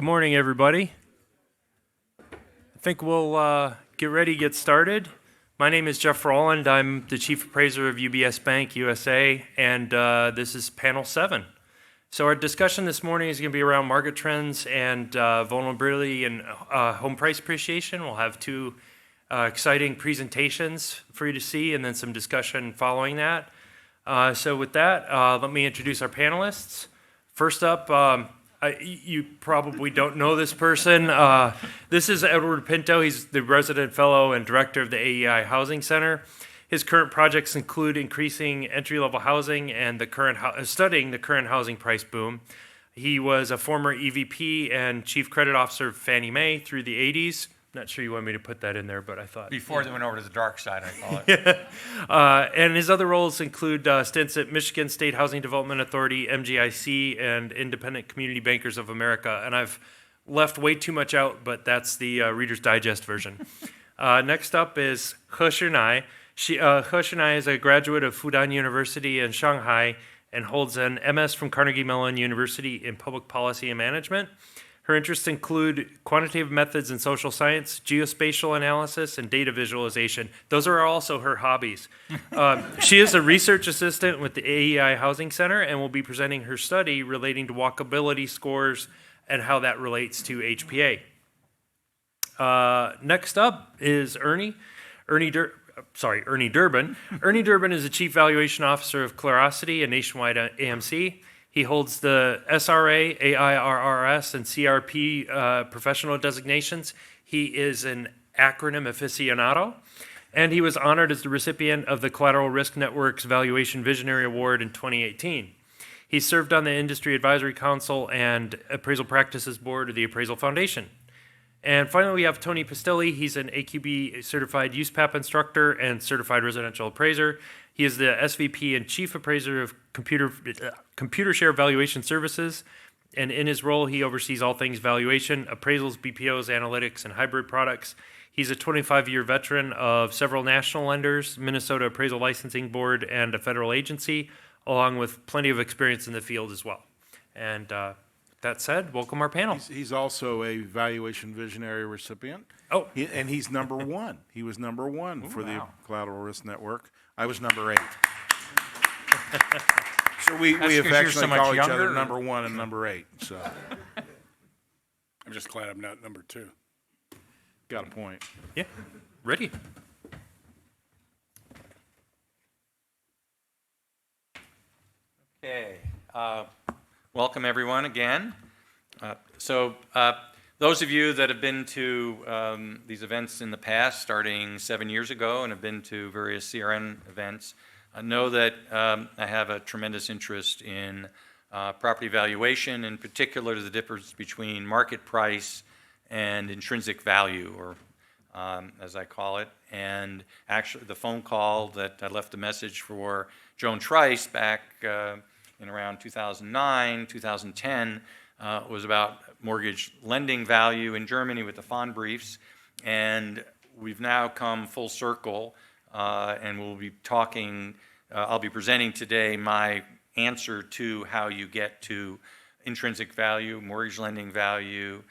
Good morning, everybody. I think we'll get ready to get started. My name is Jeff Rowland. I'm the Chief Appraiser of UBS Bank USA, and this is Panel 7. So our discussion this morning is going to be around market trends and vulnerability and home price appreciation. We'll have two exciting presentations for you to see and then some discussion following that. So with that, let me introduce our panelists. First up, you probably don't know this person. This is Edward Pinto. He's the resident fellow and director of the AEI Housing Center. His current projects include increasing entry-level housing and studying the current housing price boom. He was a former EVP and Chief Credit Officer of Fannie Mae through the 80s. Not sure you want me to put that in there, but I thought. Before they went over to the dark side, I call it. And his other roles include stints at Michigan State Housing Development Authority, MGIC, and Independent Community Bankers of America. And I've left way too much out, but that's the Reader's Digest version. Next up is He Shunai. He Shunai is a graduate of Fudan University in Shanghai and holds an MS from Carnegie Mellon University in Public Policy and Management. Her interests include quantitative methods in social science, geospatial analysis, and data visualization. Those are also her hobbies. She is a research assistant with the AEI Housing Center and will be presenting her study relating to walkability scores and how that relates to HPA. Next up is Ernie Durbin. Ernie Durbin is the Chief Valuation Officer of Clarosity, a nationwide AMC. He holds the SRA, AIRRS, and CRP professional designations. He is an acronym aficionado, and he was honored as the recipient of the Collateral Risk Network's Valuation Visionary Award in 2018. He served on the Industry Advisory Council and Appraisal Practices Board of the Appraisal Foundation. And finally, we have Tony Pastelli. He's an AQB certified USPAP instructor and certified residential appraiser. He is the SVP and Chief Appraiser of Computer Share Valuation Services. And in his role, he oversees all things valuation, appraisals, BPOs, analytics, and hybrid products. He's a 25-year veteran of several national lenders, Minnesota Appraisal Licensing Board, and a federal agency, along with plenty of experience in the field as well. And that said, welcome our panel. He's also a Valuation Visionary recipient. Oh. And he's number one. He was number one for the Collateral Risk Network. I was number 8. So we affectionately call each other number 1 and number 8. So I'm just glad I'm not number 2. got a point. Yeah, ready. Okay. Welcome, everyone, again. Those of you that have been to these events in the past, starting 7 years ago, and have been to various CRN events, know that I have a tremendous interest in property valuation, in particular the difference between market price and intrinsic value, or as I call it. And actually, the phone call that I left a message for Joan Trice back in around 2009, 2010, was about mortgage lending value in Germany with the Fond briefs, and we've now come full circle, and we'll be talking, I'll be presenting today my answer to how you get to intrinsic value, mortgage lending value,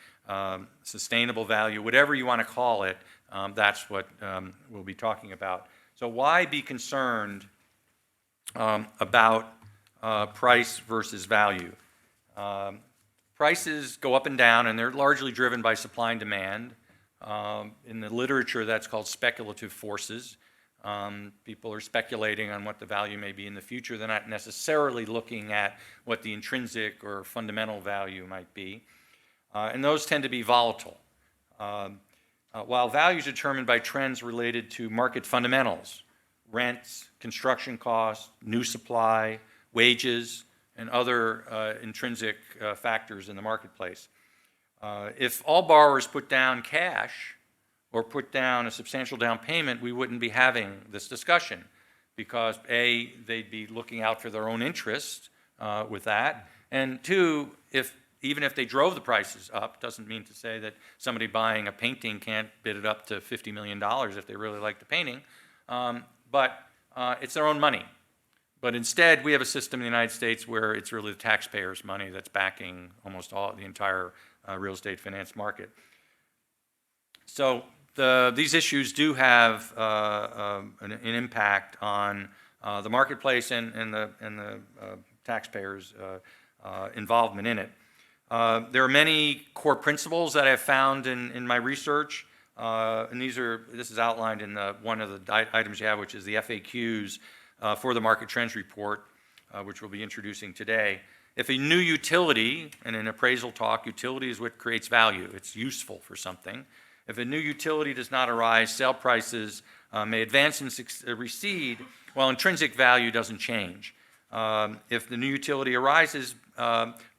sustainable value, whatever you want to call it, that's what we'll be talking about. So why be concerned about price versus value? Prices go up and down, and they're largely driven by supply and demand. In the literature, that's called speculative forces. People are speculating on what the value may be in the future. They're not necessarily looking at what the intrinsic or fundamental value might be. And those tend to be volatile. While value is determined by trends related to market fundamentals, rents, construction costs, new supply, wages, and other intrinsic factors in the marketplace. If all borrowers put down cash or put down a substantial down payment, we wouldn't be having this discussion because A, they'd be looking out for their own interest with that, and two, even if they drove the prices up, doesn't mean to say that somebody buying a painting can't bid it up to $50 million if they really like the painting, but it's their own money. But instead, we have a system in the United States where it's really the taxpayers' money that's backing almost all the entire real estate finance market. So these issues do have an impact on the marketplace and the taxpayers' involvement in it. There are many core principles that I've found in my research, and this is outlined in one of the items you have, which is the FAQs for the Market Trends Report, which we'll be introducing today. If a new utility, and in appraisal talk, utility is what creates value. It's useful for something. If a new utility does not arise, sale prices may advance and recede, while intrinsic value doesn't change. If the new utility arises,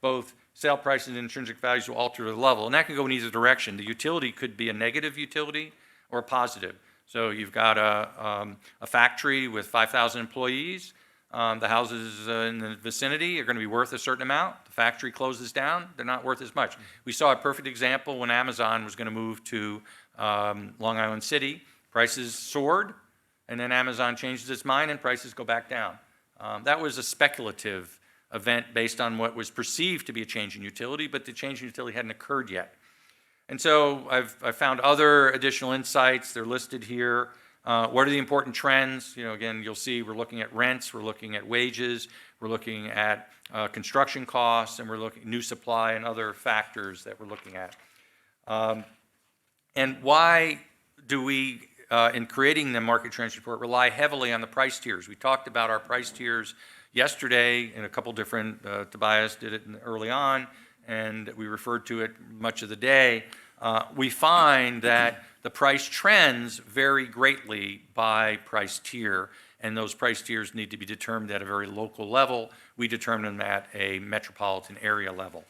both sale prices and intrinsic values will alter the level, and that can go in either direction. The utility could be a negative utility or a positive. So you've got a factory with 5,000 employees. The houses in the vicinity are going to be worth a certain amount. The factory closes down, they're not worth as much. We saw a perfect example when Amazon was going to move to Long Island City. Prices soared, and then Amazon changes its mind and prices go back down. That was a speculative event based on what was perceived to be a change in utility, but the change in utility hadn't occurred yet. And so I've found other additional insights. They're listed here. What are the important trends? Again, you'll see we're looking at rents, we're looking at wages, we're looking at construction costs, and we're looking at new supply and other factors that we're looking at. And why do we, in creating the Market Trends Report, rely heavily on the price tiers? We talked about our price tiers yesterday in a couple different, Tobias did it early on, and we referred to it much of the day. We find that the price trends vary greatly by price tier, and those price tiers need to be determined at a very local level. We determine them at a metropolitan area level.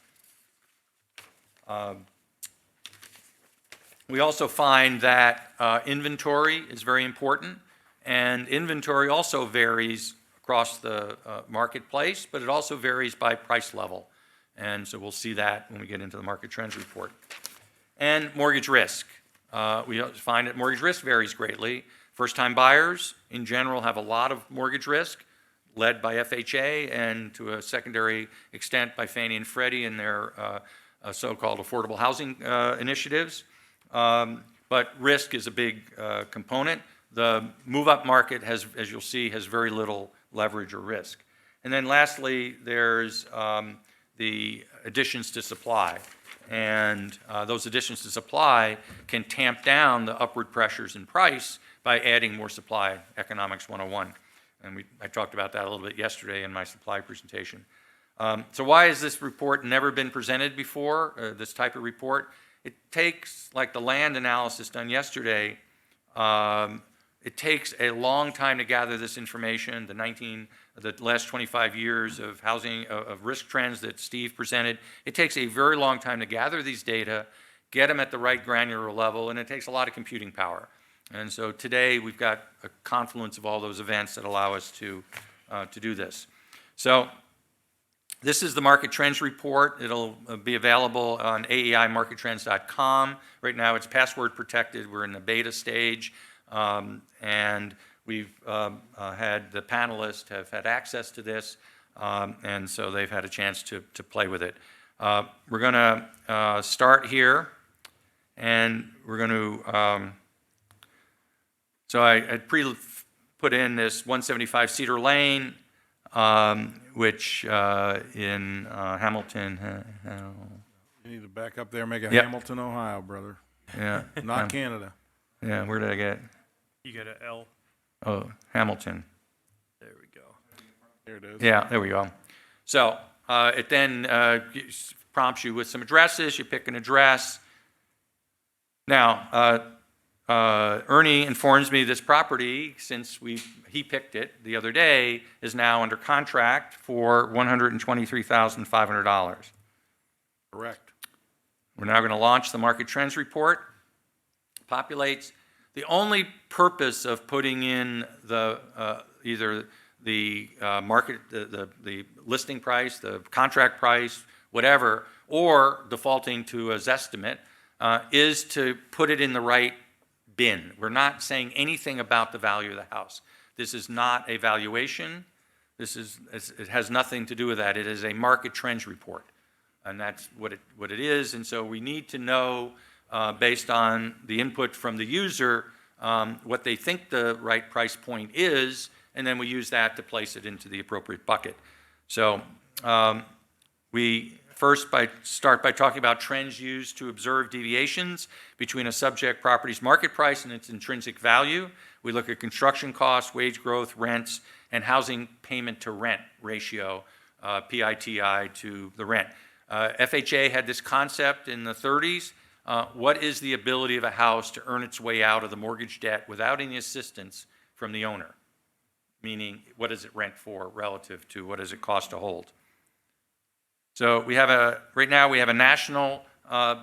We also find that inventory is very important, and inventory also varies across the marketplace, but it also varies by price level. And so we'll see that when we get into the Market Trends Report. And mortgage risk. We find that mortgage risk varies greatly. First-time buyers, in general, have a lot of mortgage risk, led by FHA and to a secondary extent by Fannie and Freddie in their so-called affordable housing initiatives. But risk is a big component. The move-up market, as you'll see, has very little leverage or risk. And then lastly, there's the additions to supply. And those additions to supply can tamp down the upward pressures in price by adding more supply, Economics 101. And I talked about that a little bit yesterday in my supply presentation. So why has this report never been presented before, this type of report? It takes, like the land analysis done yesterday, it takes a long time to gather this information. The last 25 years of housing, of risk trends that Steve presented, it takes a very long time to gather these data, get them at the right granular level, and it takes a lot of computing power. And so today we've got a confluence of all those events that allow us to do this. So this is the Market Trends Report. It'll be available on AEI-markettrends.com. Right now it's password protected. We're in the beta stage. And we've had the panelists have had access to this, and so they've had a chance to play with it. We're going to start here, and we're going to, so I put in this 175 Cedar Lane, which in Hamilton. You need to back up there and make it Yep. Hamilton, Ohio, brother. Yeah. Not Canada. Yeah, where did I get? You got an L. Oh, Hamilton. There we go. There it is. Yeah, there we go. So it then prompts you with some addresses. You pick an address. Now, Ernie informs me this property, since he picked it the other day, is now under contract for $123,500. Correct. We're now going to launch the Market Trends Report. Populates. The only purpose of putting in the either the market, the listing price, the contract price, whatever, or defaulting to a Zestimate, is to put it in the right bin. We're not saying anything about the value of the house. This is not a valuation. It has nothing to do with that. It is a market trends report, and that's what it is. And so we need to know, based on the input from the user, what they think the right price point is, and then we use that to place it into the appropriate bucket. So we first start by talking about trends used to observe deviations between a subject property's market price and its intrinsic value. We look at construction costs, wage growth, rents, and housing payment to rent ratio, PITI to the rent. FHA had this concept in the 30s. What is the ability of a house to earn its way out of the mortgage debt without any assistance from the owner? Meaning, what does it rent for relative to what does it cost to hold? So right now we have a national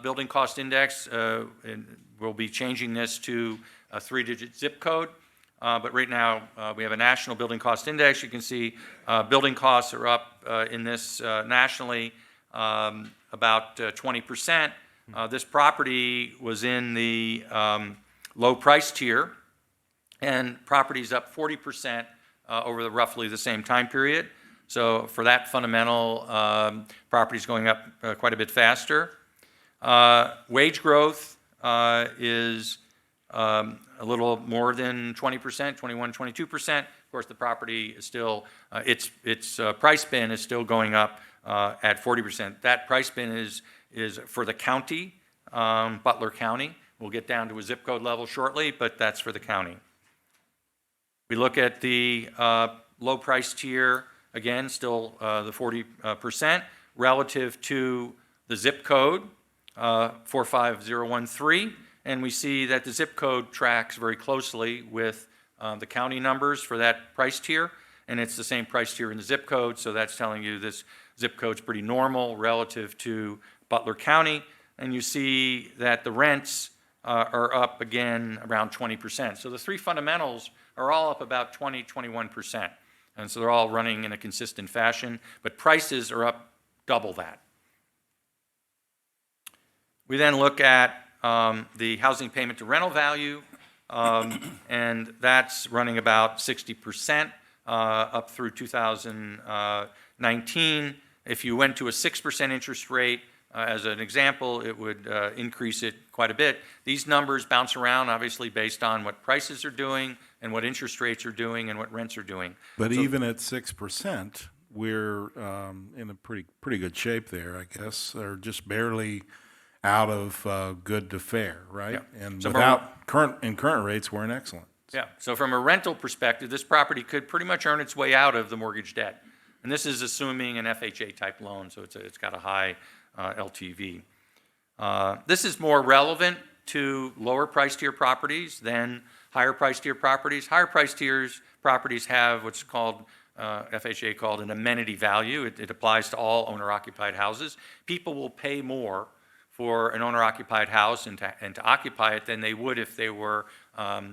building cost index, and we'll be changing this to a 3-digit zip code. But right now we have a national building cost index. You can see building costs are up in this nationally about 20%. This property was in the low price tier, and property's up 40% over roughly the same time period. So for that fundamental, property's going up quite a bit faster. Wage growth is a little more than 20%, 21, 22%. Of course, the property is still, its price bin is still going up at 40%. That price bin is for the county, Butler County. We'll get down to a zip code level shortly, but that's for the county. We look at the low price tier, again, still the 40% relative to the zip code, 45013, and we see that the zip code tracks very closely with the county numbers for that price tier, and it's the same price tier in the zip code, so that's telling you this zip code's pretty normal relative to Butler County, and you see that the rents are up again around 20%. So the three fundamentals are all up about 20, 21%. And so they're all running in a consistent fashion, but prices are up double that. We then look at the housing payment to rental value, and that's running about 60% up through 2019. If you went to a 6% interest rate, as an example, it would increase it quite a bit. These numbers bounce around, obviously, based on what prices are doing and what interest rates are doing and what rents are doing. But so, even at 6%, we're in a pretty good shape there, I guess, or just barely out of good to fair, right? Yeah. And so without current rates, we're in excellent. Yeah. So from a rental perspective, this property could pretty much earn its way out of the mortgage debt, and this is assuming an FHA type loan, so it's got a high LTV. This is more relevant to lower price tier properties than higher price tier properties. Higher price tiers properties have what's called, FHA called an amenity value. It applies to all owner-occupied houses. People will pay more for an owner-occupied house and to occupy it than they would if they were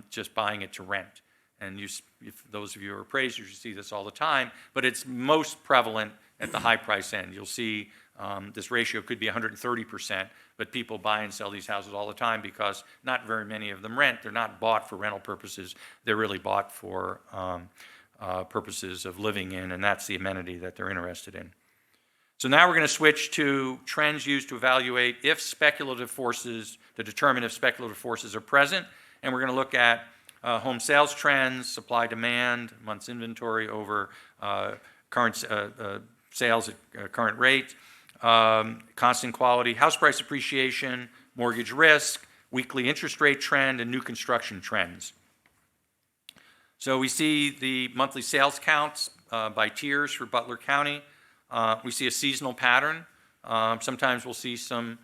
just buying it to rent. And if those of you who are appraisers, you see this all the time, but it's most prevalent at the high price end. You'll see this ratio could be 130%, but people buy and sell these houses all the time because not very many of them rent. They're not bought for rental purposes. They're really bought for purposes of living in, and that's the amenity that they're interested in. So now we're going to switch to trends used to evaluate if speculative forces, to determine if speculative forces are present, and we're going to look at home sales trends, supply-demand, months inventory over current sales at current rate, constant quality, house price appreciation, mortgage risk, weekly interest rate trend, and new construction trends. So we see the monthly sales counts by tiers for Butler County. We see a seasonal pattern. Sometimes we'll see some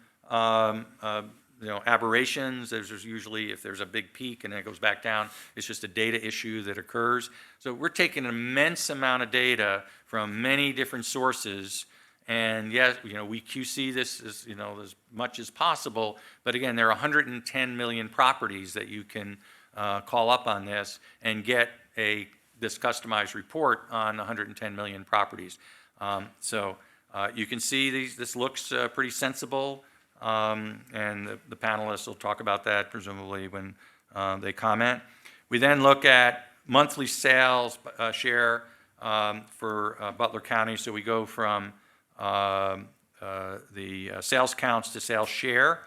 aberrations. There's usually, if there's a big peak and then it goes back down, it's just a data issue that occurs. So we're taking an immense amount of data from many different sources, and yes, we QC this as much as possible. But again, there are 110 million properties that you can call up on this and get this customized report on 110 million properties. So you can see this looks pretty sensible. And the panelists will talk about that presumably when they comment. We then look at monthly sales share for Butler County. So we go from the sales counts to sales share.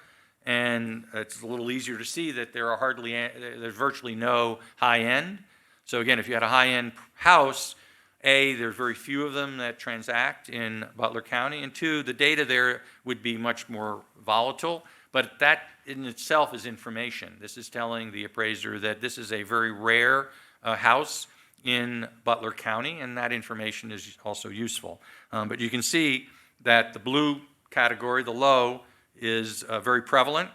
And it's a little easier to see that there's virtually no high end. So again, if you had a high end house, there's very few of them that transact in Butler County, and two, the data there would be much more volatile, but that in itself is information. This is telling the appraiser that this is a very rare house in Butler County, and that information is also useful. But you can see that the blue category, the low, is very prevalent.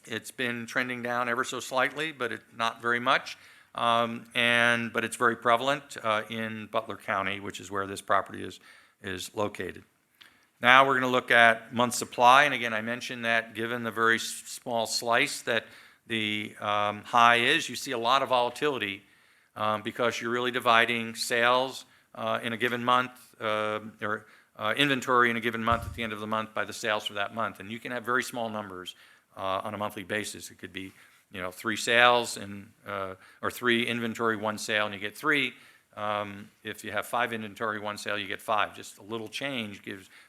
It's been trending down ever so slightly, but not very much. But it's very prevalent in Butler County, which is where this property is located. Now we're going to look at month supply, and again, I mentioned that given the very small slice that the high is, you see a lot of volatility because you're really dividing sales in a given month or inventory in a given month at the end of the month by the sales for that month, and you can have very small numbers on a monthly basis. It could be 3 sales and or 3 inventory, 1 sale, and you get 3. If you have 5 inventory, 1 sale, you get 5. Just a little change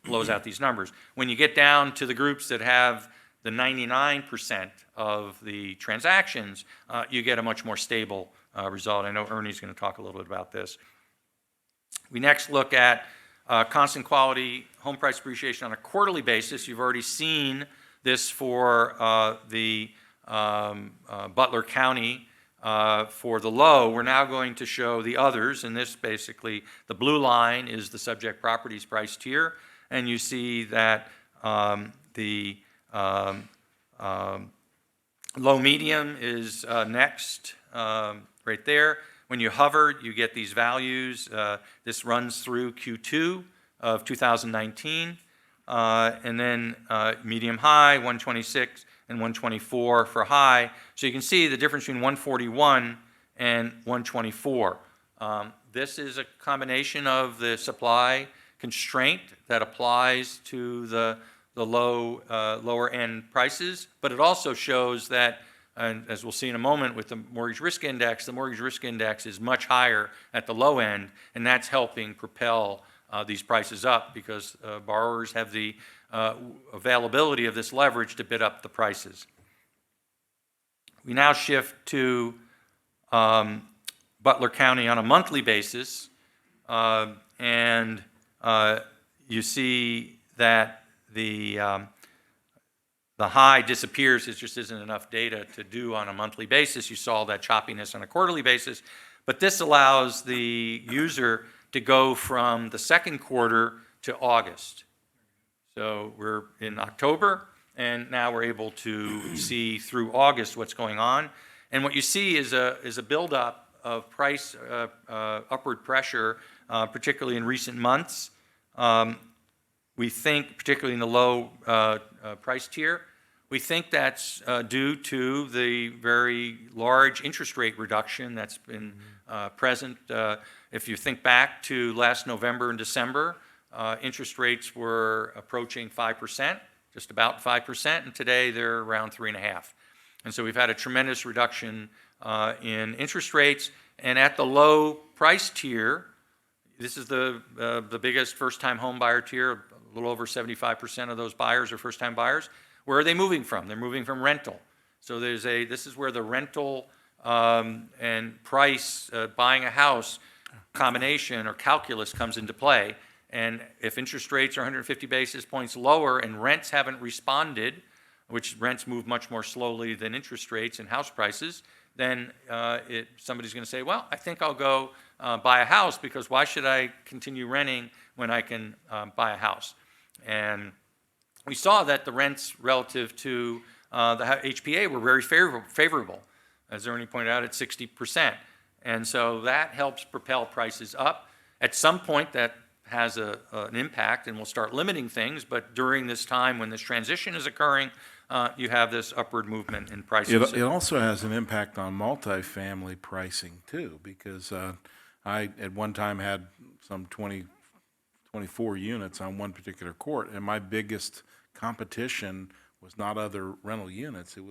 blows out these numbers. When you get down to the groups that have the 99% of the transactions, you get a much more stable result. I know Ernie's going to talk a little bit about this. We next look at constant quality home price appreciation on a quarterly basis. You've already seen this for the Butler County for the low. We're now going to show the others, and this basically, the blue line is the subject properties price tier, and you see that the low medium is next right there. When you hover, you get these values. This runs through Q2 of 2019, and then medium high, 126, and 124 for high. So you can see the difference between 141 and 124. This is a combination of the supply constraint that applies to the lower end prices, but it also shows that, and as we'll see in a moment with the mortgage risk index, the mortgage risk index is much higher at the low end, and that's helping propel these prices up because borrowers have the availability of this leverage to bid up the prices. We now shift to Butler County on a monthly basis, and you see that the high disappears. It just isn't enough data to do on a monthly basis. You saw that choppiness on a quarterly basis, but this allows the user to go from the second quarter to August. So we're in October, and now we're able to see through August what's going on. And what you see is a buildup of price upward pressure, particularly in recent months. We think, particularly in the low price tier, we think that's due to the very large interest rate reduction that's been present. If you think back to last November and December, interest rates were approaching 5%, just about 5%, and today they're around 3.5%. And so we've had a tremendous reduction in interest rates, and at the low price tier, this is the biggest first-time home buyer tier. A little over 75% of those buyers are first-time buyers. Where are they moving from? They're moving from rental. So this is where the rental and price buying a house combination or calculus comes into play. And if interest rates are 150 basis points lower and rents haven't responded, which rents move much more slowly than interest rates and house prices, then somebody's going to say, well, I think I'll go buy a house because why should I continue renting when I can buy a house? And we saw that the rents relative to the HPA were very favorable. As Ernie pointed out, at 60%. And so that helps propel prices up. At some point, that has an impact and will start limiting things, but during this time when this transition is occurring, you have this upward movement in prices. It also has an impact on multifamily pricing too, because I at one time had some 24 units on one particular court, and my biggest competition was not other rental units. It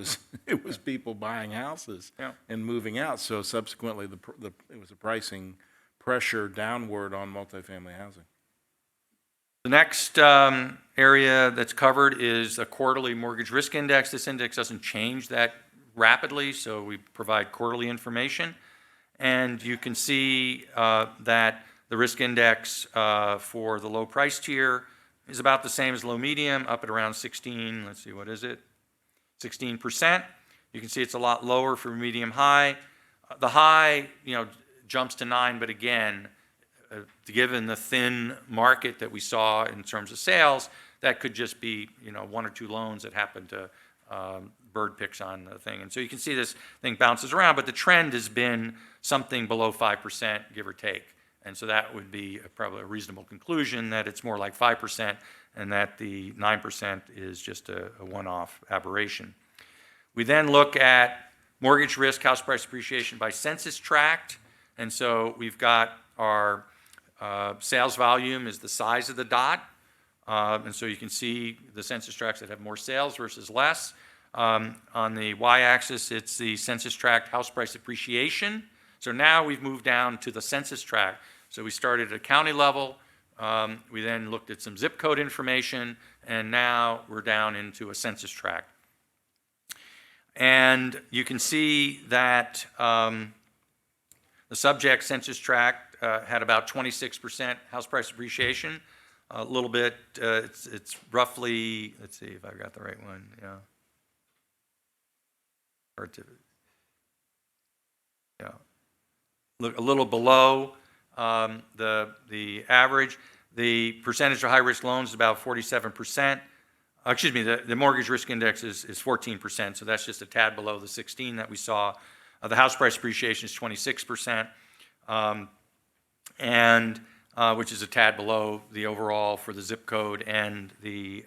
was people buying houses and moving out. So subsequently, it was a pricing pressure downward on multifamily housing. The next area that's covered is a quarterly mortgage risk index. This index doesn't change that rapidly, so we provide quarterly information. And you can see that the risk index for the low price tier is about the same as low medium, up at around 16, let's see, what is it? 16%. You can see it's a lot lower for medium high. The high, jumps to 9, but again, given the thin market that we saw in terms of sales, that could just be, 1 or 2 loans that happen to bird picks on the thing. And so you can see this thing bounces around, but the trend has been something below 5%, give or take. And so that would be probably a reasonable conclusion that it's more like 5% and that the 9% is just a one-off aberration. We then look at mortgage risk, house price appreciation by census tract. And so we've got our sales volume is the size of the dot. And so you can see the census tracts that have more sales versus less. On the y-axis, it's the census tract house price appreciation. So now we've moved down to the census tract. So we started at a county level. We then looked at some zip code information, and now we're down into a census tract. And you can see that the subject census tract had about 26% house price appreciation. A little bit, it's roughly, let's see if I got the right one, yeah. Look a little below the average. The percentage of high-risk loans is about 47%. Excuse me, the mortgage risk index is 14%, so that's just a tad below the 16 that we saw. The house price appreciation is 26%, and which is a tad below the overall for the zip code and the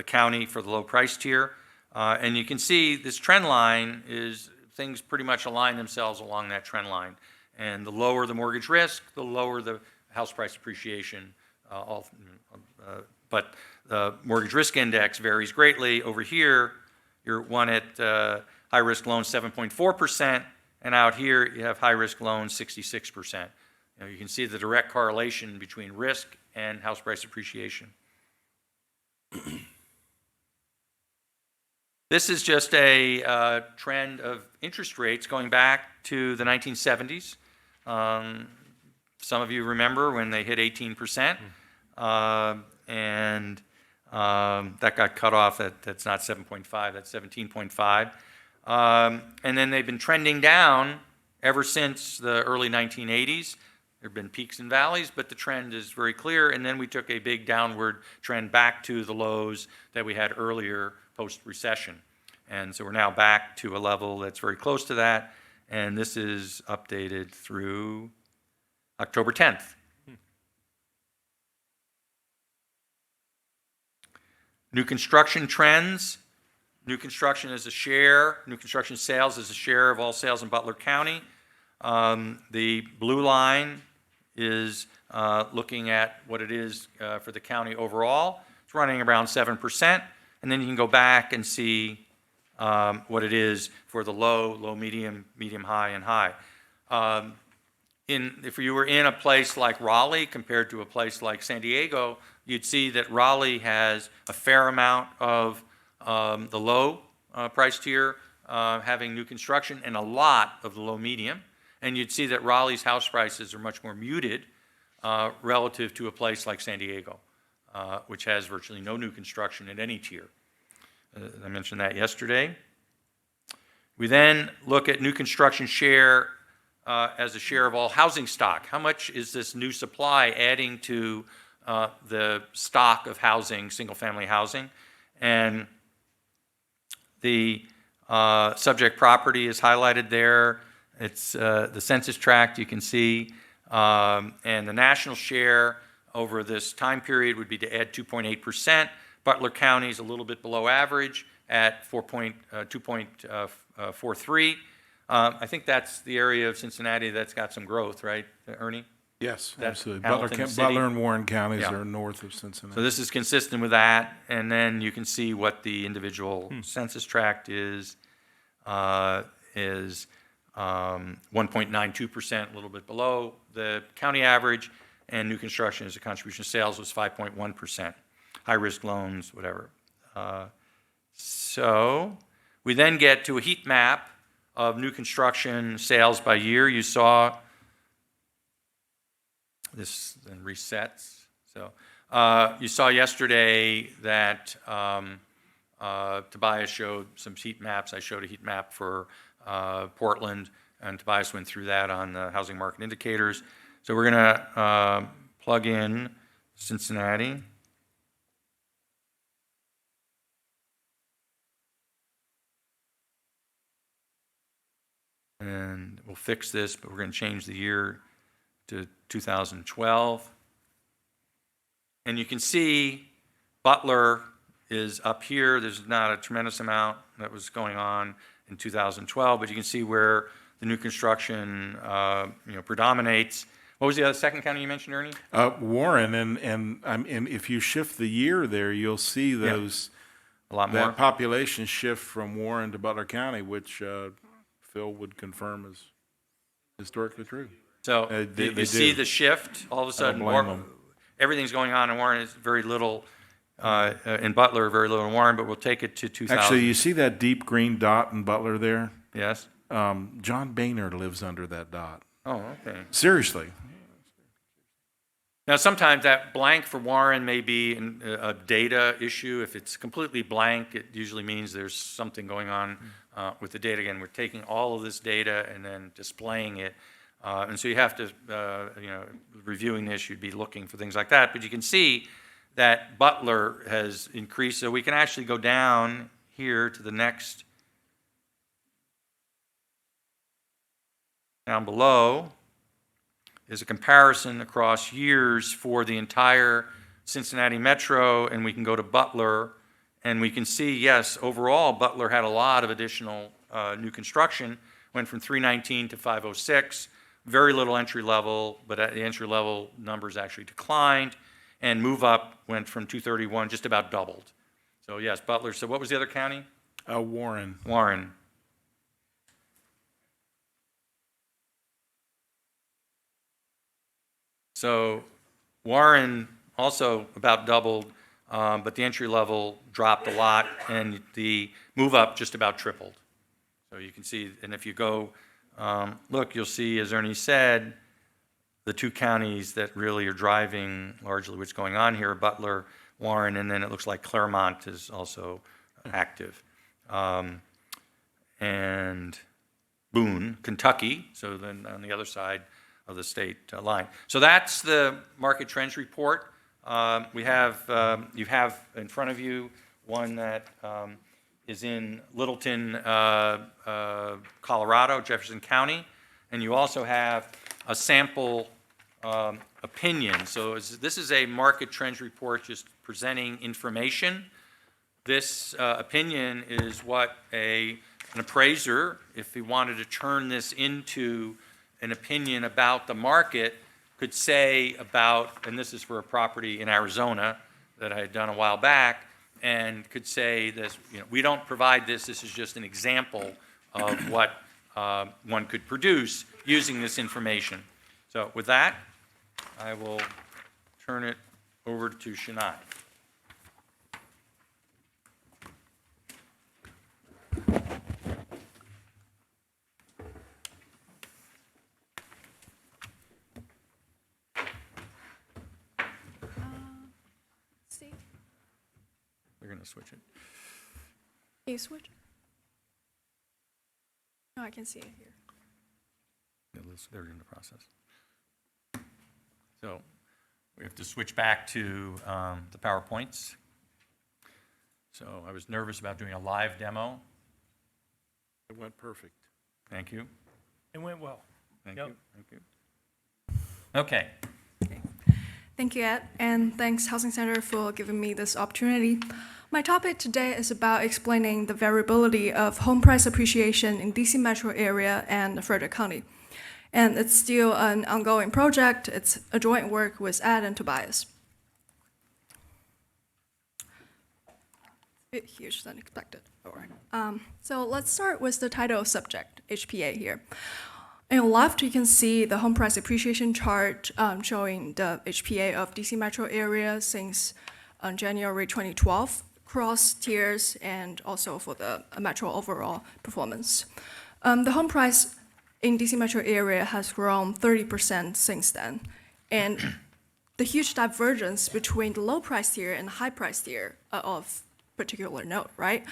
county for the low price tier. And you can see this trend line is things pretty much align themselves along that trend line. And the lower the mortgage risk, the lower the house price appreciation. But the mortgage risk index varies greatly. Over here, you're one at high risk loans 7.4%, and out here you have high risk loans 66%. You can see the direct correlation between risk and house price appreciation. This is just a trend of interest rates going back to the 1970s. Some of you remember when they hit 18%, and that got cut off. That's not 7.5, that's 17.5. And then they've been trending down ever since the early 1980s. There have been peaks and valleys, but the trend is very clear. And then we took a big downward trend back to the lows that we had earlier post-recession. And so we're now back to a level that's very close to that. And this is updated through October 10th. New construction trends. New construction is a share. New construction sales is a share of all sales in Butler County. The blue line is looking at what it is for the county overall. It's running around 7%. And then you can go back and see what it is for the low, medium, high, and high. If you were in a place like Raleigh compared to a place like San Diego, you'd see that Raleigh has a fair amount of the low price tier having new construction and a lot of the low medium. And you'd see that Raleigh's house prices are much more muted relative to a place like San Diego, which has virtually no new construction at any tier. I mentioned that yesterday. We then look at new construction share as a share of all housing stock. How much is this new supply adding to the stock of housing, single-family housing? And the subject property is highlighted there. It's the census tract, you can see. And the national share over this time period would be to add 2.8%. Butler County is a little bit below average at 2.43. I think that's the area of Cincinnati that's got some growth, right, Ernie? Yes, That's absolutely. Hamilton City. Butler and Warren counties Yeah. are north of Cincinnati. So this is consistent with that, and then you can see what the individual census tract is 1.92%, a little bit below the county average, and new construction as a contribution to sales was 5.1%. High-risk loans, whatever. So we then get to a heat map of new construction sales by year. You saw this then resets. So you saw yesterday that Tobias showed some heat maps. I showed a heat map for Portland, and Tobias went through that on the housing market indicators. So we're going to plug in Cincinnati. And we'll fix this, but we're going to change the year to 2012. And you can see Butler is up here. There's not a tremendous amount that was going on in 2012, but you can see where the new construction predominates. What was the other second county you mentioned, Ernie? Warren, and if you shift the year there, you'll see those A lot more. that population shift from Warren to Butler County, which Phil would confirm is historically true. So they you see do. the shift. All of a sudden, blame them. everything's going on in Warren. It's very little in Butler, very little in Warren, but we'll take it to 2000. Actually, you see that deep green dot in Butler there? Yes? John Boehner lives under that dot. Oh, okay. Seriously. Now, sometimes that blank for Warren may be a data issue. If it's completely blank, it usually means there's something going on with the data. Again, we're taking all of this data and then displaying it. And so you have to, reviewing this, you'd be looking for things like that. But you can see that Butler has increased. So we can actually go down here to the next, down below is a comparison across years for the entire Cincinnati metro, and we can go to Butler, and we can see, yes, overall, Butler had a lot of additional new construction, went from 319 to 506, very little entry level, but the entry level numbers actually declined, and move up went from 231, just about doubled. So yes, Butler. So what was the other county? Warren. Warren. So Warren also about doubled, but the entry level dropped a lot, and the move up just about tripled. So you can see, and if you go look, you'll see, as Ernie said, the two counties that really are driving largely what's going on here, Butler, Warren, and then it looks like Claremont is also active. And Boone, Kentucky, so then on the other side of the state line. So that's the market trends report. You have in front of you one that is in Littleton, Colorado, Jefferson County, and you also have a sample opinion. So this is a market trends report just presenting information. This opinion is what an appraiser, if he wanted to turn this into an opinion about the market, could say about, and this is for a property in Arizona that I had done a while back, and could say this, we don't provide this, this is just an example of what one could produce using this information. So with that, I will turn it over to Shania. See? We're going to switch it. Can you switch? No, I can see it here. They're in the process. So we have to switch back to the PowerPoints. So I was nervous about doing a live demo. It went perfect. Thank you. It went well. Thank Yep. you. Thank you. Okay. Thank you, Ed, and thanks Housing Center for giving me this opportunity. My topic today is about explaining the variability of home price appreciation in DC metro area and Frederick County. And it's still an ongoing project. It's a joint work with Ed and Tobias. bit huge than expected. All right. So let's start with the title subject, HPA here. On the left, you can see the home price appreciation chart showing the HPA of DC metro area since January 2012, across tiers and also for the metro overall performance. The home price in DC metro area has grown 30% since then. And the huge divergence between the low price tier and high price tier of particular note, right?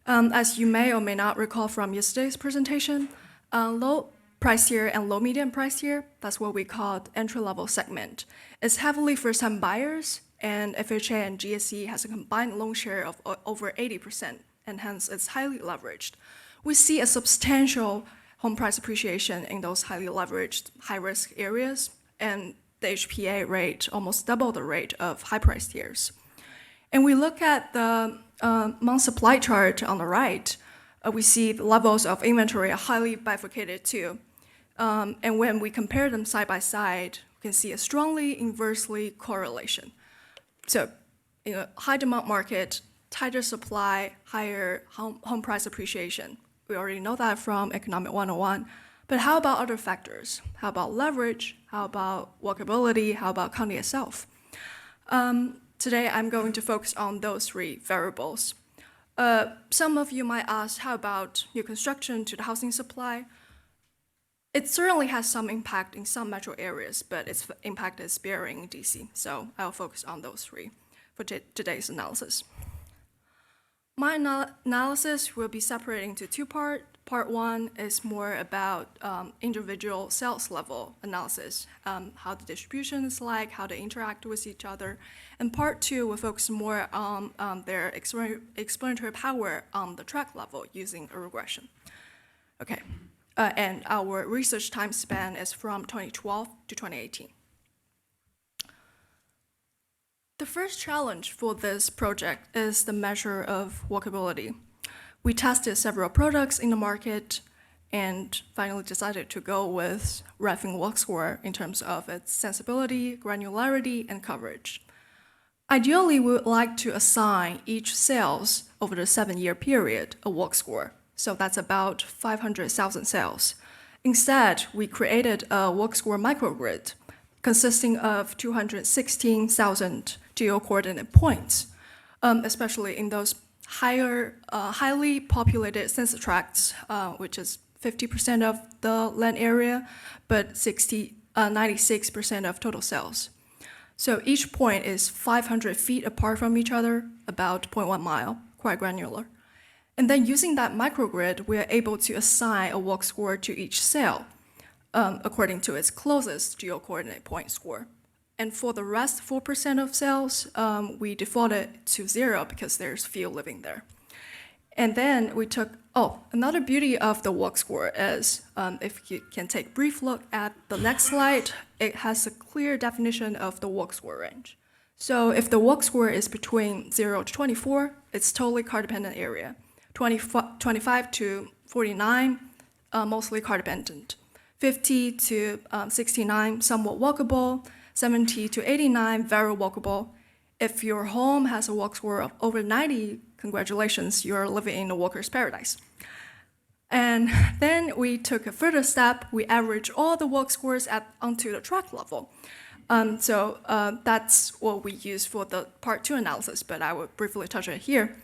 As you may or may not recall from yesterday's presentation, low price tier and low medium price tier, that's what we call entry-level segment, is heavily first-time buyers, and FHA and GSE has a combined loan share of over 80%, and hence it's highly leveraged. We see a substantial home price appreciation in those highly leveraged, high-risk areas, and the HPA rate almost double the rate of high-price tiers. And we look at the month supply chart on the right, we see the levels of inventory are highly bifurcated too. And when we compare them side by side, we can see a strongly inversely correlation. So in a high demand market, tighter supply, higher home price appreciation. We already know that from Economic 101. But how about other factors? How about leverage? How about walkability? How about county itself? Today, I'm going to focus on those three variables. Some of you might ask, how about new construction to the housing supply? It certainly has some impact in some metro areas, but its impact is sparing in DC. So I'll focus on those three for today's analysis. My analysis will be separated into two parts. Part one is more about individual sales level analysis, how the distribution is like, how they interact with each other. And part two will focus more on their explanatory power on the track level using a regression. Okay, and our research time span is from 2012 to 2018. The first challenge for this project is the measure of walkability. We tested several products in the market and finally decided to go with reframed walk score in terms of its sensibility, granularity, and coverage. Ideally, we would like to assign each sales over the 7-year period a walk score. So that's about 500,000 sales. Instead, we created a walk score microgrid consisting of 216,000 geo-coordinate points, especially in those highly populated census tracts, which is 50% of the land area, but 96% of total sales. So each point is 500 feet apart from each other, about 0.1 mile, quite granular. And then using that microgrid, we are able to assign a walk score to each cell according to its closest geo-coordinate point score. And for the rest 4% of cells, we defaulted to 0 because there's few living there. And then we took, another beauty of the walk score is, if you can take a brief look at the next slide, it has a clear definition of the walk score range. So if the walk score is between 0 to 24, it's totally car-dependent area. 25 to 49, mostly car-dependent. 50 to 69, somewhat walkable. 70 to 89, very walkable. If your home has a walk score of over 90, congratulations, you're living in a walker's paradise. And then we took a further step. We averaged all the walk scores onto the track level. So that's what we use for the part 2 analysis, but I will briefly touch on it here.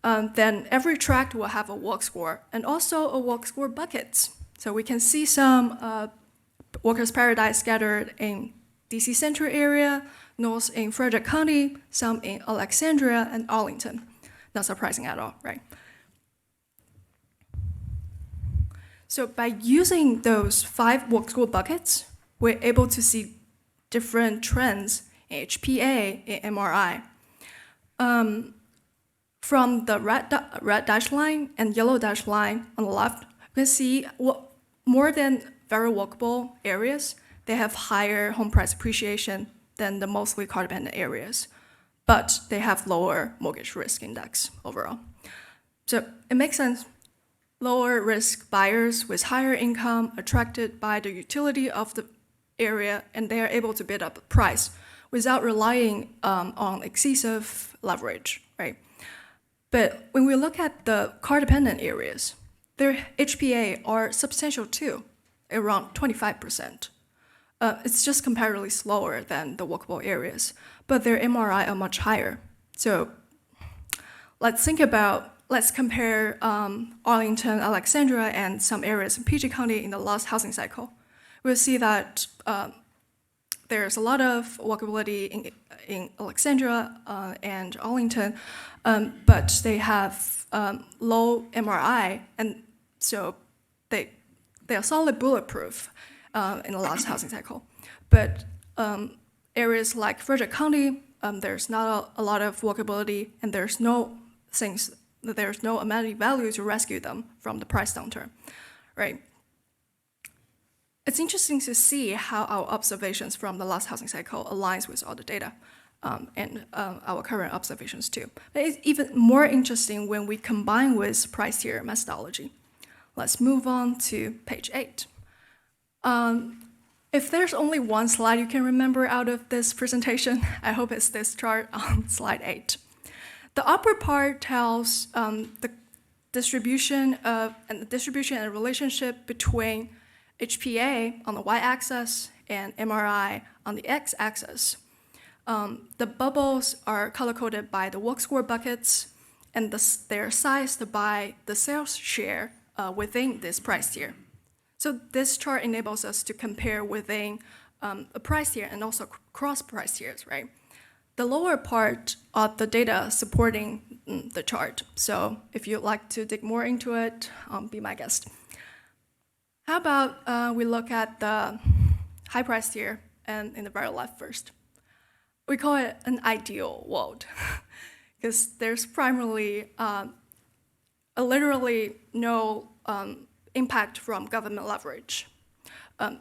Then every tract will have a walk score and also a walk score buckets. So we can see some walker's paradise scattered in DC Central area, north in Frederick County, some in Alexandria and Arlington. Not surprising at all, right? So by using those 5 walk score buckets, we're able to see different trends in HPA, in MRI. From the red dashed line and yellow dashed line on the left, you can see more than very walkable areas, they have higher home price appreciation than the mostly car-dependent areas, but they have lower mortgage risk index overall. So it makes sense. Lower risk buyers with higher income attracted by the utility of the area, and they are able to bid up the price without relying on excessive leverage, right? But when we look at the car-dependent areas, their HPA are substantial too, around 25%. It's just comparatively slower than the walkable areas, but their MRI are much higher. So let's compare Arlington, Alexandria, and some areas in PG County in the last housing cycle. We'll see that there's a lot of walkability in Alexandria and Arlington, but they have low MRI, and so they are solid bulletproof in the last housing cycle. But areas like Frederick County, there's not a lot of walkability, and there's no amenity value to rescue them from the price downturn, right? It's interesting to see how our observations from the last housing cycle aligns with all the data and our current observations too. But it's even more interesting when we combine with price tier methodology. Let's move on to page 8. If there's only one slide you can remember out of this presentation, I hope it's this chart on slide 8. The upper part tells the distribution and relationship between HPA on the y-axis and MRI on the x-axis. The bubbles are color-coded by the walk score buckets, and they're sized by the sales share within this price tier. So this chart enables us to compare within a price tier and also cross price tiers, right? The lower part are the data supporting the chart. So if you'd like to dig more into it, be my guest. How about we look at the high price tier and in the very left first. We call it an ideal world because there's primarily literally no impact from government leverage.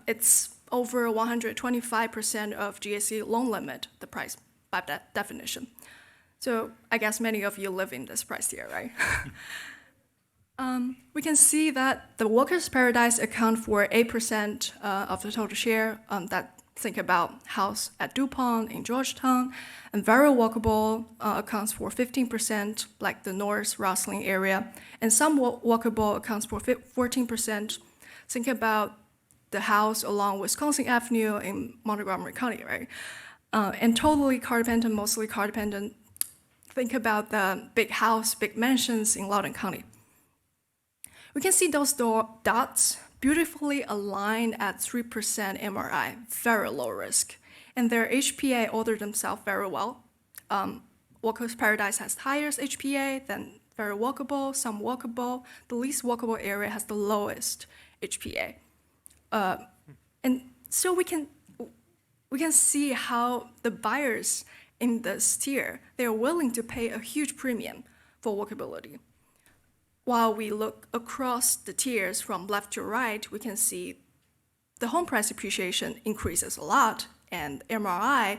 It's over 125% of GSE loan limit, the price by that definition. So I guess many of you live in this price tier, right? We can see that the workers' paradise account for 8% of the total share. Think about house at DuPont in Georgetown, and very walkable accounts for 15%, like the North Rosslyn area, and some walkable accounts for 14%. Think about the house along Wisconsin Avenue in Montgomery County, right? And totally car-dependent, mostly car-dependent. Think about the big house, big mansions in Loudoun County. We can see those dots beautifully aligned at 3% MRI, very low risk. And their HPA order themselves very well. Walker's Paradise has highest HPA, then very walkable, some walkable. The least walkable area has the lowest HPA. And so we can see how the buyers in this tier, they're willing to pay a huge premium for walkability. While we look across the tiers from left to right, we can see the home price appreciation increases a lot, and MRI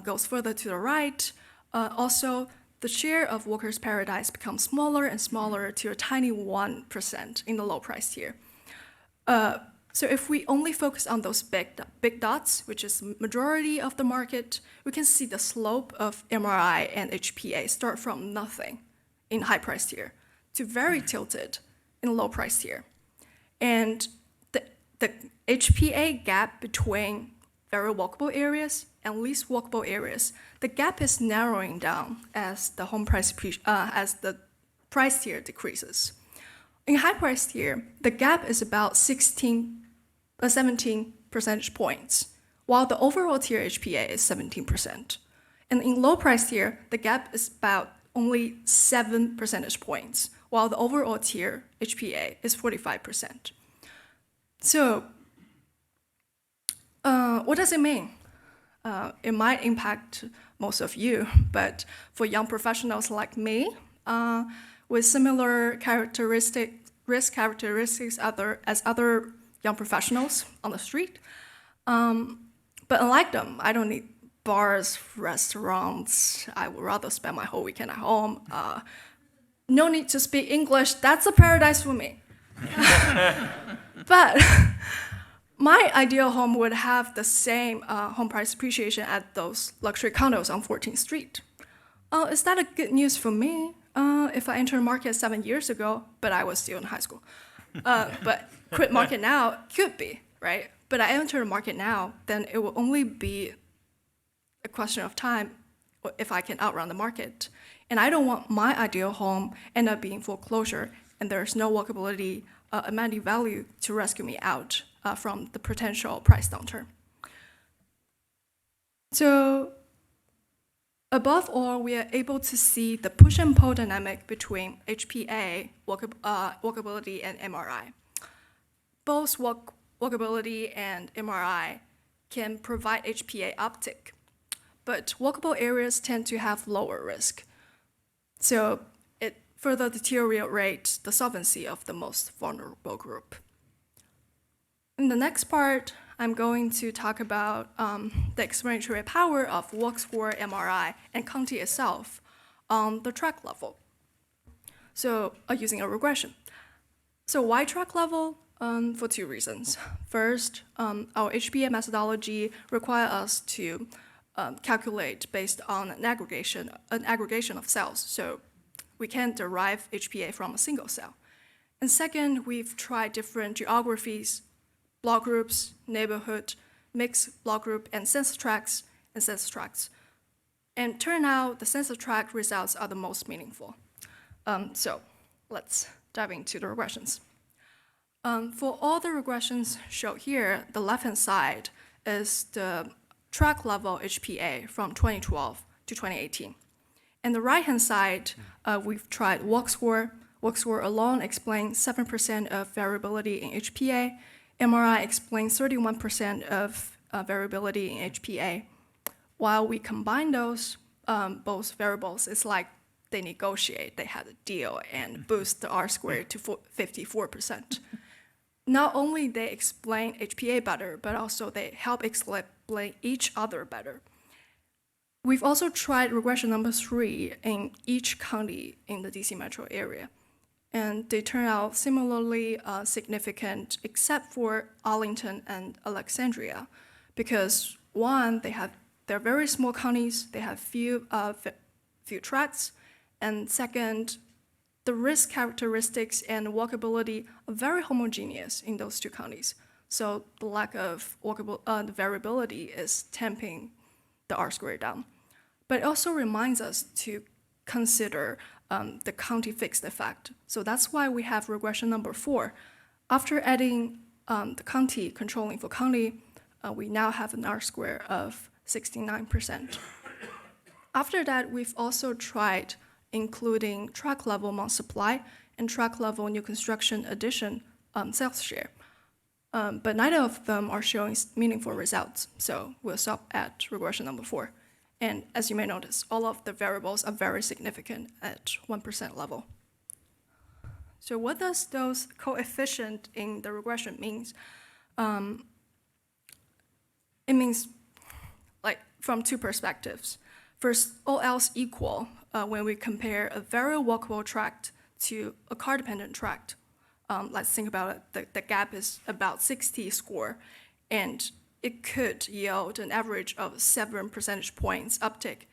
goes further to the right. Also, the share of Walker's Paradise becomes smaller and smaller to a tiny 1% in the low price tier. So if we only focus on those big dots, which is majority of the market, we can see the slope of MRI and HPA start from nothing in high price tier to very tilted in low price tier. And the HPA gap between very walkable areas and least walkable areas, the gap is narrowing down as the home price as the price tier decreases. In high price tier, the gap is about 17 percentage points, while the overall tier HPA is 17%. And in low price tier, the gap is about only 7 percentage points, while the overall tier HPA is 45%. So what does it mean? It might impact most of you, but for young professionals like me, with similar risk characteristics as other young professionals on the street, but unlike them, I don't need bars, restaurants. I would rather spend my whole weekend at home. No need to speak English. That's a paradise for me. But my ideal home would have the same home price appreciation at those luxury condos on 14th Street. Is that a good news for me? if I entered the market 7 years ago, but I was still in high school. But quit market now could be, right? But I enter the market now, then it will only be a question of time if I can outrun the market. And I don't want my ideal home end up being foreclosure and there's no walkability amenity value to rescue me out from the potential price downturn. So above all, we are able to see the push and pull dynamic between HPA, walkability, and MRI. Both walkability and MRI can provide HPA uptick, but walkable areas tend to have lower risk. So it further deteriorates the solvency of the most vulnerable group. In the next part, I'm going to talk about the explanatory power of walk score, MRI, and county itself on the track level. So using a regression. So why track level? For two reasons. First, our HPA methodology requires us to calculate based on an aggregation of cells. So we can derive HPA from a single cell. And second, we've tried different geographies, block groups, neighborhood, mixed block group, and census tracts. And turn out the census tract results are the most meaningful. So let's dive into the regressions. For all the regressions shown here, the left-hand side is the track level HPA from 2012 to 2018. And the right-hand side, we've tried walk score. Walk score alone explains 7% of variability in HPA. MRI explains 31% of variability in HPA. While we combine those both variables, it's like they negotiate, they had a deal and boost the R squared to 54%. Not only they explain HPA better, but also they help explain each other better. We've also tried regression number 3 in each county in the DC metro area. And they turn out similarly significant, except for Arlington and Alexandria, because one, they're very small counties, they have few tracts, and second, the risk characteristics and walkability are very homogeneous in those two counties. So the lack of the variability is tamping the R squared down. But it also reminds us to consider the county fixed effect. So that's why we have regression number 4. After adding the county, controlling for county, we now have an R square of 69%. After that, we've also tried including track level month supply and track level new construction addition sales share. But neither of them are showing meaningful results. So we'll stop at regression number 4. And as you may notice, all of the variables are very significant at 1% level. So what does those coefficient in the regression means? It means like from two perspectives. First, all else equal, when we compare a very walkable tract to a car-dependent tract, let's think about it, the gap is about 60 score, and it could yield an average of 7 percentage points uptick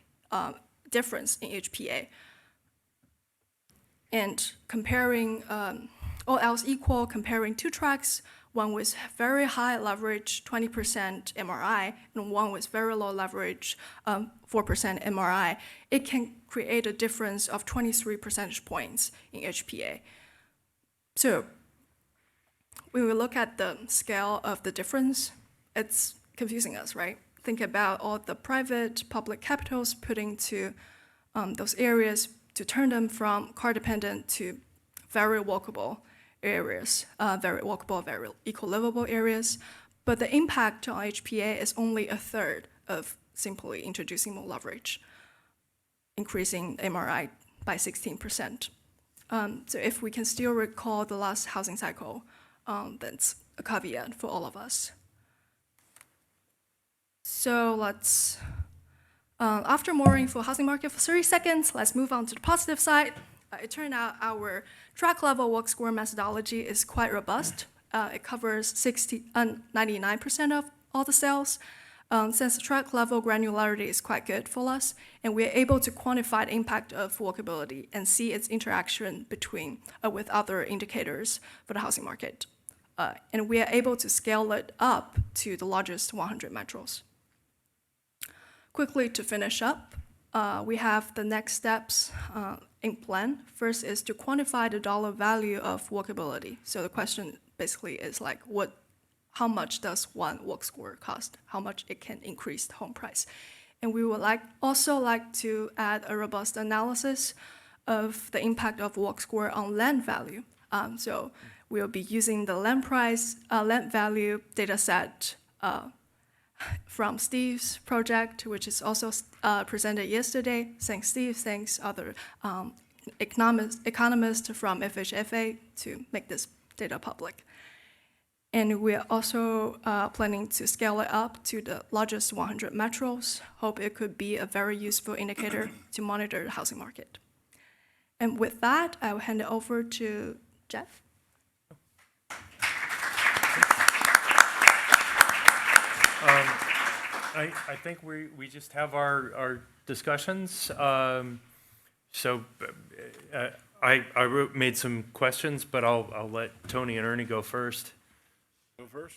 difference in HPA. And comparing all else equal, comparing two tracts, one with very high leverage, 20% MRI, and one with very low leverage, 4% MRI, it can create a difference of 23 percentage points in HPA. So when we look at the scale of the difference, it's confusing us, right? Think about all the private, public capitals put into those areas to turn them from car-dependent to very walkable areas, very walkable, very eco-livable areas. But the impact on HPA is only a third of simply introducing more leverage, increasing MRI by 16%. So if we can still recall the last housing cycle, that's a caveat for all of us. So let's, after mooring for housing market for 30 seconds, let's move on to the positive side. It turned out our track level walk score methodology is quite robust. It covers 99% of all the cells. Since track level granularity is quite good for us, and we're able to quantify the impact of walkability and see its interaction between with other indicators for the housing market. And we are able to scale it up to the largest 100 metros. Quickly to finish up, we have the next steps in plan. First is to quantify the dollar value of walkability. So the question basically is like, how much does one walk score cost? How much it can increase the home price? And we would also like to add a robust analysis of the impact of walk score on land value. So we'll be using the land value data set from Steve's project, which is also presented yesterday. Thanks, Steve. Thanks, other economists from FHFA to make this data public. And we're also planning to scale it up to the largest 100 metros. Hope it could be a very useful indicator to monitor the housing market. And with that, I will hand it over to Jeff. I think we just have our discussions. I made some questions, but I'll let Tony and Ernie go first. Go first.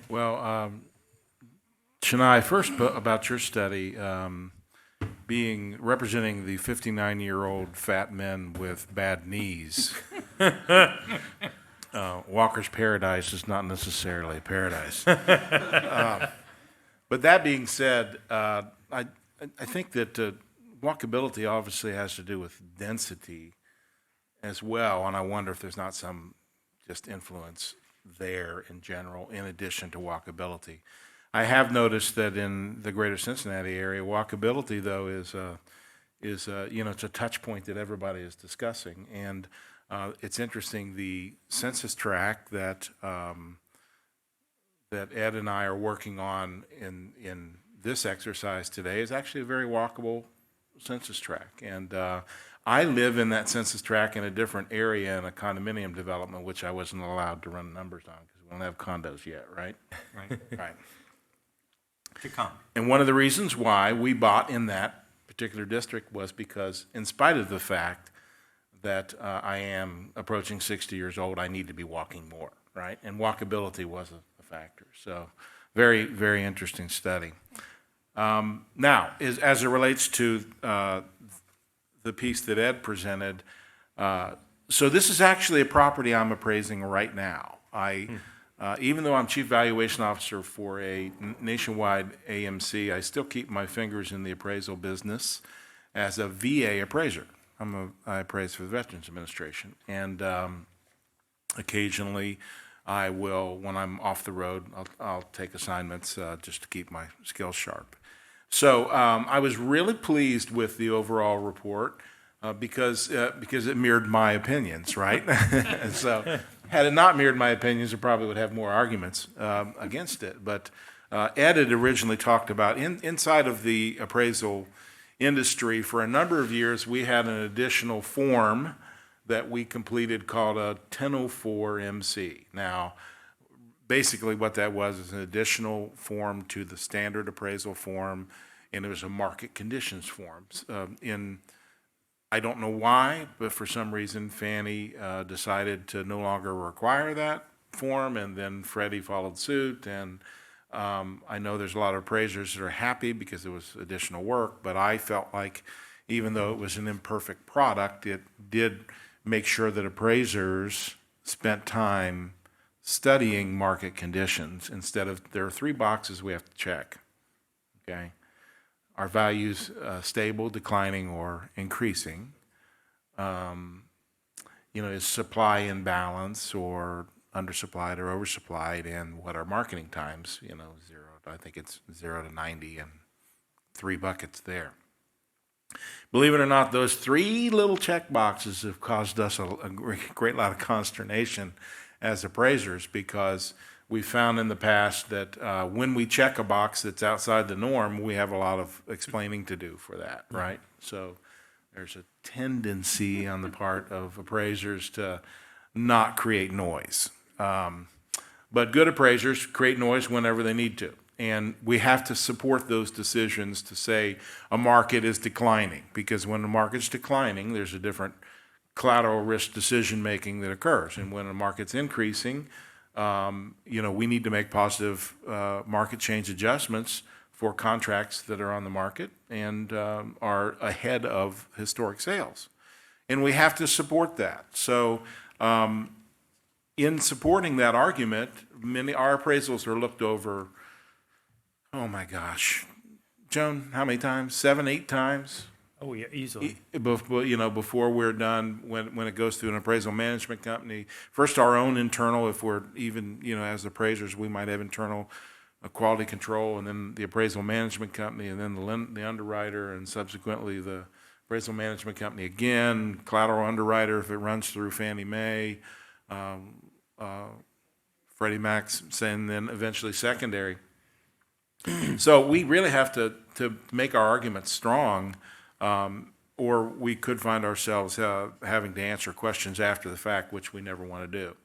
Well, Chennai, first about your study, representing the 59-year-old fat men with bad knees. Walker's paradise is not necessarily a paradise. But that being said, I think that walkability obviously has to do with density as well, and I wonder if there's not some just influence there in general, in addition to walkability. I have noticed that in the greater Cincinnati area, walkability, though, is it's a touch point that everybody is discussing. And it's interesting, the census tract that Ed and I are working on in this exercise today is actually a very walkable census tract. And I live in that census tract in a different area in a condominium development, which I wasn't allowed to run numbers on because we don't have condos yet, right? Right. Right. To come. And one of the reasons why we bought in that particular district was because, in spite of the fact that I am approaching 60 years old, I need to be walking more, right? And walkability was a factor. So very, very interesting study. Now, as it relates to the piece that Ed presented, so this is actually a property I'm appraising right now. Even though I'm Chief Valuation Officer for a nationwide AMC, I still keep my fingers in the appraisal business as a VA appraiser. I appraise for the Veterans Administration. And occasionally I will, when I'm off the road, I'll take assignments just to keep my skills sharp. So I was really pleased with the overall report because it mirrored my opinions, right? And so had it not mirrored my opinions, I probably would have more arguments against it. But Ed had originally talked about inside of the appraisal industry for a number of years, we had an additional form that we completed called a 1004 MC. Now, basically what that was is an additional form to the standard appraisal form, and it was a market conditions form. I don't know why, but for some reason Fannie decided to no longer require that form, and then Freddie followed suit. And I know there's a lot of appraisers that are happy because it was additional work, but I felt like even though it was an imperfect product, it did make sure that appraisers spent time studying market conditions instead of, there are 3 boxes we have to check, okay? Are values stable, declining, or increasing? Is supply in balance or undersupplied or oversupplied? And what are marketing times? 0, I think it's 0 to 90 and 3 buckets there. Believe it or not, those 3 little check boxes have caused us a great lot of consternation as appraisers, because we found in the past that when we check a box that's outside the norm, we have a lot of explaining to do for that, right? So there's a tendency on the part of appraisers to not create noise. But good appraisers create noise whenever they need to. And we have to support those decisions to say a market is declining, because when the market's declining, there's a different collateral risk decision-making that occurs. And when the market's increasing, we need to make positive market change adjustments for contracts that are on the market and are ahead of historic sales. And we have to support that. So in supporting that argument, our appraisals are looked over, oh my gosh, Joan, how many times? 7, 8 times? Oh, yeah, easily. Before we're done, when it goes through an appraisal management company. First, our own internal, if we're even, as appraisers, we might have internal quality control, and then the appraisal management company, and then the underwriter, and subsequently the appraisal management company again, collateral underwriter if it runs through Fannie Mae, Freddie Mac, and then eventually secondary. So we really have to make our arguments strong, or we could find ourselves having to answer questions after the fact, which we never want to do.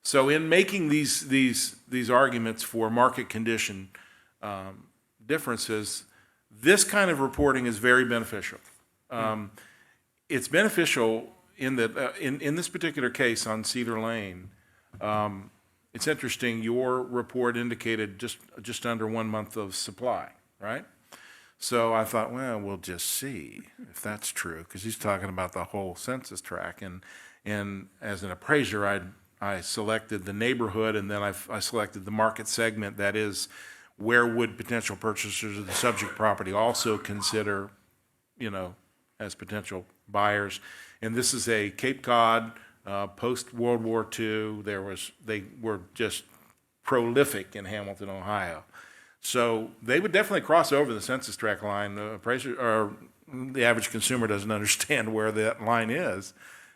So in making these arguments for market condition differences, this kind of reporting is very beneficial. It's beneficial in that in this particular case on Cedar Lane, it's interesting, your report indicated just under 1 month of supply, right? So I thought, well, we'll just see if that's true, because he's talking about the whole census tract. And as an appraiser, I selected the neighborhood, and then I selected the market segment, that is, where would potential purchasers of the subject property also consider, as potential buyers. And this is a Cape Cod, post-World War II. They were just prolific in Hamilton, Ohio. So they would definitely cross over the census tract line. The appraiser, or the average consumer doesn't understand where that line is,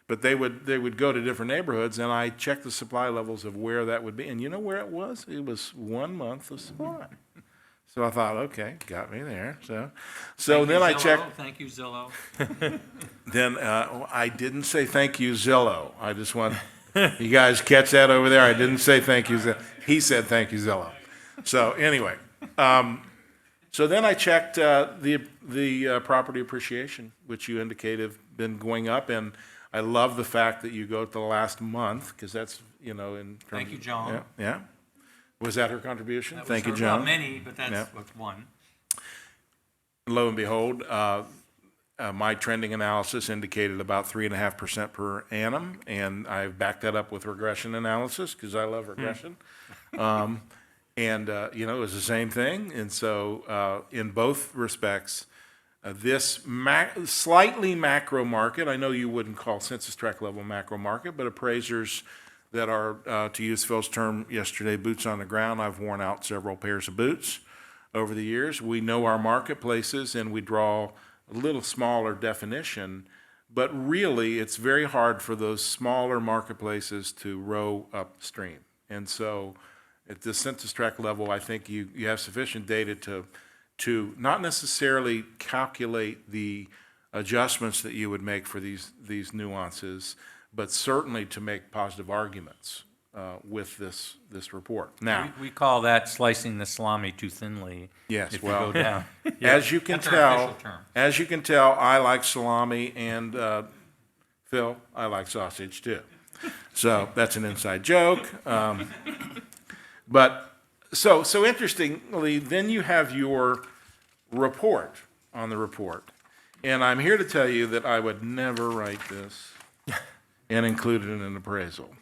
but they would go to different neighborhoods, and I checked the supply levels of where that would be. And you know where it was? It was 1 month of supply. So I thought, okay, got me there. So then I checked. Thank you, Zillow. Then I didn't say thank you, Zillow. I just want you guys catch that over there. I didn't say thank you, Zillow. He said thank you, Zillow. So anyway, so then I checked the property appreciation, which you indicated have been going up, and I love the fact that you go to the last month, because that's in terms. Thank you, John. Yeah. Was that her contribution? That was Thank you, her- John. Well, many, but that's Yeah. what's one. Lo and behold, my trending analysis indicated about 3.5% per annum, and I've backed that up with regression analysis, because I love regression. It was the same thing. And so in both respects, this slightly macro market, I know you wouldn't call census tract level macro market, but appraisers that are, to use Phil's term yesterday, boots on the ground. I've worn out several pairs of boots over the years. We know our marketplaces, and we draw a little smaller definition, but really it's very hard for those smaller marketplaces to row upstream. And so at the census tract level, I think you have sufficient data to not necessarily calculate the adjustments that you would make for these nuances, but certainly to make positive arguments with this report. Now, We call that slicing the salami too thinly. yes, If you well, go down. as you can That's our official tell, term. I like salami, and Phil, I like sausage too. So that's an inside joke. But so interestingly, then you have your report on the report, and I'm here to tell you that I would never write this and include it in an appraisal.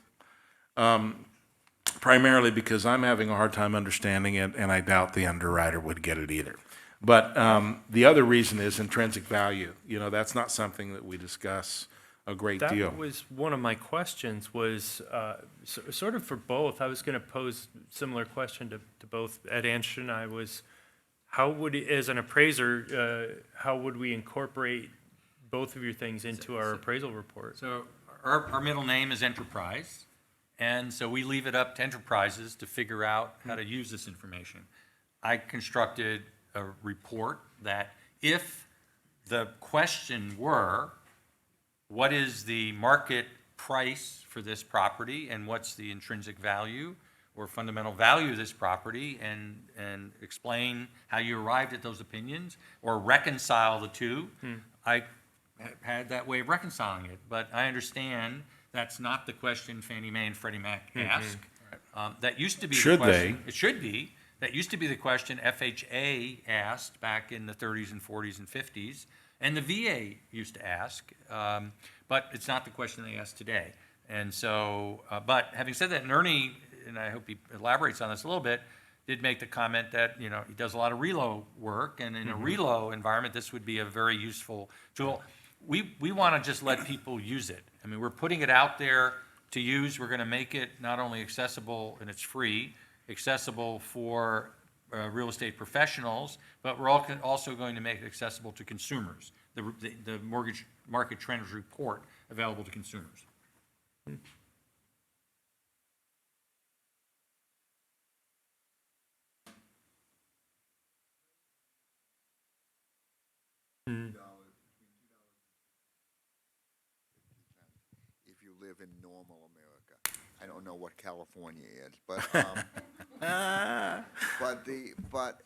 Primarily because I'm having a hard time understanding it, and I doubt the underwriter would get it either. But the other reason is intrinsic value. That's not something that we discuss a great deal. That was one of my questions, was sort of for both. I was going to pose a similar question to both Ed Anshin and I, was how would, as an appraiser, how would we incorporate both of your things into our appraisal report? So our middle name is Enterprise, and so we leave it up to enterprises to figure out how to use this information. I constructed a report that if the question were, what is the market price for this property and what's the intrinsic value, or fundamental value of this property and explain how you arrived at those opinions or reconcile the two. I had that way of reconciling it, but I understand that's not the question Fannie Mae and Freddie Mac ask. That used to be Should the question. they? It should be. That used to be the question FHA asked back in the 30s and 40s and 50s, and the VA used to ask, but it's not the question they ask today. And so, but having said that, and Ernie, and I hope he elaborates on this a little bit, did make the comment that, he does a lot of relo work, and in a relo environment, this would be a very useful tool. We want to just let people use it. I mean, we're putting it out there to use. We're going to make it not only accessible, and it's free, accessible for real estate professionals, but we're also going to make it accessible to consumers. The Mortgage Market Trends Report available to consumers. If you live in normal America. I don't know what California is, but but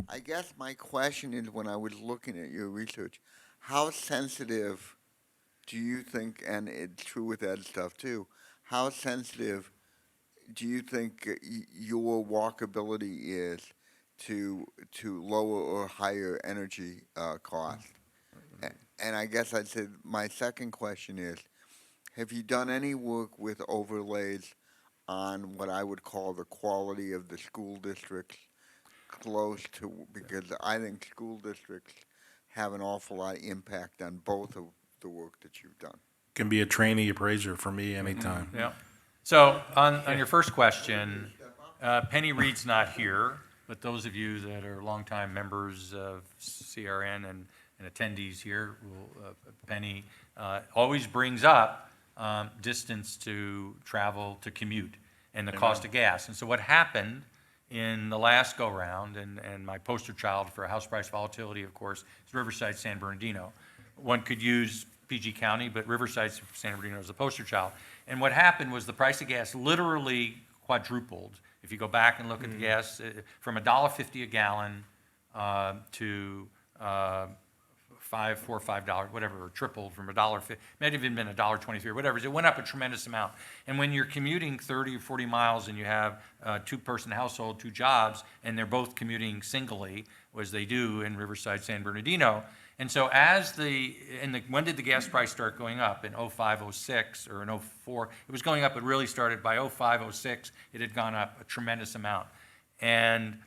I guess my question is, when I was looking at your research, how sensitive do you think, and it's true with Ed stuff too, how sensitive do you think your walkability is to lower or higher energy costs? And I guess I'd say my second question is, have you done any work with overlays on what I would call the quality of the school districts close to, because I think school districts have an awful lot of impact on both of the work that you've done. Can be a trainee appraiser for me anytime. Yeah. So on your first question, Penny Reed's not here, but those of you that are longtime members of CRN and attendees here, Penny always brings up distance to travel, to commute, and the cost of gas. And so what happened in the last go-round, and my poster child for house price volatility, of course, is Riverside, San Bernardino. One could use PG County, but Riverside, San Bernardino is the poster child. And what happened was the price of gas literally quadrupled. If you go back and look at the gas, from $1.50 a gallon to $4 or $5, whatever, or tripled from $1.50, might have even been $1.23 or whatever. It went up a tremendous amount. And when you're commuting 30 or 40 miles and you have a two-person household, two jobs, and they're both commuting singly, as they do in Riverside, San Bernardino. And so when did the gas price start going up? In 05, 06, or in 04? It was going up. It really started by 05, 06. It had gone up a tremendous amount. And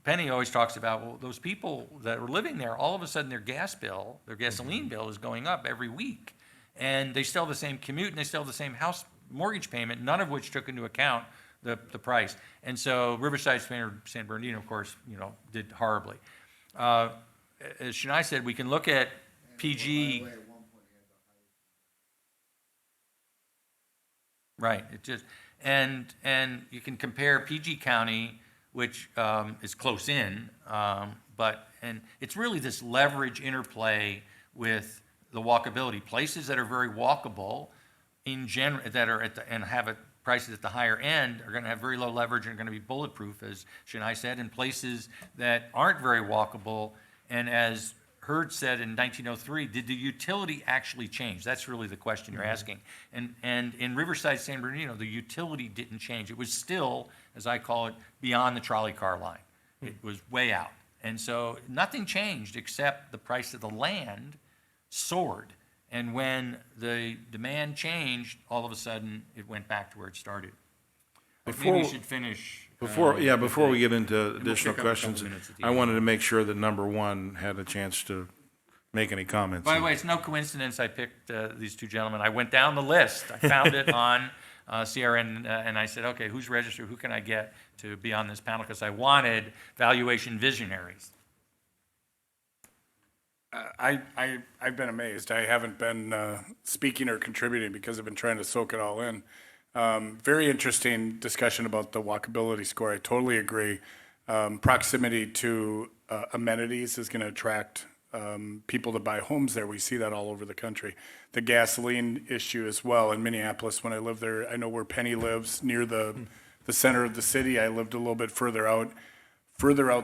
Penny always talks about, well, those people that were living there, all of a sudden their gas bill, their gasoline bill is going up every week. And they still have the same commute, and they still have the same house mortgage payment, none of which took into account the price. And so Riverside, San Bernardino, of course, did horribly. As Shania said, we can look at PG. Right. It just and you can compare PG County, which is close in, and it's really this leverage interplay with the walkability. Places that are very walkable in general, that are and have prices at the higher end, are going to have very low leverage and are going to be bulletproof, as Shania said. And places that aren't very walkable, and as Hurd said in 1903, did the utility actually change? That's really the question you're asking. And in Riverside, San Bernardino, the utility didn't change. It was still, as I call it, beyond the trolley car line. It was way out. And so nothing changed except the price of the land soared. And when the demand changed, all of a sudden, it went back to where it started. Maybe you should finish. Before we get into additional pick up a couple questions, minutes at the I end. wanted to make sure that number one had a chance to make any comments. By the way, it's no coincidence I picked these two gentlemen. I went down the list. I found it on CRN, and I said, okay, who's registered? Who can I get to be on this panel? Because I wanted valuation visionaries. I've been amazed. I haven't been speaking or contributing because I've been trying to soak it all in. Very interesting discussion about the walkability score. I totally agree. Proximity to amenities is going to attract people to buy homes there. We see that all over the country. The gasoline issue as well in Minneapolis. When I lived there, I know where Penny lives, near the the center of the city. I lived a little bit further out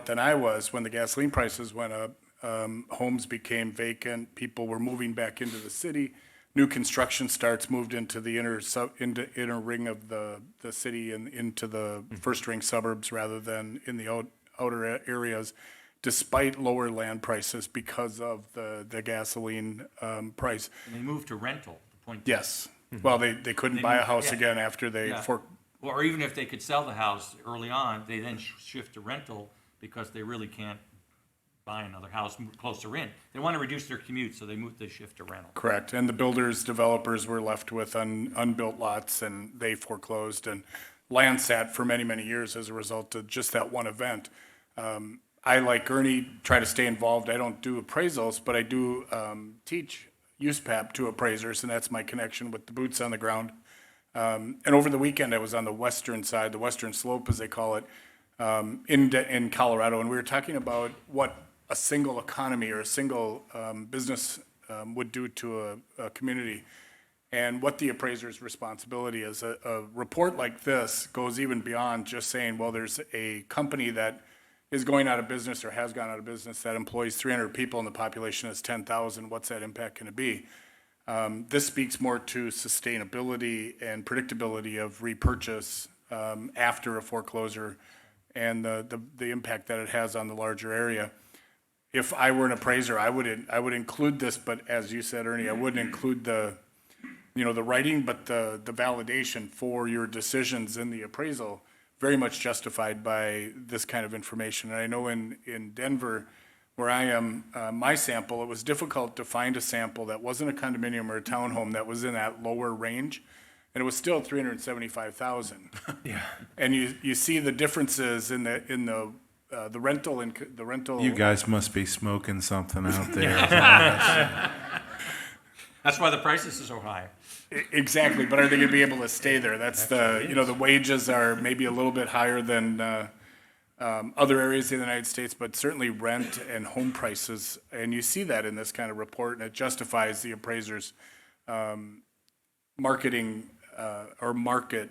than I was when the gasoline prices went up. Homes became vacant. People were moving back into the city. New construction starts moved into the inner ring of the city and into the first ring suburbs rather than in the outer areas, despite lower land prices because of the gasoline price. And they moved to rental, the point. Yes. Well, they couldn't buy a house yeah. again after they Yeah. Or even if they could sell the house early on, they then shift to rental because they really can't buy another house closer in. They want to reduce their commute, so they shift to rental. Correct. And the developers were left with unbuilt lots and they foreclosed and land sat for many, many years as a result of just that one event. I, like Ernie, try to stay involved. I don't do appraisals, but I do teach USPAP to appraisers, and that's my connection with the boots on the ground. And over the weekend, I was on the western side, the western slope, as they call it, in Colorado, and we were talking about what a single economy or a single business would do to a community and what the appraiser's responsibility is. A report like this goes even beyond just saying, well, there's a company that is going out of business or has gone out of business that employs 300 people and the population is 10,000. What's that impact going to be? This speaks more to sustainability and predictability of repurchase after a foreclosure and the impact that it has on the larger area. If I were an appraiser, I would include this, but as you said, Ernie, I wouldn't include the writing, but the validation for your decisions in the appraisal very much justified by this kind of information. And I know in Denver, where I am, my sample, it was difficult to find a sample that wasn't a condominium or a townhome that was in that lower range, and it was still 375,000. Yeah. And you see the differences in the rental and the rental. You guys must be smoking something out there. That's why the prices are so high. Exactly, but are they going to be able to stay there? That's the wages are maybe a little bit higher than other areas in the United States, but certainly rent and home prices, and you see that in this kind of report, and it justifies the appraiser's marketing or market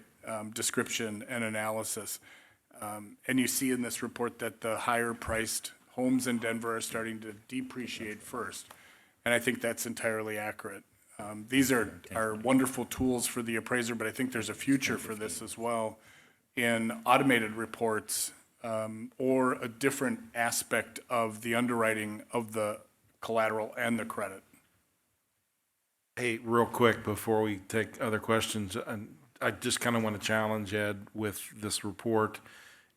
description and analysis. And you see in this report that the higher priced homes in Denver are starting to depreciate first. And I think that's entirely accurate. These are wonderful tools for the appraiser, but I think there's a future for this as well in automated reports or a different aspect of the underwriting of the collateral and the credit. Hey, real quick before we take other questions, I just kind of want to challenge Ed with this report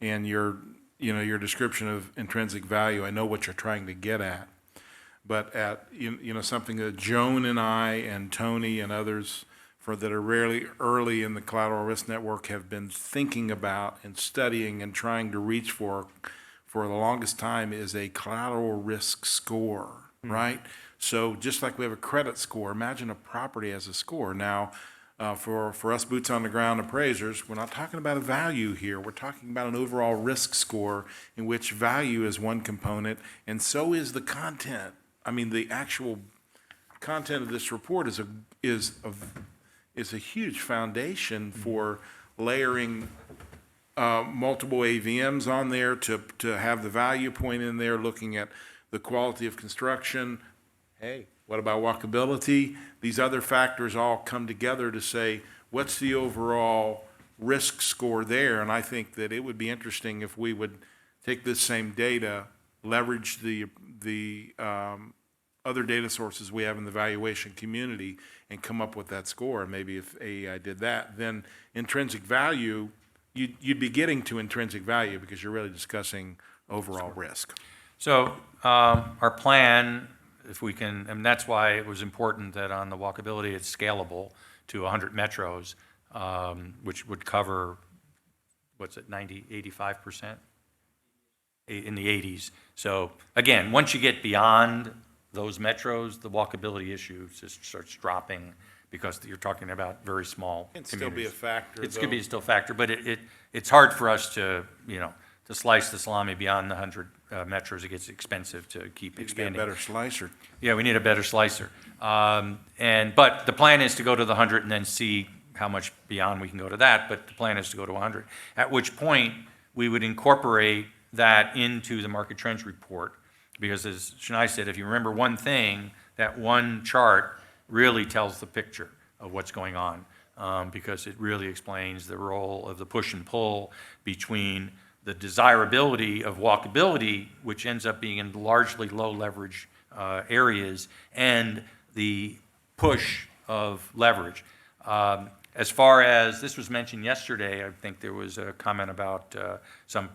and your description of intrinsic value. I know what you're trying to get at, but at something that Joan and I and Tony and others that are rarely early in the Collateral Risk Network have been thinking about and studying and trying to reach for the longest time is a collateral risk score, right? So just like we have a credit score, imagine a property as a score. Now, for us boots on the ground appraisers, we're not talking about a value here. We're talking about an overall risk score in which value is one component, and so is the content. I mean, the actual content of this report is a huge foundation for layering multiple AVMs on there to have the value point in there, looking at the quality of construction. Hey, what about walkability? These other factors all come together to say, what's the overall risk score there? And I think that it would be interesting if we would take this same data, leverage the other data sources we have in the valuation community and come up with that score. Maybe if AEI did that, then intrinsic value, you'd be getting to intrinsic value because you're really discussing overall risk. So our plan, if we can, and that's why it was important that on the walkability it's scalable to 100 metros, which would cover, 85% in the 80s. So again, once you get beyond those metros, the walkability issue just starts dropping because you're talking about very small It can communities. still be a factor. It's going to be still a factor, but it's hard for us to slice the salami beyond the 100 metros. It gets expensive to keep expanding. A better slicer. Yeah, we need a better slicer. But the plan is to go to the 100 and then see how much beyond we can go to that, but the plan is to go to 100. At which point, we would incorporate that into the market trends report. Because as Shania said, if you remember one thing, that one chart really tells the picture of what's going on, because it really explains the role of the push and pull between the desirability of walkability, which ends up being in largely low leverage areas, and the push of leverage. As far as, this was mentioned yesterday, I think there was a comment about some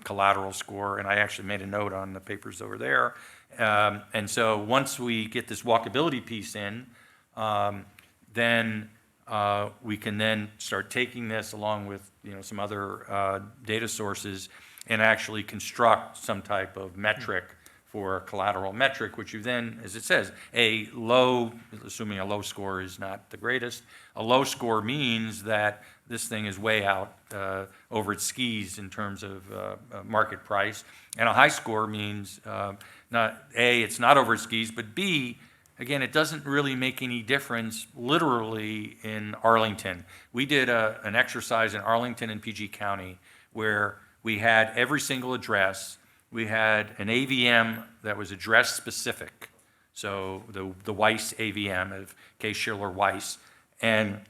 collateral score, and I actually made a note on the papers over there. And so once we get this walkability piece in, then we can then start taking this along with some other data sources and actually construct some type of metric for a collateral metric, which you then, as it says, a low, assuming a low score is not the greatest, a low score means that this thing is way out over its skis in terms of market price. And a high score means not A, it's not over its skis, but B, again, it doesn't really make any difference literally in Arlington. We did an exercise in Arlington and PG County where we had every single address. We had an AVM that was address specific. So the Weiss AVM of K. Schiller Weiss. And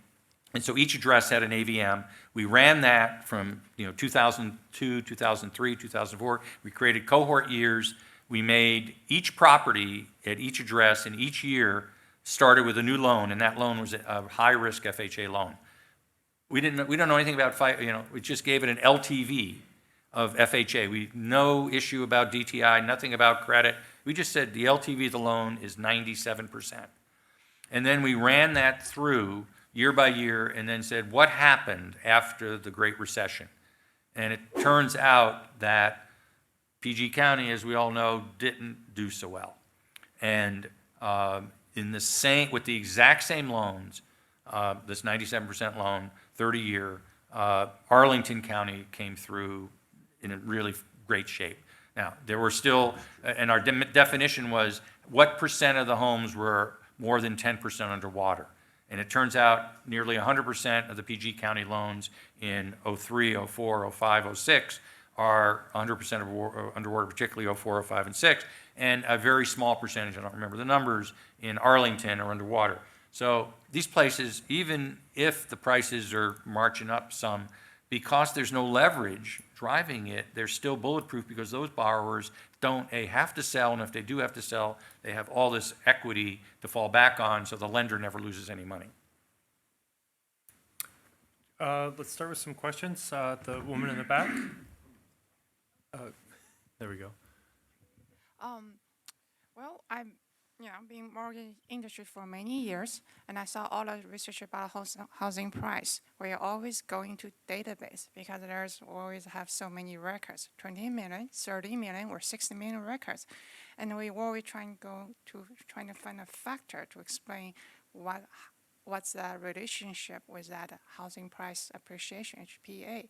so each address had an AVM. We ran that from 2002, 2003, 2004. We created cohort years. We made each property at each address in each year started with a new loan, and that loan was a high-risk FHA loan. We don't know anything about we just gave it an LTV of FHA. No issue about DTI, nothing about credit. We just said the LTV of the loan is 97%. And then we ran that through year by year and then said, what happened after the Great Recession? And it turns out that PG County, as we all know, didn't do so well. And with the exact same loans, this 97% loan, 30-year, Arlington County came through in a really great shape. Now, there were still, and our definition was, what percent of the homes were more than 10% underwater? And it turns out nearly 100% of the PG County loans in 03, 04, 05, 06 are 100% underwater, particularly 04, 05, and 6, and a very small percentage, I don't remember the numbers, in Arlington are underwater. So these places, even if the prices are marching up some, because there's no leverage driving it, they're still bulletproof because those borrowers don't have to sell, and if they do have to sell, they have all this equity to fall back on, so the lender never loses any money. Let's start with some questions. The woman in the back. There we go. Well, I've been in mortgage industry for many years, and I saw all the research about housing price. We are always going to database because there's always have so many records, 20 million, 30 million, or 60 million records. And we always trying to find a factor to explain what's the relationship with that housing price appreciation, HPA.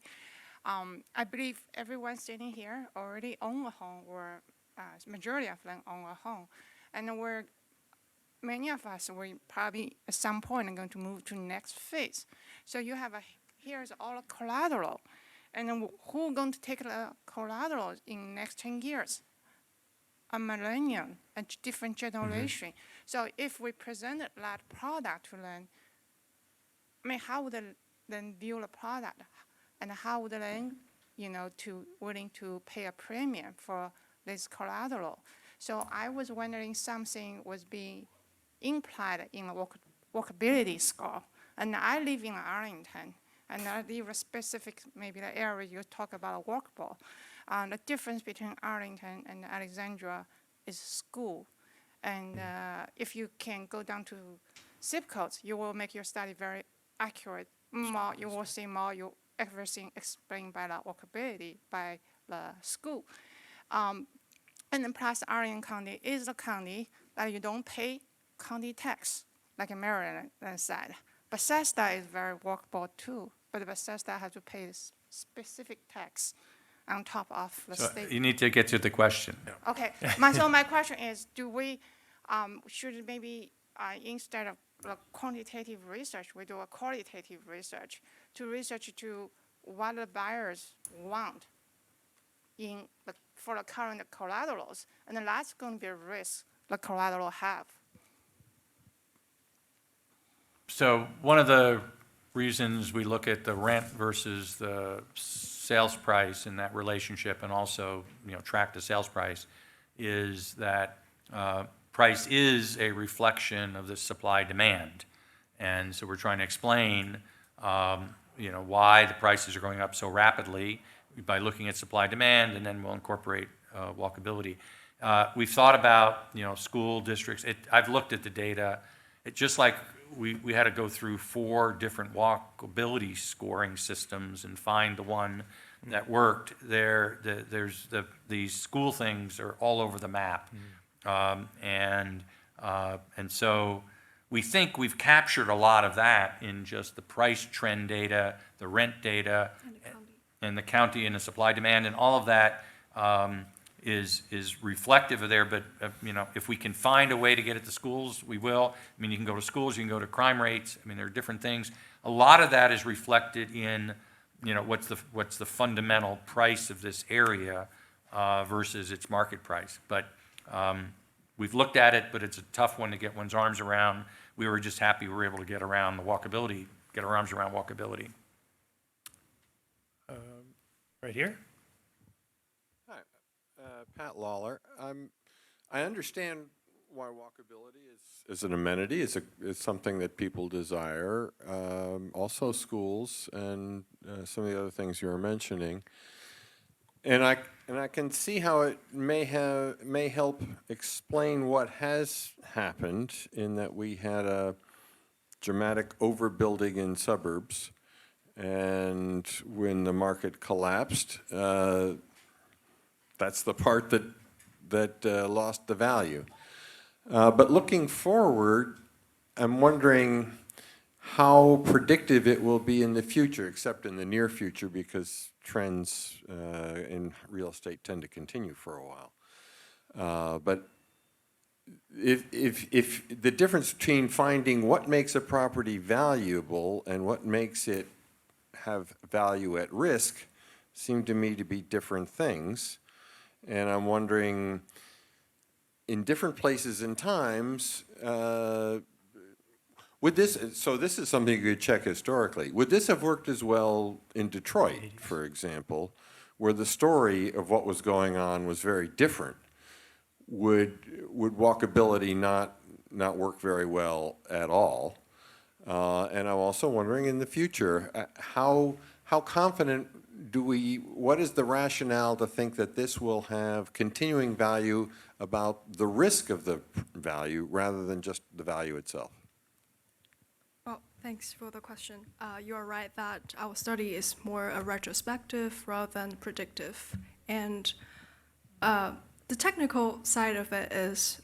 I believe everyone sitting here already own a home, or majority of them own a home. And many of us, we probably at some point are going to move to next phase. So you have here's all the collateral. And then who's going to take the collateral in next 10 years? A millennium, a different generation. Mm-hmm. So if we presented that product to them, how would they then view the product? And how would they then, willing to pay a premium for this collateral? So I was wondering something was being implied in the walkability score. And I live in Arlington, and I live a specific, maybe the area you talk about walkable. The difference between Arlington and Alexandria is school. And if you can go down to zip codes, you will make your study very accurate. You will see more, everything explained by the walkability by the school. And then plus Arlington County is the county that you don't pay county tax, like Maryland said. Bethesda is very walkable too, but Bethesda has to pay specific tax on top of the state. You need to get to the question. Okay, so my question is, do we, should maybe, instead of the quantitative research. We do a qualitative research to research to what the buyers want for the current collaterals, and then that's going to be a risk the collateral have. So one of the reasons we look at the rent versus the sales price and that relationship, and also, track the sales price, is that price is a reflection of the supply demand. And so we're trying to explain, why the prices are going up so rapidly by looking at supply demand, and then we'll incorporate walkability. We've thought about, school districts. I've looked at the data. It just like we had to go through 4 different walkability scoring systems and find the one that worked. These school things are all over the map. And so we think we've captured a lot of that in just the price trend data, the rent data, and the county and the supply demand, and all of that is reflective of there. But if we can find a way to get at the schools, we will. I mean, you can go to schools, you can go to crime rates. I mean, there are different things. A lot of that is reflected in what's the fundamental price of this area versus its market price. But we've looked at it, but it's a tough one to get one's arms around. We were just happy we were able to get around the walkability, get our arms around walkability. Right here? Hi, Pat Lawler. I understand why walkability is an amenity. It's something that people desire. Also schools and some of the other things you were mentioning. And I can see how it may help explain what has happened in that we had a dramatic overbuilding in suburbs. And when the market collapsed, that's the part that lost the value. But looking forward, I'm wondering how predictive it will be in the future, except in the near future, because trends in real estate tend to continue for a while. But if the difference between finding what makes a property valuable and what makes it have value at risk seem to me to be different things. And I'm wondering, in different places and times, would this, so this is something you could check historically, would this have worked as well in Detroit, for example, where the story of what was going on was very different? Would walkability not work very well at all? And I'm also wondering in the future, how confident what is the rationale to think that this will have continuing value about the risk of the value rather than just the value itself? Well, thanks for the question. You are right that our study is more a retrospective rather than predictive. And the technical side of it is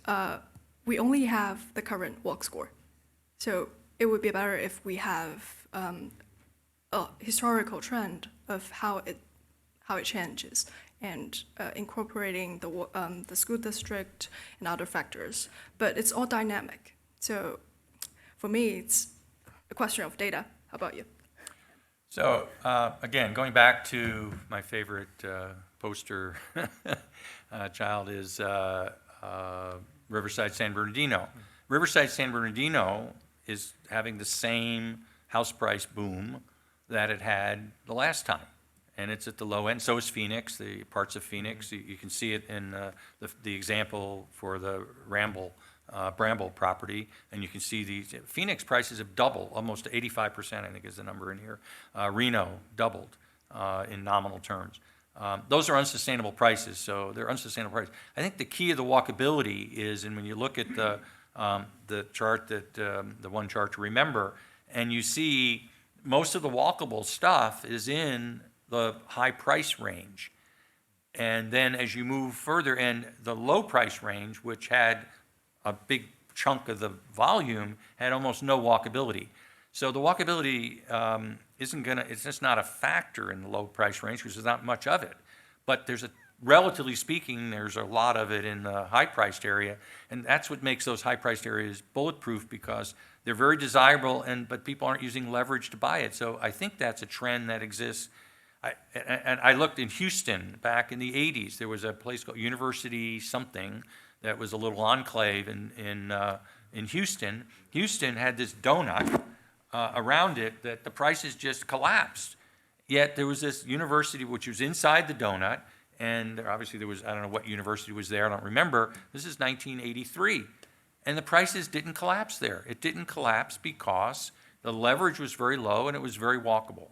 we only have the current walk score. So it would be better if we have a historical trend of how it changes and incorporating the school district and other factors. But it's all dynamic. So for me, it's a question of data. How about you? So again, going back to my favorite poster child is Riverside San Bernardino. Riverside San Bernardino is having the same house price boom that it had the last time. And it's at the low end. So is Phoenix, the parts of Phoenix. You can see it in the example for the Bramble property. And you can see these Phoenix prices have doubled, almost 85%, I think is the number in here. Reno doubled in nominal terms. Those are unsustainable prices, so they're unsustainable prices. I think the key of the walkability is, and when you look at the chart the one chart to remember, and you see most of the walkable stuff is in the high price range. And then as you move further in the low price range, which had a big chunk of the volume, had almost no walkability. So the walkability it's just not a factor in the low price range because there's not much of it. But there's a relatively speaking, there's a lot of it in the high-priced area, and that's what makes those high-priced areas bulletproof, because they're very desirable, but people aren't using leverage to buy it. So I think that's a trend that exists. And I looked in Houston back in the 80s. There was a place called University something that was a little enclave in Houston. Houston had this donut around it that the prices just collapsed. Yet there was this university which was inside the donut, and obviously there was, I don't know what university was there, I don't remember. This is 1983. And the prices didn't collapse there. It didn't collapse because the leverage was very low and it was very walkable.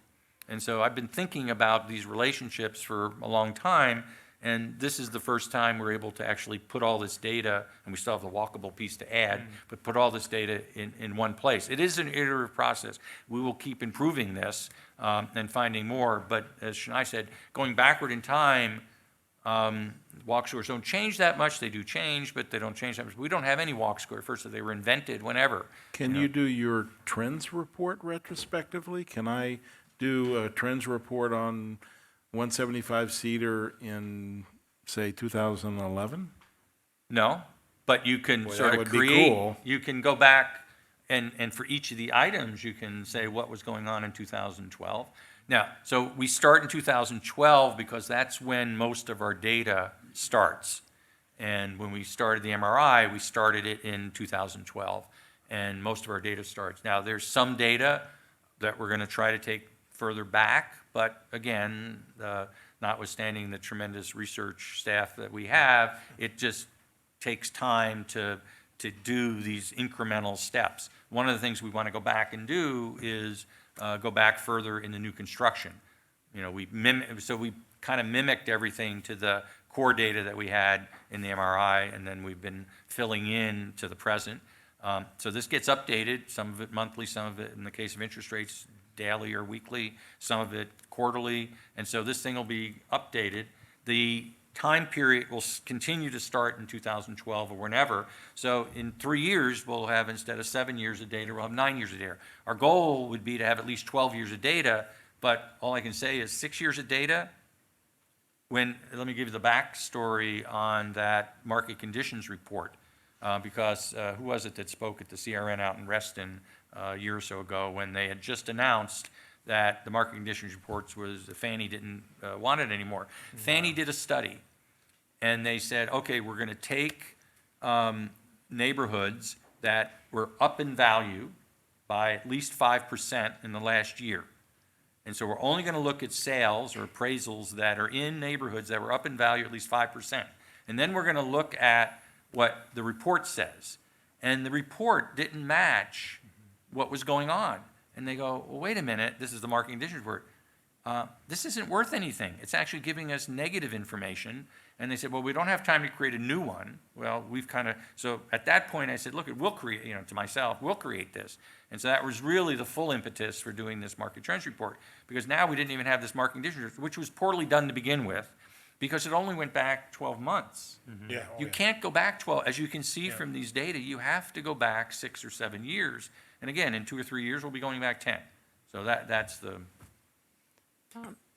And so I've been thinking about these relationships for a long time, and this is the first time we're able to actually put all this data, and we still have the walkable piece to add, but put all this data in one place. It is an iterative process. We will keep improving this and finding more, but as Shania said, going backward in time, walk scores don't change that much. They do change, but they don't change that much. We don't have any walk score. First, they were invented whenever. Can you do your trends report retrospectively? Can I do a trends report on 175-seater in, say, 2011? No, but you can Boy, that sort of would be create, cool. you can go back and for each of the items, you can say what was going on in 2012. Now, so we start in 2012 because that's when most of our data starts. And when we started the MRI, we started it in 2012, and most of our data starts. Now, there's some data that we're going to try to take further back, but again, notwithstanding the tremendous research staff that we have, it just takes time to do these incremental steps. One of the things we want to go back and do is go back further in the new construction. You know, we kind of mimicked everything to the core data that we had in the MRI, and then we've been filling in to the present. So this gets updated, some of it monthly, some of it, in the case of interest rates, daily or weekly, some of it quarterly, and so this thing will be updated. The time period will continue to start in 2012 or whenever. So in 3 years, we'll have, instead of 7 years of data, we'll have 9 years of data. Our goal would be to have at least 12 years of data, but all I can say is 6 years of data. Let me give you the backstory on that market conditions report, because who was it that spoke at the CRN out in Reston a year or so ago when they had just announced that the market conditions reports Fannie didn't want it anymore. Fannie did a study, and they said, okay, we're going to take neighborhoods that were up in value by at least 5% in the last year. And so we're only going to look at sales or appraisals that are in neighborhoods that were up in value at least 5%. And then we're going to look at what the report says. And the report didn't match what was going on. And they go, well, wait a minute, this is the market conditions report. This isn't worth anything. It's actually giving us negative information. And they said, well, we don't have time to create a new one. Well, so at that point I said, look, we'll create, to myself, we'll create this. And so that was really the full impetus for doing this market trends report, because now we didn't even have this market conditions report, which was poorly done to begin with, because it only went back 12 months. Yeah. You can't go back 12, as you can see from these data, you have to go back 6 or 7 years. And again, in 2 or 3 years, we'll be going back 10. So that's the.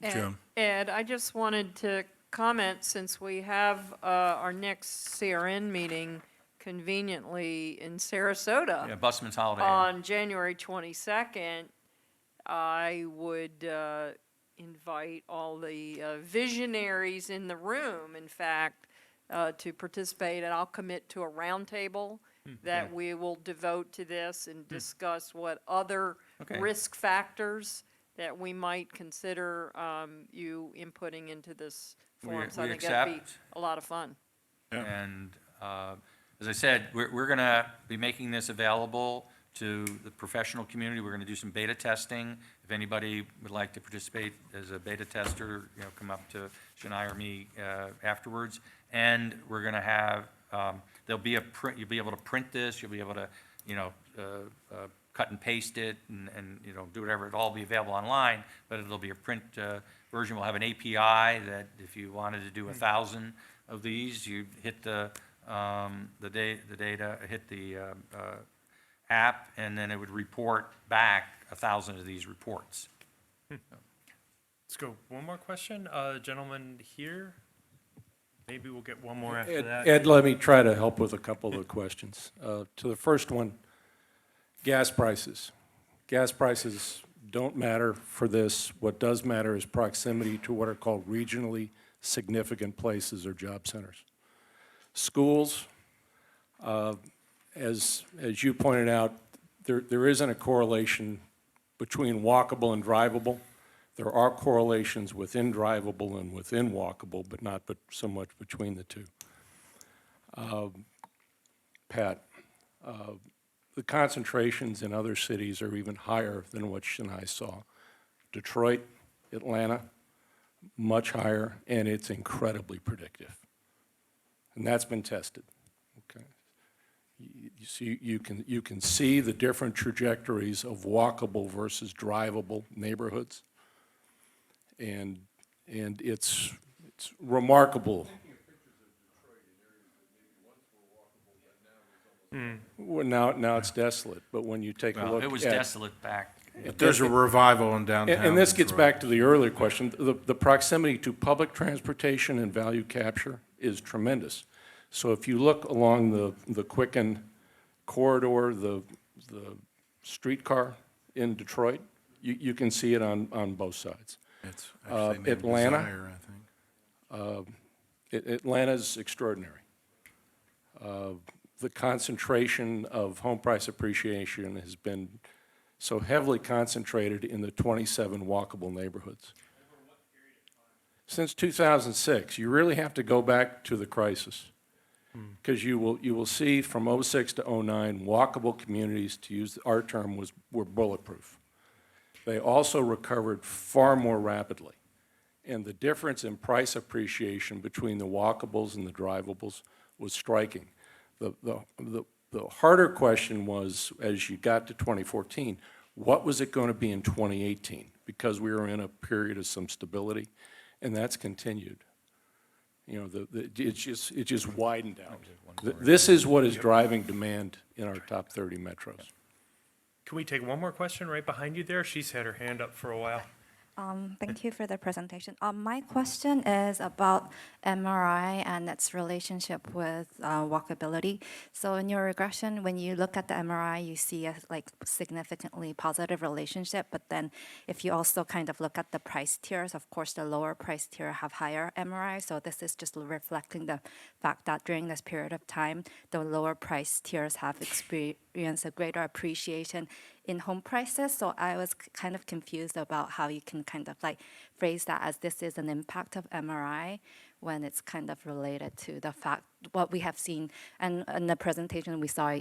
Jim. Ed, I just wanted to comment, since we have our next CRN meeting conveniently in Sarasota Yeah, Busman's Holiday. on January 22nd, I would invite all the visionaries in the room, in fact, to participate, and I'll commit to a roundtable that we will devote to this and discuss what other Okay. risk factors that we might consider you inputting into this forum. So I we think that'd be accept. a lot of fun. And as I said, we're going to be making this available to the professional community. We're going to do some beta testing. If anybody would like to participate as a beta tester, come up to Shania or me afterwards. And we're going to have, there'll be a print, you'll be able to print this, you'll be able to, cut and paste it and do whatever. It'll all be available online, but it'll be a print version. We'll have an API that if you wanted to do 1,000 of these, you hit the data, hit the app, and then it would report back 1,000 of these reports. Let's go. One more question. Gentleman here. Maybe we'll get one more after that. Ed, let me try to help with a couple of the questions. To the first one, gas prices. Gas prices don't matter for this. What does matter is proximity to what are called regionally significant places or job centers. Schools, as you pointed out, there isn't a correlation between walkable and drivable. There are correlations within drivable and within walkable, but not so much between the two. Pat, the concentrations in other cities are even higher than what Chennai saw. Detroit, Atlanta, much higher, and it's incredibly predictive. And that's been tested. Okay. You can see the different trajectories of walkable versus drivable neighborhoods. And it's remarkable. Well, now it's desolate, but when you take a Well, look it was at, desolate back. But there's a revival in downtown. and this gets Detroit. back to the earlier question, the proximity to public transportation and value capture is tremendous. So if you look along the Quicken corridor, the streetcar in Detroit, you can see it on both sides. It's actually named Atlanta. Desire, I think. Atlanta's extraordinary. The concentration of home price appreciation has been so heavily concentrated in the 27 walkable neighborhoods. Since 2006, you really have to go back to the crisis, because you will see from 06 to 09, walkable communities, to use our term, were bulletproof. They also recovered far more rapidly. And the difference in price appreciation between the walkables and the drivables was striking. The harder question was, as you got to 2014, what was it going to be in 2018? Because we were in a period of some stability, and that's continued. You know, it just widened out. This is what is driving demand in our top 30 metros. Can we take one more question right behind you there? She's had her hand up for a while. Thank you for the presentation. My question is about MRI and its relationship with walkability. So in your regression, when you look at the MRI, you see a significantly positive relationship. But then if you also kind of look at the price tiers, of course, the lower price tier have higher MRI. So this is just reflecting the fact that during this period of time, the lower price tiers have experienced a greater appreciation in home prices. So I was kind of confused about how you can kind of phrase that as this is an impact of MRI when it's kind of related to the fact what we have seen. And in the presentation we saw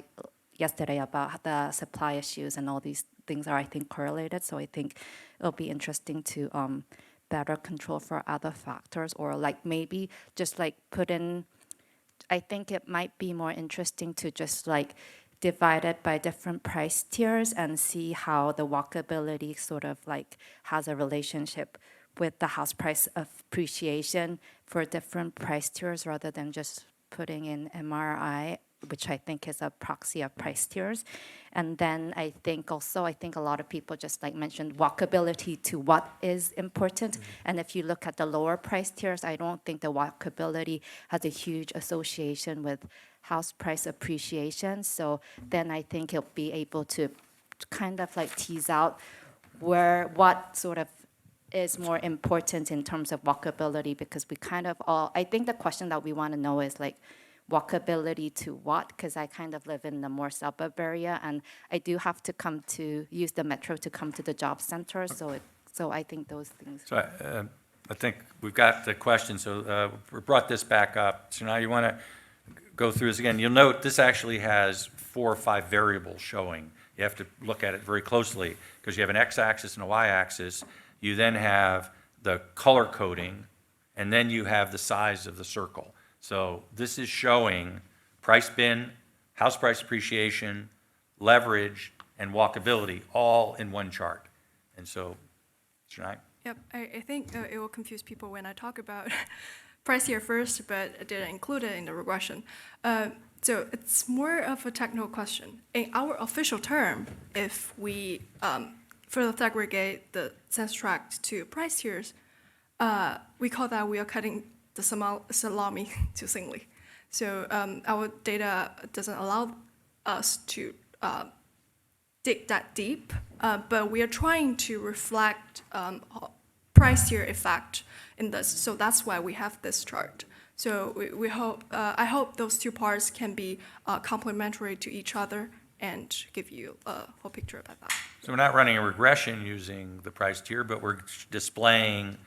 yesterday about the supply issues and all these things are, I think, correlated. So I think it'll be interesting to better control for other factors, or maybe just put in, I think it might be more interesting to just divide it by different price tiers and see how the walkability sort of has a relationship with the house price appreciation for different price tiers, rather than just putting in MRI, which I think is a proxy of price tiers. And then I think a lot of people just mentioned walkability to what is important. And if you look at the lower price tiers, I don't think the walkability has a huge association with house price appreciation. So then I think he'll be able to kind of tease out what sort of is more important in terms of walkability, because we kind of all, I think the question that we want to know is walkability to what, because I kind of live in the more suburb area and I do have to use the metro to come to the job center. So I think those things. So I think we've got the question, so we brought this back up. So now you want to go through this again. You'll note this actually has 4 or 5 variables showing. You have to look at it very closely because you have an x-axis and a y-axis. You then have the color coding, and then you have the size of the circle. So this is showing price bin, house price appreciation, leverage, and walkability all in one chart. And so, Mr. Knight? Yep, I think it will confuse people when I talk about price here first, but I didn't include it in the regression. So it's more of a technical question. In our official term, if we further segregate the census tract to price tiers, we call that we are cutting the salami to singly. So our data doesn't allow us to dig that deep, but we are trying to reflect price tier effect in this. So that's why we have this chart. So we hope, I hope those two parts can be complementary to each other and give you a whole picture about that. So we're not running a regression using the price tier, but we're displaying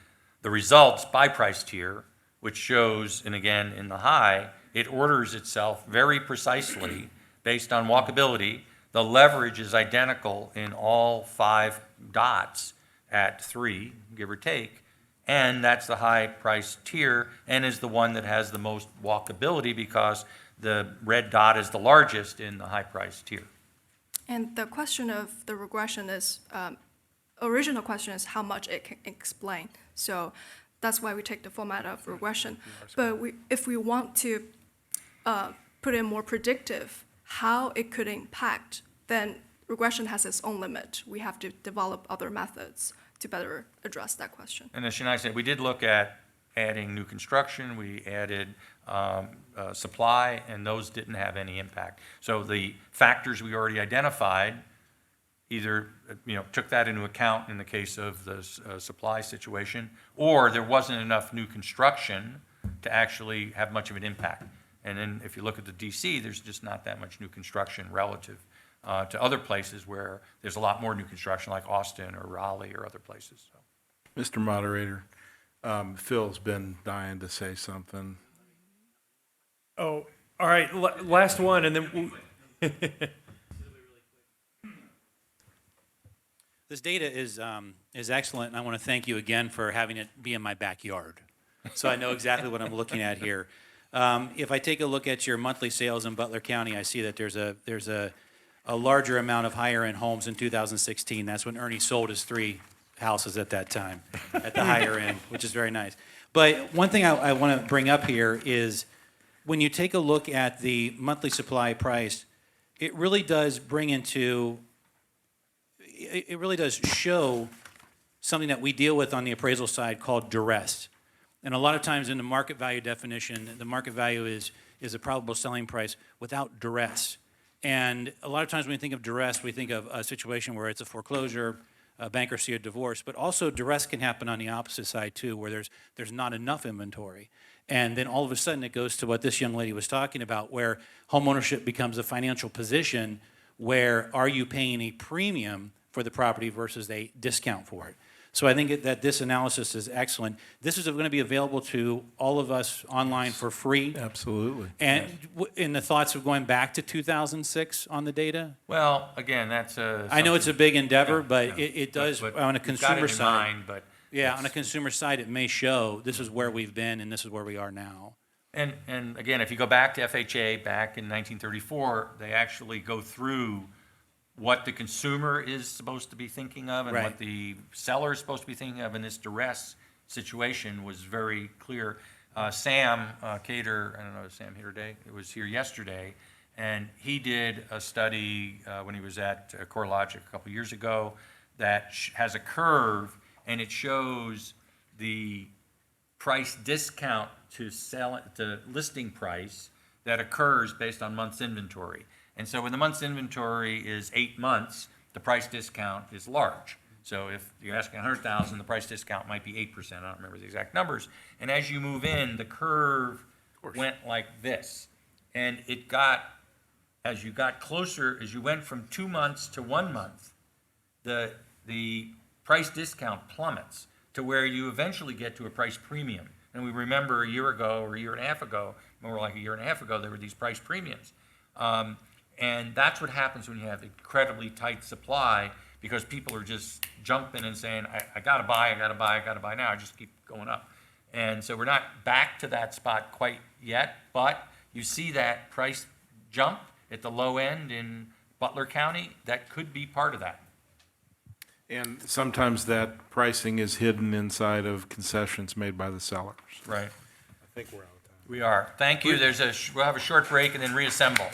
the results by price tier, which shows, and again, in the high, it orders itself very precisely based on walkability. The leverage is identical in all 5 dots at 3, give or take, and that's the high price tier and is the one that has the most walkability because the red dot is the largest in the high price tier. And the question of the regression is, original question is how much it can explain. So that's why we take the format of regression. But if we want to put in more predictive, how it could impact, then regression has its own limit. We have to develop other methods to better address that question. And as Shania said, we did look at adding new construction, we added supply, and those didn't have any impact. So the factors we already identified either took that into account in the case of the supply situation, or there wasn't enough new construction to actually have much of an impact. And then if you look at the DC, there's just not that much new construction relative to other places where there's a lot more new construction, like Austin or Raleigh or other places. So. Mr. Moderator, Phil's been dying to say something. Oh, all right, last one, and then This data is excellent, and I want to thank you again for having it be in my backyard. So I know exactly what I'm looking at here. If I take a look at your monthly sales in Butler County, I see that there's a larger amount of higher-end homes in 2016. That's when Ernie sold his 3 houses at that time, at the higher end, which is very nice. But one thing I want to bring up here is when you take a look at the monthly supply price, it really does show something that we deal with on the appraisal side called duress. And a lot of times in the market value definition, the market value is a probable selling price without duress. And a lot of times when we think of duress, we think of a situation where it's a foreclosure, a bankruptcy, or divorce, but also duress can happen on the opposite side too, where there's not enough inventory. And then all of a sudden it goes to what this young lady was talking about, where homeownership becomes a financial position where are you paying a premium for the property versus a discount for it. So I think that this analysis is excellent. This is going to be available to all of us online for free. Absolutely. And in the thoughts of going back to 2006 on the data? Well, again, that's I know it's a big endeavor, but it does, but on a consumer side. Mind, but yeah, on a consumer side, it may show this is where we've been and this is where we are now. And again, if you go back to FHA back in 1934, they actually go through what the consumer is supposed to be thinking of and Right. what the seller is supposed to be thinking of in this duress situation was very clear. Sam Cater, I don't know, is Sam here today? It was here yesterday, and he did a study when he was at CoreLogic a couple years ago that has a curve, and it shows the price discount to listing price that occurs based on month's inventory. And so when the month's inventory is 8 months, the price discount is large. So if you're asking $100,000, the price discount might be 8%. I don't remember the exact numbers. And as you move in, the curve went like this. And it got, as you got closer, as you went from 2 months to 1 month, the price discount plummets to where you eventually get to a price premium. And we remember a year ago or a year and a half ago, more like a year and a half ago, there were these price premiums. And that's what happens when you have incredibly tight supply because people are just jumping and saying, I gotta buy, I gotta buy, I gotta buy now, I just keep going up. And so we're not back to that spot quite yet, but you see that price jump at the low end in Butler County, that could be part of that. And sometimes that pricing is hidden inside of concessions made by the sellers. Right. I think we're out of time. We are. Thank you. We'll have a short break and then reassemble.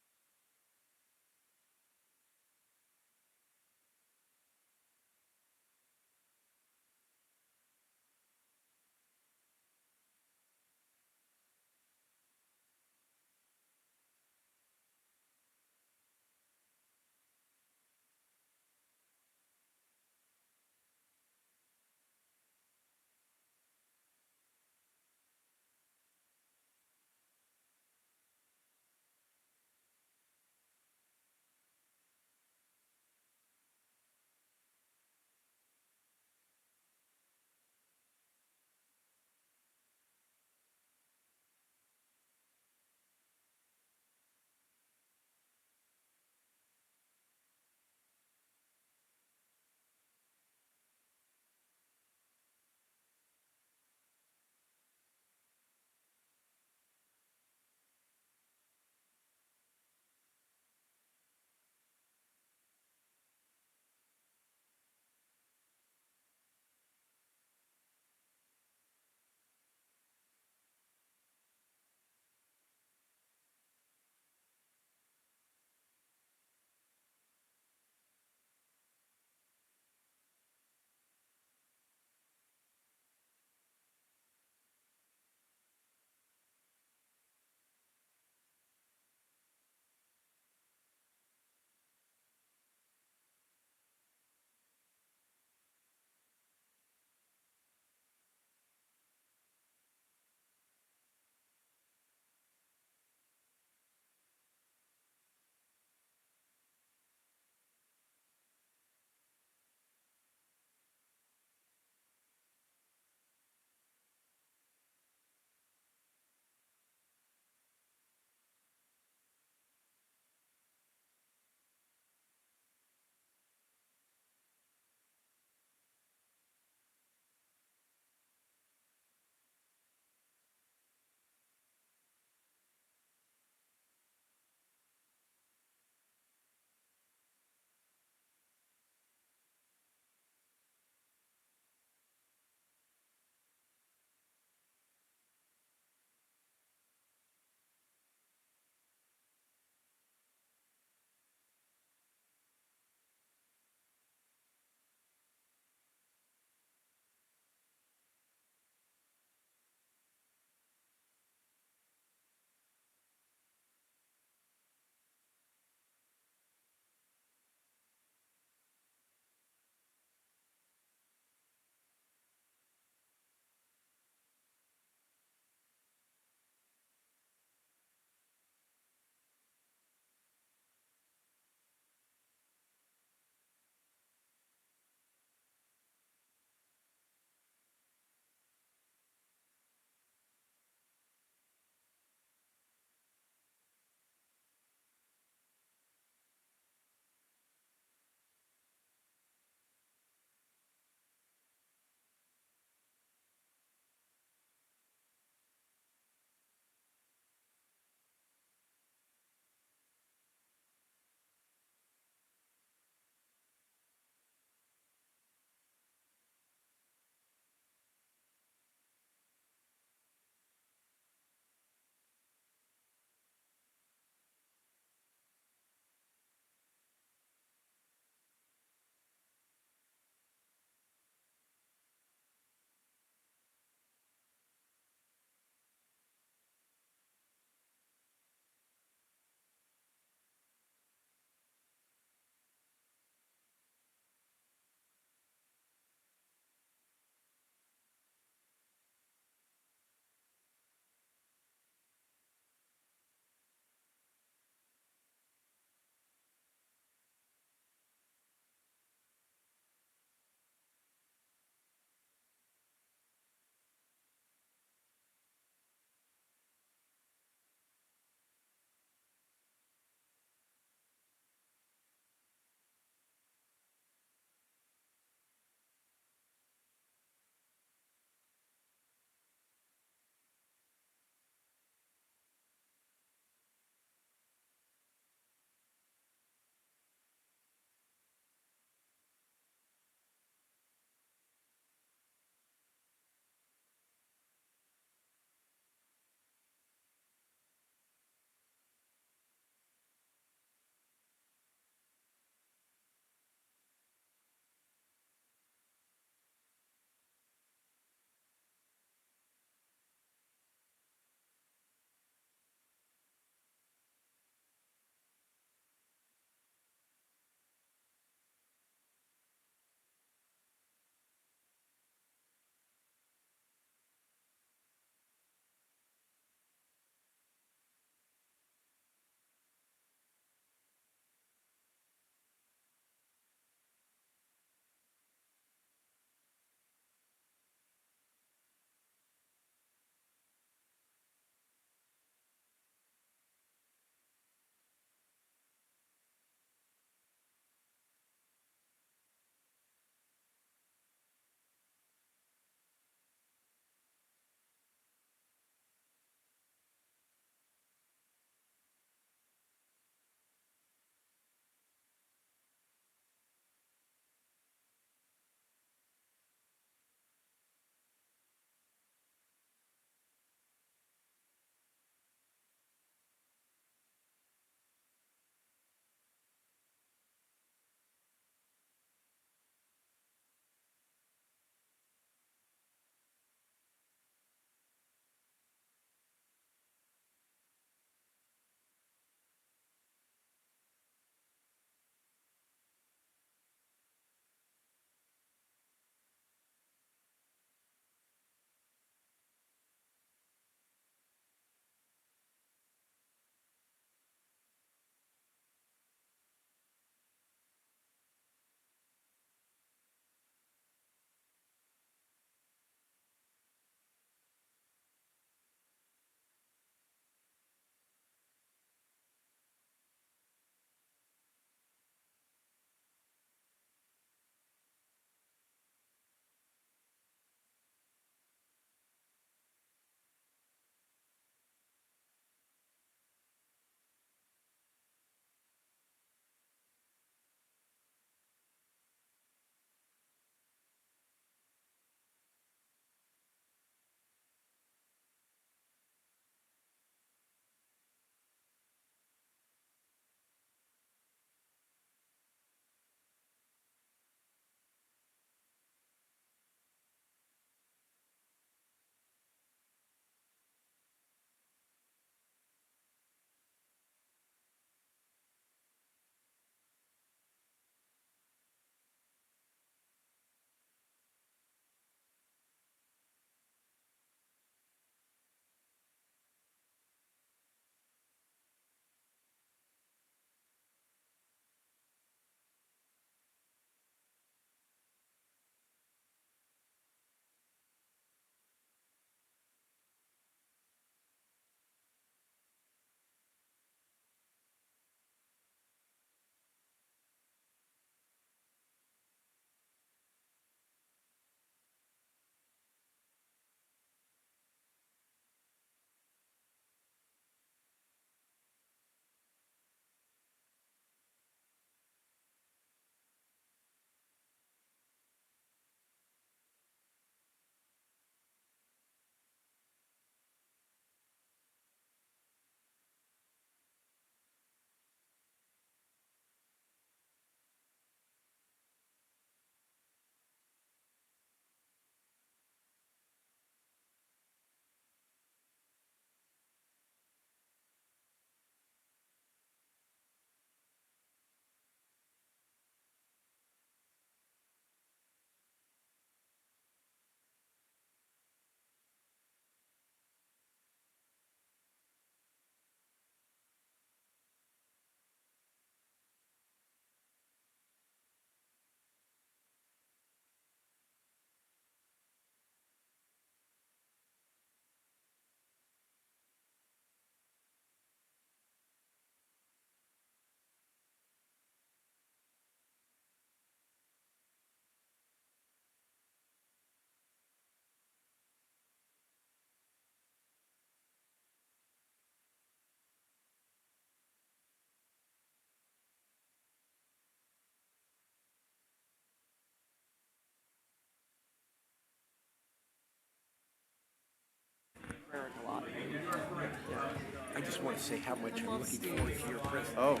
just want to say how much I'm looking forward to your presentation. Oh.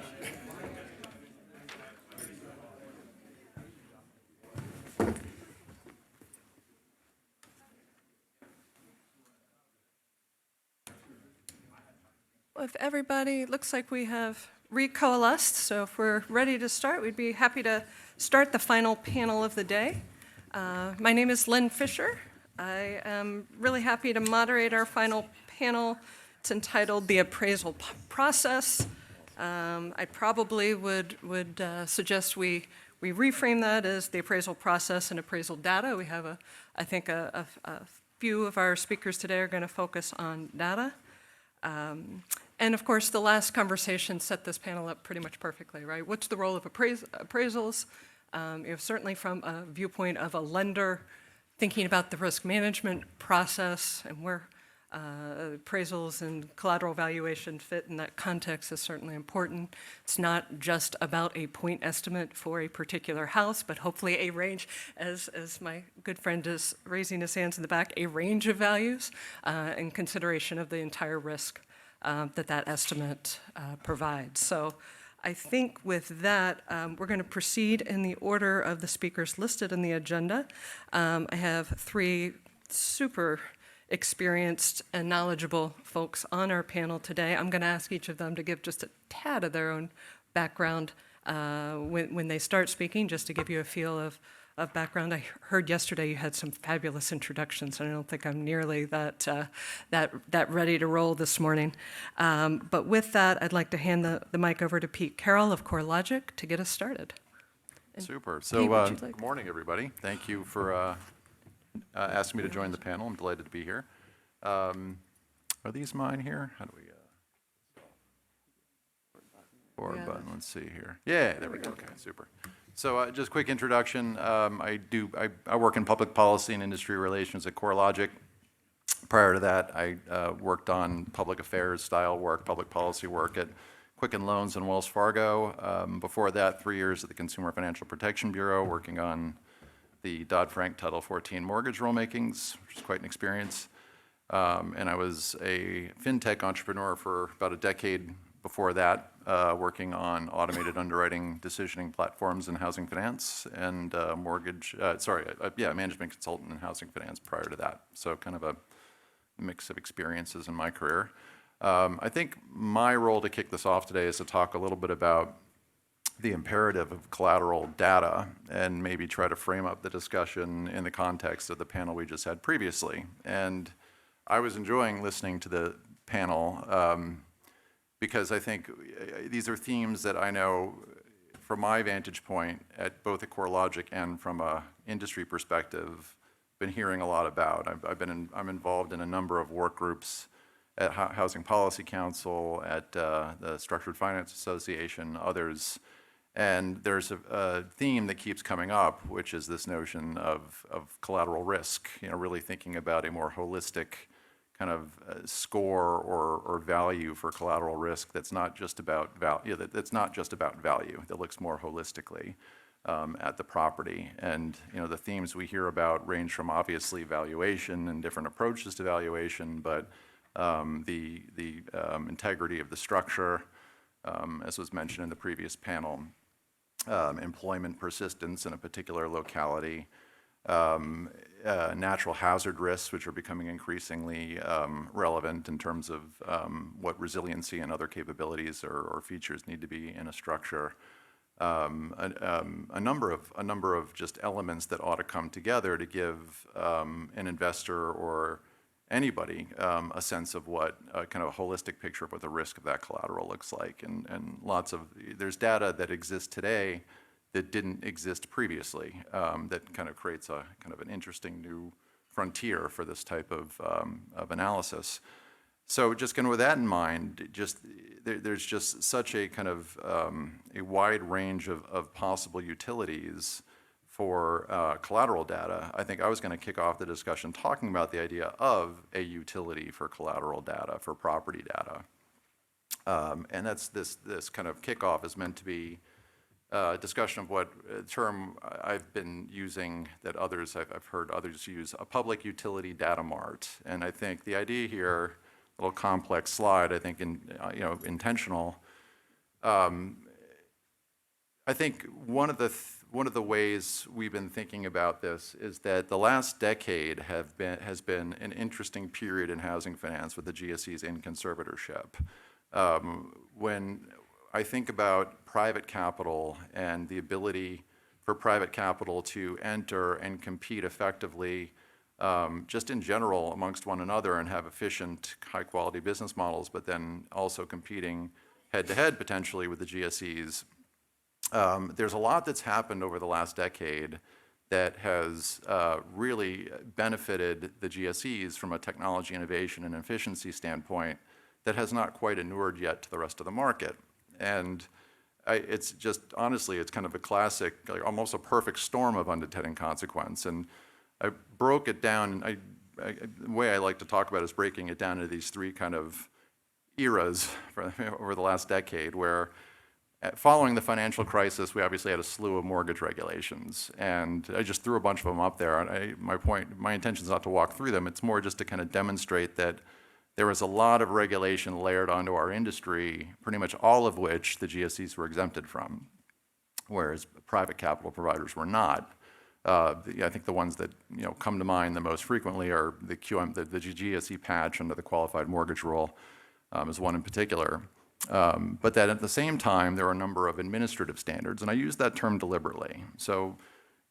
Well, if everybody, looks like we have recoalesced, so if we're ready to start, we'd be happy to start the final panel of the day. My name is Lynn Fisher. I am really happy to moderate our final panel. It's entitled The Appraisal Process. I probably would suggest we reframe that as the appraisal process and appraisal data. We have, I think, a few of our speakers today are going to focus on data. And of course, the last conversation set this panel up pretty much perfectly, right? What's the role of appraisals? Certainly from a viewpoint of a lender, thinking about the risk management process and where appraisals and collateral valuation fit in that context is certainly important. It's not just about a point estimate for a particular house, but hopefully a range, as my good friend is raising his hands in the back, a range of values in consideration of the entire risk that estimate provides. So I think with that, we're going to proceed in the order of the speakers listed in the agenda. I have three super experienced and knowledgeable folks on our panel today. I'm going to ask each of them to give just a tad of their own background when they start speaking, just to give you a feel of background. I heard yesterday you had some fabulous introductions, and I don't think I'm nearly that ready to roll this morning. But with that, I'd like to hand the mic over to Pete Carroll of CoreLogic to get us started. And Super. Pete, So, would you like- good morning, everybody. Thank you for asking me to join the panel. I'm delighted to be here. Are these mine here? How do we? Forward button. Let's see here. Yeah, there we go. Okay, super. So, just quick introduction. I work in public policy and industry relations at CoreLogic. Prior to that, I worked on public affairs style work, public policy work at Quicken Loans and Wells Fargo. Before that, 3 years at the Consumer Financial Protection Bureau, working on the Dodd-Frank Title 14 mortgage rulemakings, which is quite an experience. And I was a fintech entrepreneur for about a decade before that, working on automated underwriting decisioning platforms in housing finance and management consultant in housing finance prior to that. So kind of a mix of experiences in my career. I think my role to kick this off today is to talk a little bit about the imperative of collateral data and maybe try to frame up the discussion in the context of the panel we just had previously. And I was enjoying listening to the panel because I think these are themes that I know from my vantage point at both at CoreLogic and from a industry perspective, been hearing a lot about. I'm involved in a number of work groups at Housing Policy Council, at the Structured Finance Association, others. And there's a theme that keeps coming up, which is this notion of collateral risk, really thinking about a more holistic kind of score or value for collateral risk that's not just about value, that looks more holistically at the property. And the themes we hear about range from obviously valuation and different approaches to valuation, but the integrity of the structure, as was mentioned in the previous panel, employment persistence in a particular locality, natural hazard risks, which are becoming increasingly relevant in terms of what resiliency and other capabilities or features need to be in a structure. A number of just elements that ought to come together to give an investor or anybody a sense of what kind of a holistic picture of what the risk of that collateral looks like. And there's data that exists today that didn't exist previously, that kind of creates a kind of an interesting new frontier for this type of analysis. So just kind of with that in mind, there's just such a kind of a wide range of possible utilities for collateral data. I think I was going to kick off the discussion talking about the idea of a utility for collateral data, for property data. And that's this kind of kickoff is meant to be a discussion of what term I've been using that I've heard others use, a public utility data mart. And I think the idea here, little complex slide, I think, intentional. I think one of the ways we've been thinking about this is that the last decade has been an interesting period in housing finance with the GSEs in conservatorship. When I think about private capital and the ability for private capital to enter and compete effectively, just in general amongst one another and have efficient, high-quality business models, but then also competing head-to-head potentially with the GSEs. There's a lot that's happened over the last decade that has really benefited the GSEs from a technology innovation and efficiency standpoint that has not quite inured yet to the rest of the market. And it's just, honestly, it's kind of a classic, like almost a perfect storm of unintended consequence. And I broke it down, the way I like to talk about it is breaking it down into these three kind of eras over the last decade, where following the financial crisis, we obviously had a slew of mortgage regulations, and I just threw a bunch of them up there. And my intention is not to walk through them. It's more just to kind of demonstrate that there was a lot of regulation layered onto our industry, pretty much all of which the GSEs were exempted from, whereas private capital providers were not. I think the ones that come to mind the most frequently are the GSE patch under the qualified mortgage rule is one in particular. But that at the same time, there are a number of administrative standards, and I use that term deliberately. So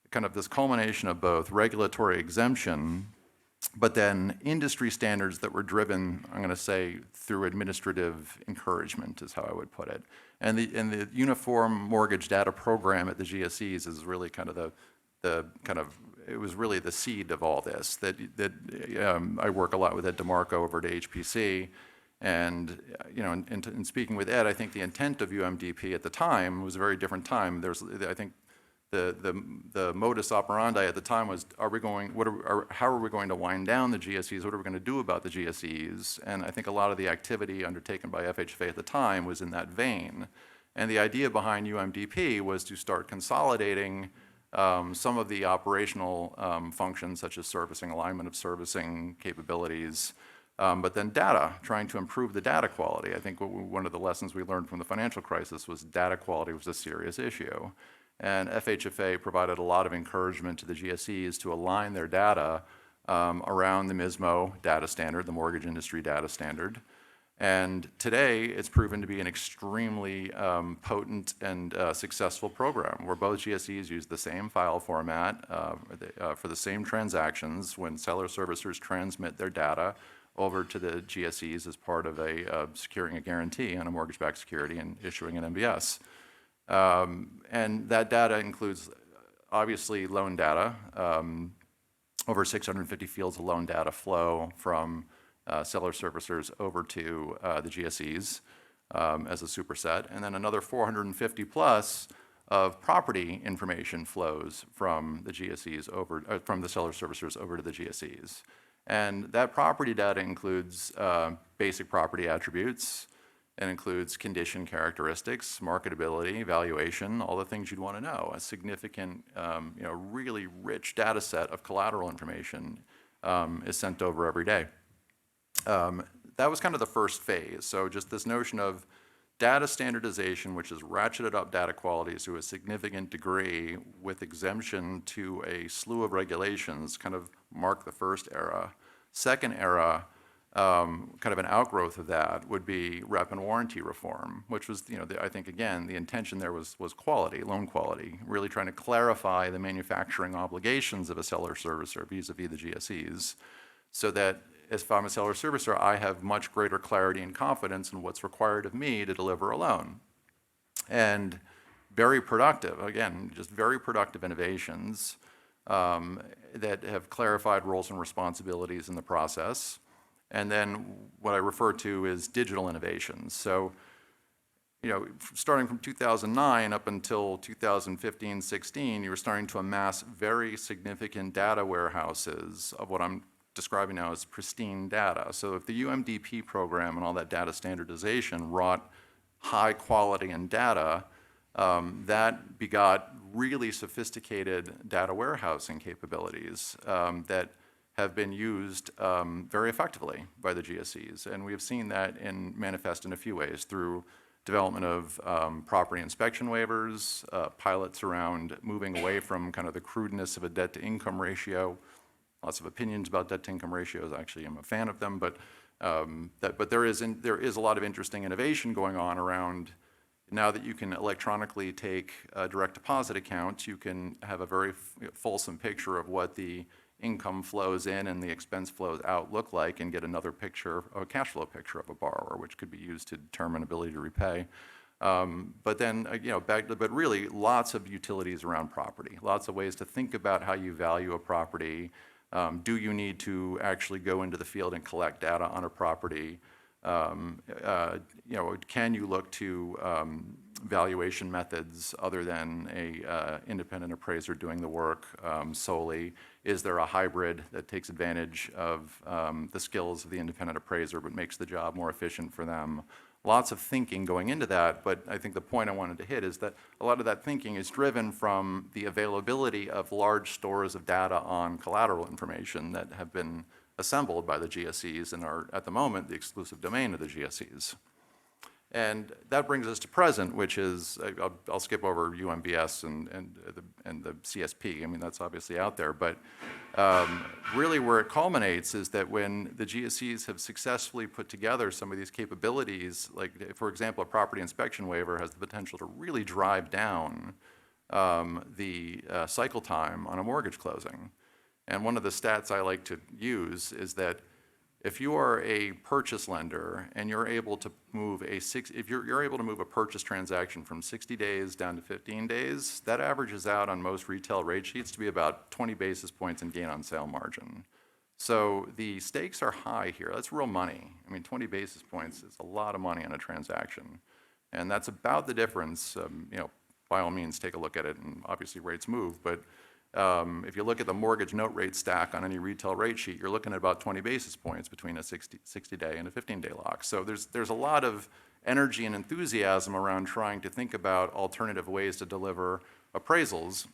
kind of this culmination of both regulatory exemption, but then industry standards that were driven, I'm going to say, through administrative encouragement is how I would put it. And the Uniform Mortgage Data Program at the GSEs is really kind of it was really the seed of all this. I work a lot with Ed DeMarco over at HPC. And in speaking with Ed, I think the intent of UMDP at the time was a very different time. I think the modus operandi at the time was, how are we going to wind down the GSEs? What are we going to do about the GSEs? And I think a lot of the activity undertaken by FHFA at the time was in that vein. And the idea behind UMDP was to start consolidating some of the operational functions, such as servicing, alignment of servicing capabilities, but then data, trying to improve the data quality. I think one of the lessons we learned from the financial crisis was data quality was a serious issue. And FHFA provided a lot of encouragement to the GSEs to align their data around the MISMO data standard, the mortgage industry data standard. And today, it's proven to be an extremely potent and successful program, where both GSEs use the same file format for the same transactions when seller servicers transmit their data over to the GSEs as part of securing a guarantee on a mortgage-backed security and issuing an MBS. And that data includes, obviously, loan data. Over 650 fields of loan data flow from seller servicers over to the GSEs as a superset. And then another 450 plus of property information flows from the GSEs from the seller servicers over to the GSEs. And that property data includes basic property attributes. It includes condition characteristics, marketability, valuation, all the things you'd want to know. A significant, really rich data set of collateral information is sent over every day. That was kind of the first phase. So just this notion of data standardization, which has ratcheted up data quality to a significant degree with exemption to a slew of regulations, kind of marked the first era. Second era, kind of an outgrowth of that, would be rep and warranty reform, which was, I think, again, the intention there was quality, loan quality, really trying to clarify the manufacturing obligations of a seller servicer vis-a-vis the GSEs, so that if I'm a seller servicer, I have much greater clarity and confidence in what's required of me to deliver a loan. And very productive, again, just very productive innovations that have clarified roles and responsibilities in the process. And then what I refer to is digital innovations. So, starting from 2009 up until 2015, 16, you were starting to amass very significant data warehouses of what I'm describing now as pristine data. So if the UMDP program and all that data standardization wrought high quality in data, that begot really sophisticated data warehousing capabilities that have been used very effectively by the GSEs. And we have seen that manifest in a few ways through development of property inspection waivers, pilots around moving away from kind of the crudeness of a debt-to-income ratio. Lots of opinions about debt-to-income ratios. Actually, I'm a fan of them, but there is a lot of interesting innovation going on around. Now that you can electronically take direct deposit accounts, you can have a very fulsome picture of what the income flows in and the expense flows out look like, and get another picture, a cash flow picture of a borrower, which could be used to determine ability to repay. But then, but really lots of utilities around property, lots of ways to think about how you value a property. Do you need to actually go into the field and collect data on a property? Can you look to valuation methods other than a independent appraiser doing the work solely? Is there a hybrid that takes advantage of the skills of the independent appraiser but makes the job more efficient for them? Lots of thinking going into that, but I think the point I wanted to hit is that a lot of that thinking is driven from the availability of large stores of data on collateral information that have been assembled by the GSEs and are, at the moment, the exclusive domain of the GSEs. And that brings us to present, which is, I'll skip over UMBS and the CSP. I mean, that's obviously out there, but really where it culminates is that when the GSEs have successfully put together some of these capabilities, like, for example, a property inspection waiver has the potential to really drive down the cycle time on a mortgage closing. And one of the stats I like to use is that if you are a purchase lender and you're able to move if you're able to move a purchase transaction from 60 days down to 15 days, that averages out on most retail rate sheets to be about 20 basis points in gain on sale margin. So the stakes are high here. That's real money. I mean, 20 basis points is a lot of money on a transaction. And that's about the difference. By all means, take a look at it, and obviously rates move, but if you look at the mortgage note rate stack on any retail rate sheet, you're looking at about 20 basis points between a 60-day and a 15-day lock. So there's a lot of energy and enthusiasm around trying to think about alternative ways to deliver appraisals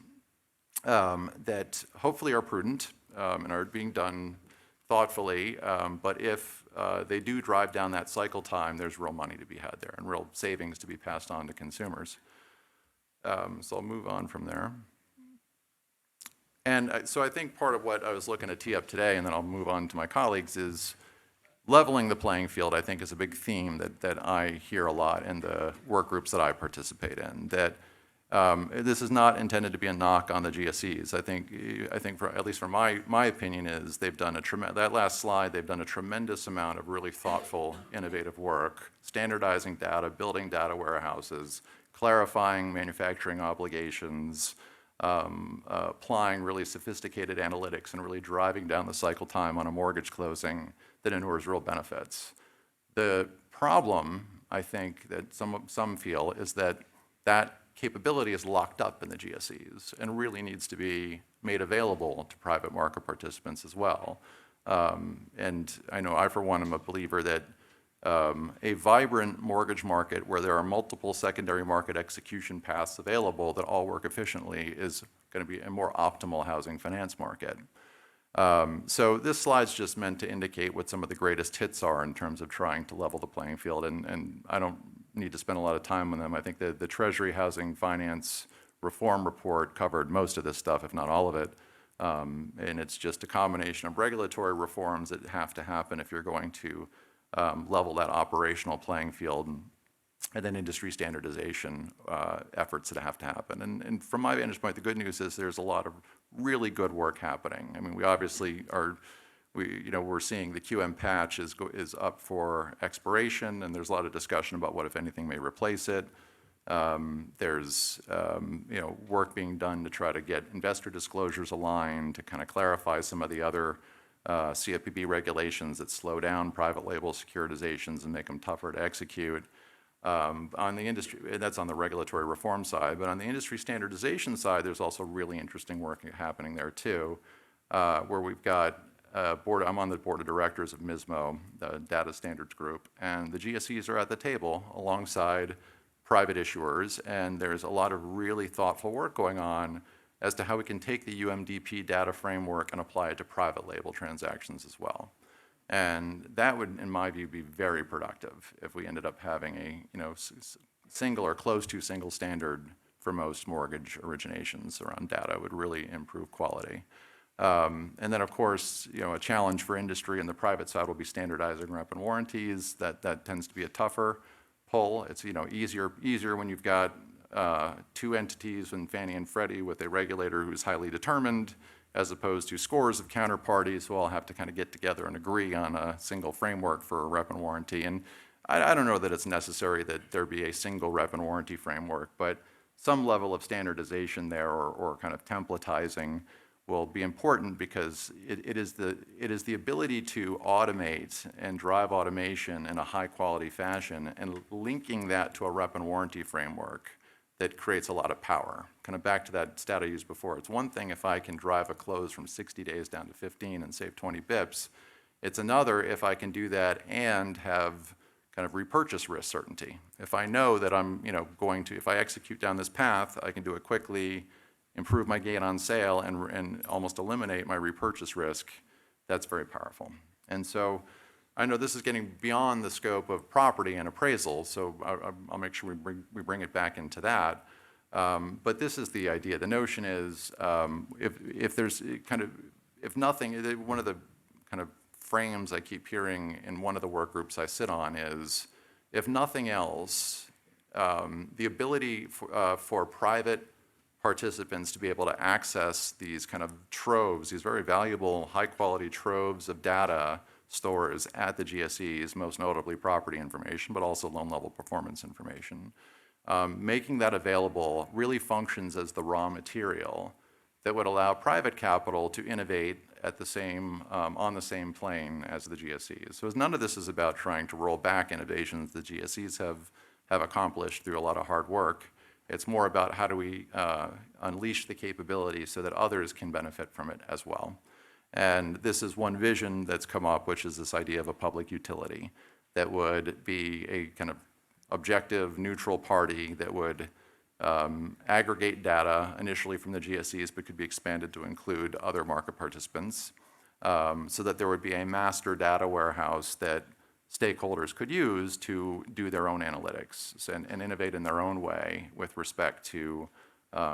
that hopefully are prudent and are being done thoughtfully. But if they do drive down that cycle time, there's real money to be had there and real savings to be passed on to consumers. So I'll move on from there. And so I think part of what I was looking to tee up today, and then I'll move on to my colleagues, is leveling the playing field, I think, is a big theme that I hear a lot in the work groups that I participate in, that this is not intended to be a knock on the GSEs. I think for, at least from my opinion, is they've done that last slide, they've done a tremendous amount of really thoughtful, innovative work, standardizing data, building data warehouses, clarifying manufacturing obligations, applying really sophisticated analytics and really driving down the cycle time on a mortgage closing that inures real benefits. The problem, I think, that some feel is that that capability is locked up in the GSEs and really needs to be made available to private market participants as well. And I know I, for one, am a believer that a vibrant mortgage market where there are multiple secondary market execution paths available that all work efficiently is going to be a more optimal housing finance market. So this slide's just meant to indicate what some of the greatest hits are in terms of trying to level the playing field, and I don't need to spend a lot of time on them. I think the Treasury Housing Finance Reform Report covered most of this stuff, if not all of it. And it's just a combination of regulatory reforms that have to happen if you're going to level that operational playing field, and then industry standardization efforts that have to happen. And from my vantage point, the good news is there's a lot of really good work happening. I mean, we obviously are, we're seeing the QM patch is up for expiration, and there's a lot of discussion about what, if anything, may replace it. There's work being done to try to get investor disclosures aligned, to kind of clarify some of the other CFPB regulations that slow down private label securitizations and make them tougher to execute. On the industry, that's on the regulatory reform side, but on the industry standardization side, there's also really interesting work happening there too, where we've got I'm on the board of directors of MISMO, the Data Standards Group, and the GSEs are at the table alongside private issuers, and there's a lot of really thoughtful work going on as to how we can take the UMDP data framework and apply it to private label transactions as well. And that would, in my view, be very productive if we ended up having a, single or close to single standard for most mortgage originations around data. It would really improve quality. And then, of course, a challenge for industry and the private side will be standardizing rep and warranties. That tends to be a tougher pull. It's easier when you've got two entities, in Fannie and Freddie, with a regulator who's highly determined, as opposed to scores of counterparties who all have to kind of get together and agree on a single framework for a rep and warranty. And I don't know that it's necessary that there be a single rep and warranty framework, but some level of standardization there or kind of templatizing will be important, because it is the ability to automate and drive automation in a high quality fashion and linking that to a rep and warranty framework that creates a lot of power. Kind of back to that stat I used before. It's one thing if I can drive a close from 60 days down to 15 and save 20 bips. It's another if I can do that and have kind of repurchase risk certainty. If I know that I'm if I execute down this path, I can do it quickly, improve my gain on sale, and almost eliminate my repurchase risk, that's very powerful. And so I know this is getting beyond the scope of property and appraisal, so I'll make sure we bring it back into that. But this is the idea. The notion is if there's if nothing, one of the kind of frames I keep hearing in one of the work groups I sit on is, if nothing else, the ability for private participants to be able to access these kind of troves, these very valuable, high-quality troves of data stores at the GSEs, most notably property information, but also loan-level performance information. Making that available really functions as the raw material that would allow private capital to innovate at the same, on the same plane as the GSEs. So none of this is about trying to roll back innovations the GSEs have accomplished through a lot of hard work. It's more about how do we unleash the capability so that others can benefit from it as well. And this is one vision that's come up, which is this idea of a public utility that would be a kind of objective, neutral party that would aggregate data initially from the GSEs, but could be expanded to include other market participants, so that there would be a master data warehouse that stakeholders could use to do their own analytics and innovate in their own way with respect to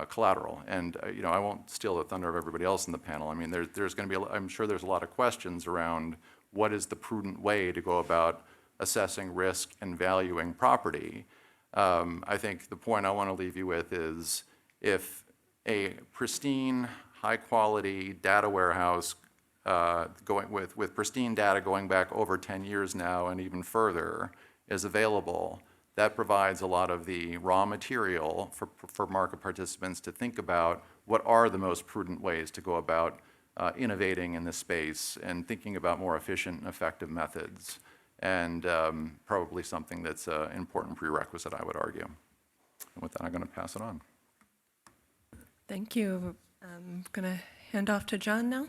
collateral. And I won't steal the thunder of everybody else in the panel. I mean, there's going to be, I'm sure there's a lot of questions around what is the prudent way to go about assessing risk and valuing property. I think the point I want to leave you with is, if a pristine, high-quality data warehouse going with pristine data going back over 10 years now and even further is available, that provides a lot of the raw material for market participants to think about what are the most prudent ways to go about innovating in this space and thinking about more efficient and effective methods, and probably something that's an important prerequisite, I would argue. And with that, I'm going to pass it on. Thank you. I'm going to hand off to John now.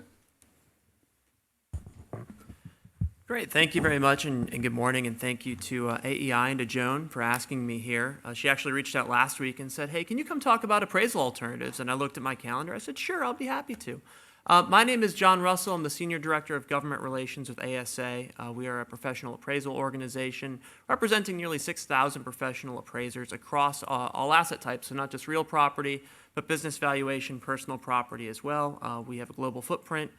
Great, thank you very much, and good morning, and thank you to AEI and to Joan for asking me here. She actually reached out last week and said, hey, can you come talk about appraisal alternatives? And I looked at my calendar. I said, sure, I'll be happy to. My name is John Russell. I'm the Senior Director of Government Relations with ASA. We are a professional appraisal organization representing nearly 6,000 professional appraisers across all asset types, so not just real property, but business valuation, personal property as well. We have a global footprint.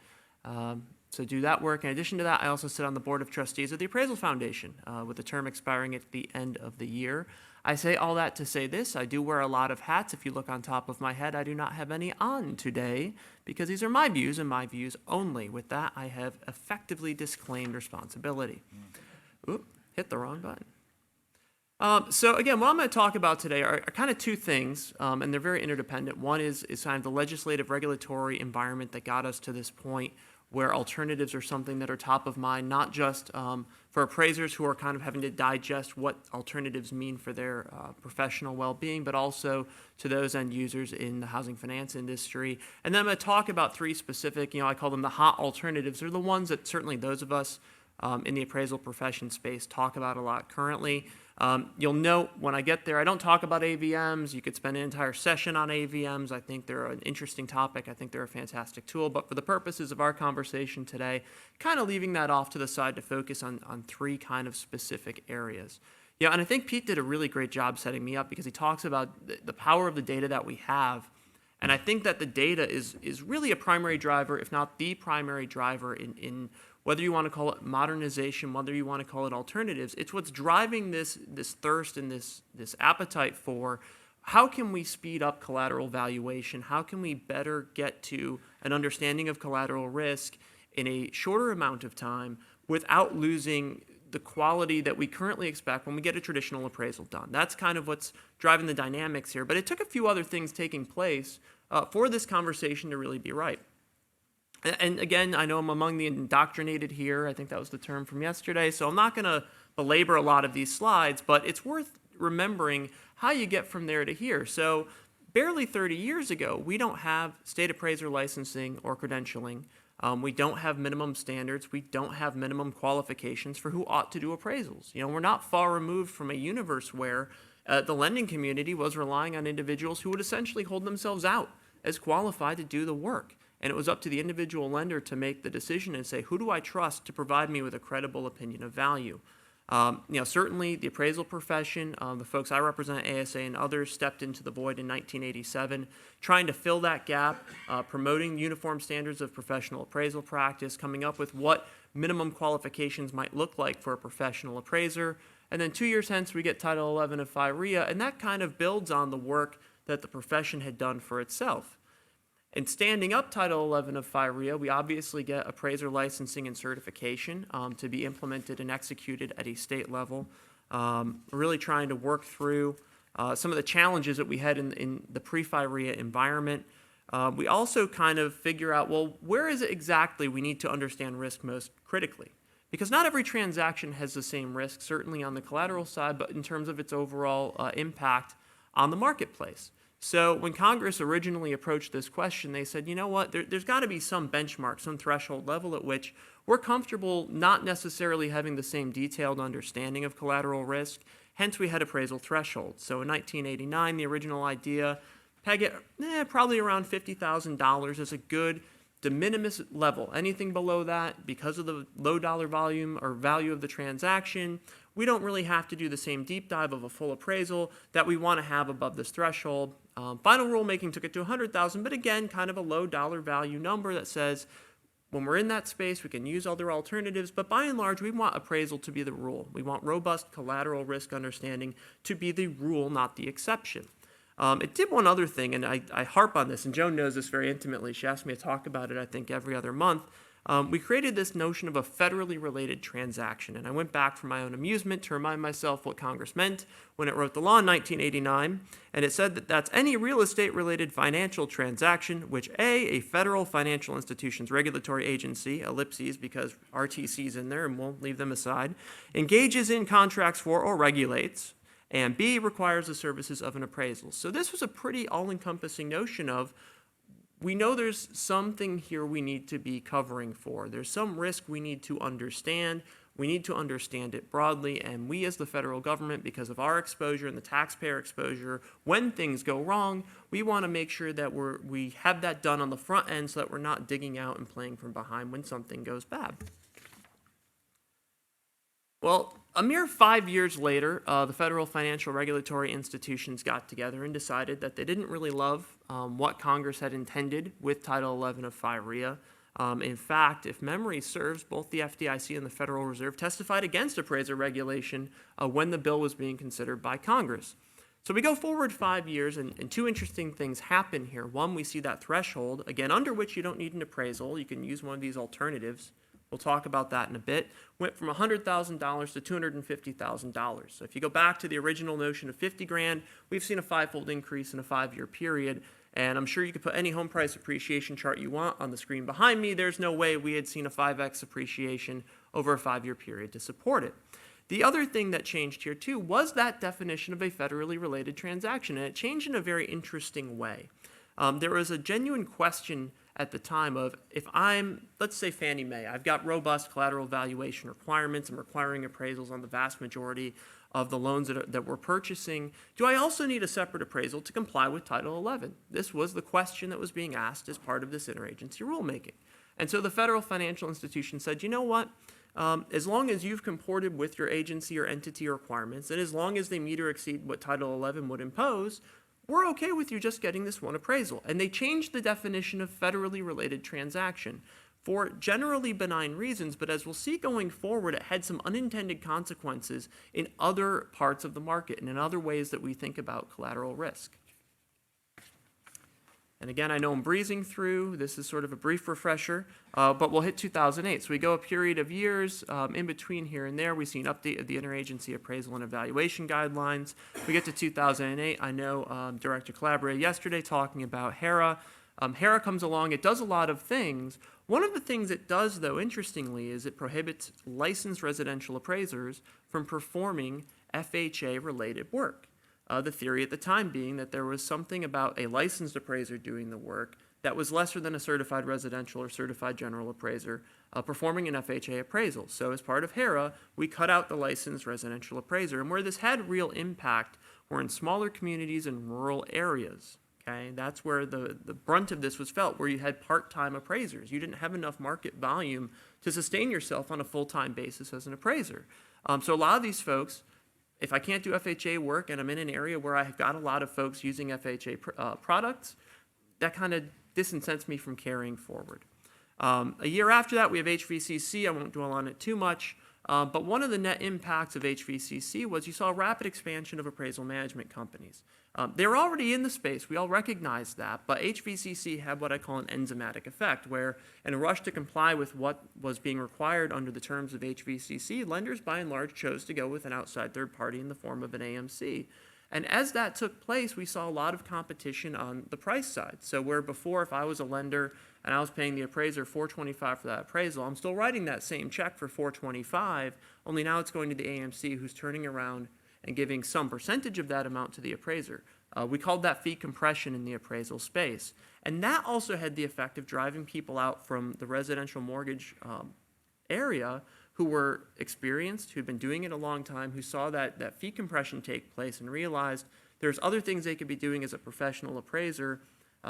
So do that work. In addition to that, I also sit on the Board of Trustees of the Appraisal Foundation, with the term expiring at the end of the year. I say all that to say this: I do wear a lot of hats. If you look on top of my head, I do not have any on today, because these are my views and my views only. With that, I have effectively disclaimed responsibility. Oop, hit the wrong button. So again, what I'm going to talk about today are kind of two things, and they're very interdependent. One is kind of the legislative regulatory environment that got us to this point, where alternatives are something that are top of mind, not just for appraisers who are kind of having to digest what alternatives mean for their professional well-being, but also to those end users in the housing finance industry. And then I'm going to talk about three specific, I call them the hot alternatives. They're the ones that certainly those of us in the appraisal profession space talk about a lot currently. You'll note when I get there, I don't talk about AVMs. You could spend an entire session on AVMs. I think they're an interesting topic. I think they're a fantastic tool. But for the purposes of our conversation today, kind of leaving that off to the side to focus on three kind of specific areas. Yeah, and I think Pete did a really great job setting me up because he talks about the power of the data that we have. And I think that the data is really a primary driver, if not the primary driver in whether you want to call it modernization, whether you want to call it alternatives. It's what's driving this thirst and this appetite for how can we speed up collateral valuation? How can we better get to an understanding of collateral risk in a shorter amount of time without losing the quality that we currently expect when we get a traditional appraisal done? That's kind of what's driving the dynamics here. But it took a few other things taking place for this conversation to really be right. And again, I know I'm among the indoctrinated here. I think that was the term from yesterday. So I'm not going to belabor a lot of these slides, but it's worth remembering how you get from there to here. So barely 30 years ago, we don't have state appraiser licensing or credentialing. We don't have minimum standards. We don't have minimum qualifications for who ought to do appraisals. You know, we're not far removed from a universe where the lending community was relying on individuals who would essentially hold themselves out as qualified to do the work. And it was up to the individual lender to make the decision and say, who do I trust to provide me with a credible opinion of value? Certainly the appraisal profession, the folks I represent, ASA and others, stepped into the void in 1987, trying to fill that gap, promoting uniform standards of professional appraisal practice, coming up with what minimum qualifications might look like for a professional appraiser. And then 2 years hence, we get Title 11 of FIREA, and that kind of builds on the work that the profession had done for itself. In standing up Title 11 of FIREA, we obviously get appraiser licensing and certification to be implemented and executed at a state level. We're really trying to work through some of the challenges that we had in the pre-FIREA environment. We also kind of figure out, well, where is it exactly we need to understand risk most critically? Because not every transaction has the same risk, certainly on the collateral side, but in terms of its overall impact on the marketplace. So when Congress originally approached this question, they said, you know what, there's got to be some benchmark, some threshold level at which we're comfortable not necessarily having the same detailed understanding of collateral risk. Hence, we had appraisal thresholds. So in 1989, the original idea, peg it probably around $50,000 as a good de minimis level. Anything below that, because of the low dollar volume or value of the transaction, we don't really have to do the same deep dive of a full appraisal that we want to have above this threshold. Final rulemaking took it to $100,000, but again, kind of a low dollar value number that says when we're in that space, we can use other alternatives, but by and large, we want appraisal to be the rule. We want robust collateral risk understanding to be the rule, not the exception. It did one other thing, and I harp on this, and Joan knows this very intimately. She asked me to talk about it, I think, every other month. We created this notion of a federally related transaction, and I went back for my own amusement to remind myself what Congress meant when it wrote the law in 1989, and it said that that's any real estate-related financial transaction which a federal financial institutions regulatory agency, ellipses because RTC's in there and we'll leave them aside, engages in contracts for or regulates, and B, requires the services of an appraisal. So this was a pretty all-encompassing notion of we know there's something here we need to be covering for. There's some risk we need to understand. We need to understand it broadly, and we as the federal government, because of our exposure and the taxpayer exposure, when things go wrong, we want to make sure that we have that done on the front end so that we're not digging out and playing from behind when something goes bad. Well, a mere 5 years later, the federal financial regulatory institutions got together and decided that they didn't really love what Congress had intended with Title 11 of FIREA. In fact, if memory serves, both the FDIC and the Federal Reserve testified against appraiser regulation when the bill was being considered by Congress. So we go forward 5 years, and two interesting things happen here. One, we see that threshold, again, under which you don't need an appraisal. You can use one of these alternatives. We'll talk about that in a bit. Went from $100,000 to $250,000. So if you go back to the original notion of 50 grand, we've seen a fivefold increase in a 5-year period. And I'm sure you could put any home price appreciation chart you want on the screen behind me. There's no way we had seen a 5x appreciation over a 5-year period to support it. The other thing that changed here too was that definition of a federally related transaction, and it changed in a very interesting way. There was a genuine question at the time of if I'm, let's say Fannie Mae, I've got robust collateral valuation requirements, I'm requiring appraisals on the vast majority of the loans that we're purchasing, do I also need a separate appraisal to comply with Title 11? This was the question that was being asked as part of this interagency rulemaking. And so the federal financial institution said, you know what? As long as you've comported with your agency or entity requirements, and as long as they meet or exceed what Title 11 would impose, we're okay with you just getting this one appraisal. And they changed the definition of federally related transaction for generally benign reasons, but as we'll see going forward, it had some unintended consequences in other parts of the market and in other ways that we think about collateral risk. And again, I know I'm breezing through. This is sort of a brief refresher, but we'll hit 2008. So we go a period of years in between here and there. We see an update of the Interagency Appraisal and Evaluation Guidelines. We get to 2008. I know Director Calabria yesterday talking about HERA. HERA comes along. It does a lot of things. One of the things it does, though, interestingly, is it prohibits licensed residential appraisers from performing FHA-related work. The theory at the time being that there was something about a licensed appraiser doing the work that was lesser than a certified residential or certified general appraiser performing an FHA appraisal. So as part of HERA, we cut out the licensed residential appraiser. And where this had real impact were in smaller communities and rural areas. Okay? That's where the brunt of this was felt, where you had part-time appraisers. You didn't have enough market volume to sustain yourself on a full-time basis as an appraiser. So a lot of these folks, if I can't do FHA work and I'm in an area where I've got a lot of folks using FHA products, that kind of disincents me from carrying forward. A year after that, we have HVCC. I won't dwell on it too much, but one of the net impacts of HVCC was you saw a rapid expansion of appraisal management companies. They were already in the space. We all recognize that, but HVCC had what I call an enzymatic effect, where in a rush to comply with what was being required under the terms of HVCC, lenders by and large chose to go with an outside third party in the form of an AMC. And as that took place, we saw a lot of competition on the price side. So where before, if I was a lender and I was paying the appraiser $425 for that appraisal, I'm still writing that same check for $425, only now it's going to the AMC who's turning around and giving some percentage of that amount to the appraiser. We called that fee compression in the appraisal space. And that also had the effect of driving people out from the residential mortgage area who were experienced, who'd been doing it a long time, who saw that fee compression take place and realized there's other things they could be doing as a professional appraiser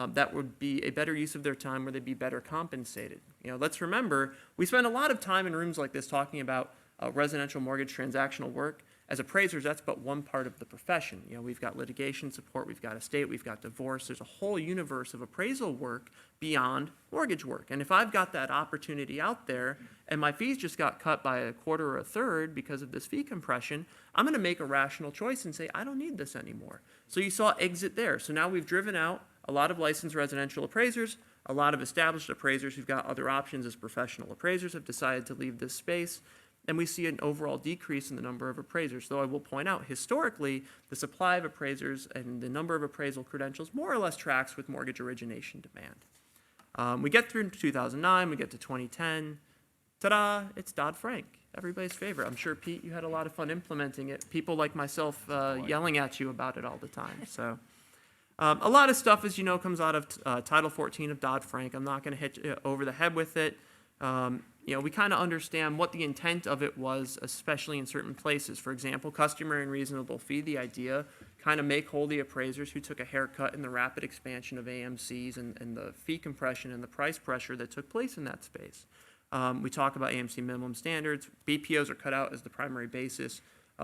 that would be a better use of their time, where they'd be better compensated. You know, let's remember, we spend a lot of time in rooms like this talking about residential mortgage transactional work. As appraisers, that's but one part of the profession. You know, we've got litigation support, we've got estate, we've got divorce. There's a whole universe of appraisal work beyond mortgage work. And if I've got that opportunity out there and my fees just got cut by a quarter or a third because of this fee compression, I'm going to make a rational choice and say, I don't need this anymore. So you saw exit there. So now we've driven out a lot of licensed residential appraisers, a lot of established appraisers who've got other options as professional appraisers have decided to leave this space. And we see an overall decrease in the number of appraisers. Though I will point out, historically, the supply of appraisers and the number of appraisal credentials more or less tracks with mortgage origination demand. We get through 2009, we get to 2010. Ta-da, it's Dodd-Frank, everybody's favorite. I'm sure, Pete, you had a lot of fun implementing it. People like myself yelling at you about it all the time. So a lot of stuff, as you know, comes out of Title 14 of Dodd-Frank. I'm not going to hit you over the head with it. You know, we kind of understand what the intent of it was, especially in certain places. For example, customary and reasonable fee, the idea, kind of make whole the appraisers who took a haircut in the rapid expansion of AMCs and the fee compression and the price pressure that took place in that space. We talk about AMC minimum standards. BPOs are cut out as the primary basis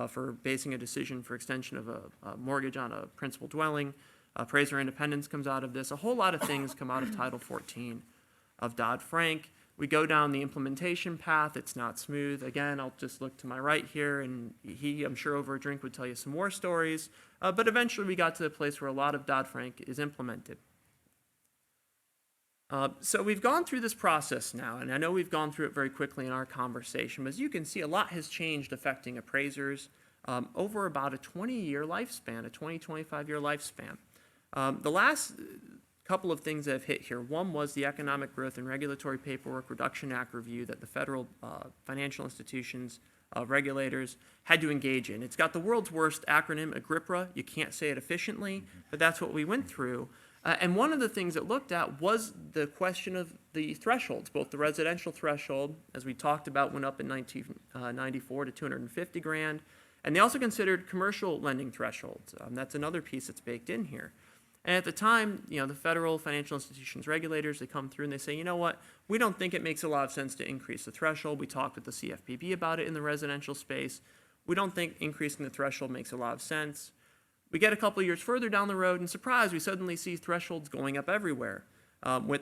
for basing a decision for extension of a mortgage on a principal dwelling. Appraiser independence comes out of this. A whole lot of things come out of Title 14 of Dodd-Frank. We go down the implementation path. It's not smooth. Again, I'll just look to my right here, and he, I'm sure over a drink, would tell you some more stories. But eventually we got to the place where a lot of Dodd-Frank is implemented. So we've gone through this process now, and I know we've gone through it very quickly in our conversation, but as you can see, a lot has changed affecting appraisers over about a 20-year lifespan, a 25-year lifespan. The last couple of things that have hit here. One was the Economic Growth and Regulatory Paperwork Reduction Act review that the federal financial institutions, regulators had to engage in. It's got the world's worst acronym, AGRIPRA. You can't say it efficiently, but that's what we went through. And one of the things it looked at was the question of the thresholds. Both the residential threshold, as we talked about, went up in 1994 to $250,000, And they also considered commercial lending thresholds. That's another piece that's baked in here. And at the time, the federal financial institutions regulators, they come through and they say, you know what, we don't think it makes a lot of sense to increase the threshold. We talked with the CFPB about it in the residential space. We don't think increasing the threshold makes a lot of sense. We get a couple of years further down the road, and surprise, we suddenly see thresholds going up everywhere. With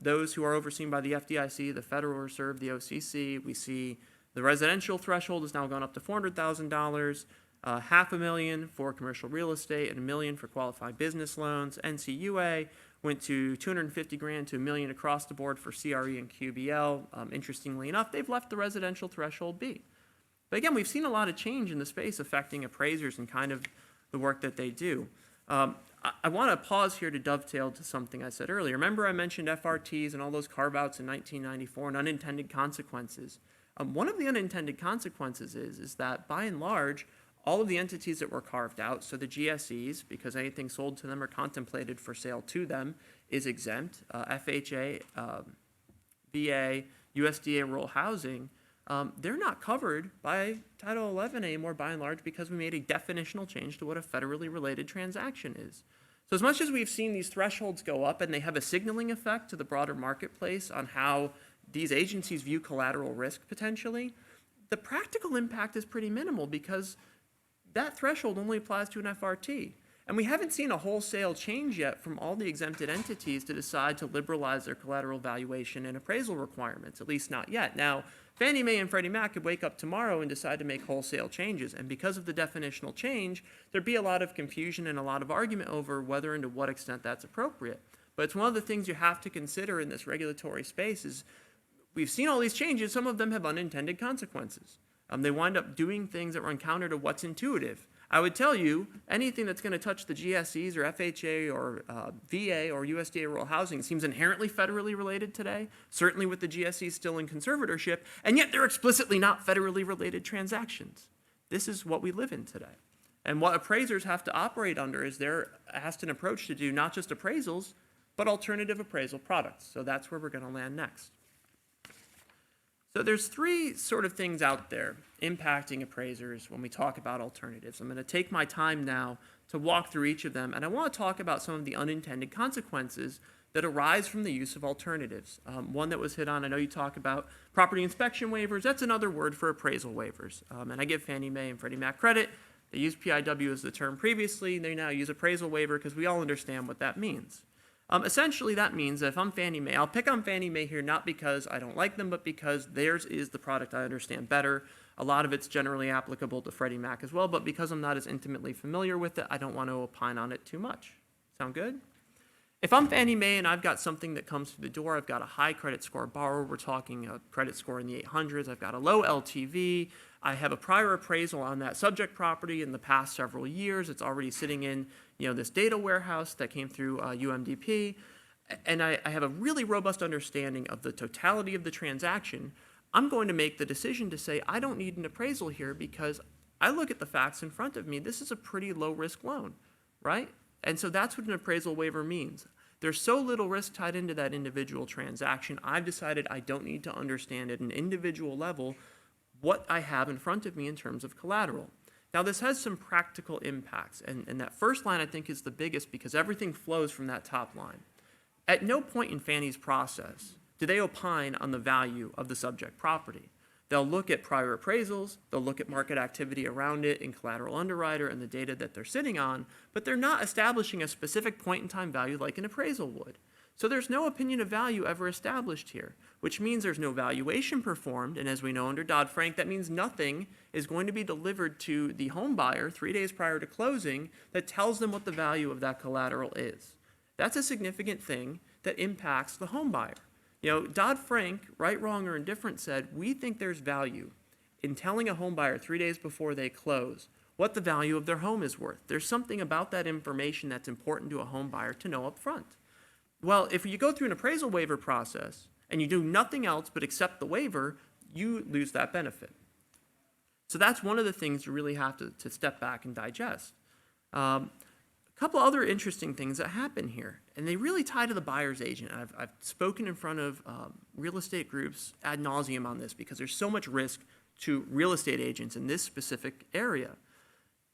those who are overseen by the FDIC, the Federal Reserve, the OCC, we see the residential threshold has now gone up to $400,000, $500,000 for commercial real estate, and $1 million for qualified business loans. NCUA went to $250,000 to $1 million across the board for CRE and QBL. Interestingly enough, they've left the residential threshold be. But again, we've seen a lot of change in the space affecting appraisers and kind of the work that they do. I want to pause here to dovetail to something I said earlier. Remember I mentioned FRTs and all those carve-outs in 1994 and unintended consequences. One of the unintended consequences is that, by and large, all of the entities that were carved out, so the GSEs, because anything sold to them or contemplated for sale to them is exempt, FHA, VA, USDA rural housing, they're not covered by Title 11 anymore, by and large, because we made a definitional change to what a federally related transaction is. So as much as we've seen these thresholds go up and they have a signaling effect to the broader marketplace on how these agencies view collateral risk potentially, the practical impact is pretty minimal because that threshold only applies to an FRT. And we haven't seen a wholesale change yet from all the exempted entities to decide to liberalize their collateral valuation and appraisal requirements, at least not yet. Now, Fannie Mae and Freddie Mac could wake up tomorrow and decide to make wholesale changes. And because of the definitional change, there'd be a lot of confusion and a lot of argument over whether and to what extent that's appropriate. But it's one of the things you have to consider in this regulatory space is we've seen all these changes. Some of them have unintended consequences. They wind up doing things that run counter to what's intuitive. I would tell you, anything that's going to touch the GSEs or FHA or VA or USDA rural housing seems inherently federally related today, certainly with the GSEs still in conservatorship, and yet they're explicitly not federally related transactions. This is what we live in today. And what appraisers have to operate under is they're asked an approach to do not just appraisals, but alternative appraisal products. So that's where we're going to land next. So there's three sort of things out there impacting appraisers when we talk about alternatives. I'm going to take my time now to walk through each of them, and I want to talk about some of the unintended consequences that arise from the use of alternatives. One that was hit on, I know you talk about property inspection waivers. That's another word for appraisal waivers. And I give Fannie Mae and Freddie Mac credit. They used PIW as the term previously. They now use appraisal waiver because we all understand what that means. Essentially, that means that if I'm Fannie Mae, I'll pick on Fannie Mae here not because I don't like them, but because theirs is the product I understand better. A lot of it's generally applicable to Freddie Mac as well, but because I'm not as intimately familiar with it, I don't want to opine on it too much. Sound good? If I'm Fannie Mae and I've got something that comes through the door, I've got a high credit score borrower, we're talking a credit score in the 800s, I've got a low LTV, I have a prior appraisal on that subject property in the past several years, it's already sitting in this data warehouse that came through UMDP, and I have a really robust understanding of the totality of the transaction, I'm going to make the decision to say I don't need an appraisal here because I look at the facts in front of me, this is a pretty low risk loan, right? And so that's what an appraisal waiver means. There's so little risk tied into that individual transaction, I've decided I don't need to understand at an individual level what I have in front of me in terms of collateral. Now, this has some practical impacts, and that first line I think is the biggest because everything flows from that top line. At no point in Fannie's process do they opine on the value of the subject property. They'll look at prior appraisals, they'll look at market activity around it in collateral underwriter and the data that they're sitting on, but they're not establishing a specific point in time value like an appraisal would. So there's no opinion of value ever established here, which means there's no valuation performed, and as we know under Dodd-Frank, that means nothing is going to be delivered to the home buyer 3 days prior to closing that tells them what the value of that collateral is. That's a significant thing that impacts the home buyer. Dodd-Frank, right, wrong, or indifferent, said, we think there's value in telling a home buyer 3 days before they close what the value of their home is worth. There's something about that information that's important to a home buyer to know up front. Well, if you go through an appraisal waiver process and you do nothing else but accept the waiver, you lose that benefit. So that's one of the things you really have to step back and digest. A couple other interesting things that happen here, and they really tie to the buyer's agent. I've spoken in front of real estate groups ad nauseum on this because there's so much risk to real estate agents in this specific area.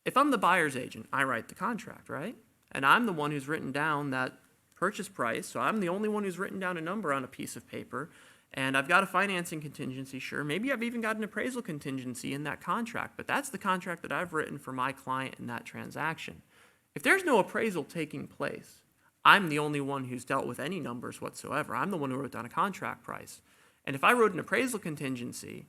If I'm the buyer's agent, I write the contract, right? And I'm the one who's written down that purchase price, so I'm the only one who's written down a number on a piece of paper, and I've got a financing contingency, sure. Maybe I've even got an appraisal contingency in that contract, but that's the contract that I've written for my client in that transaction. If there's no appraisal taking place, I'm the only one who's dealt with any numbers whatsoever. I'm the one who wrote down a contract price. And if I wrote an appraisal contingency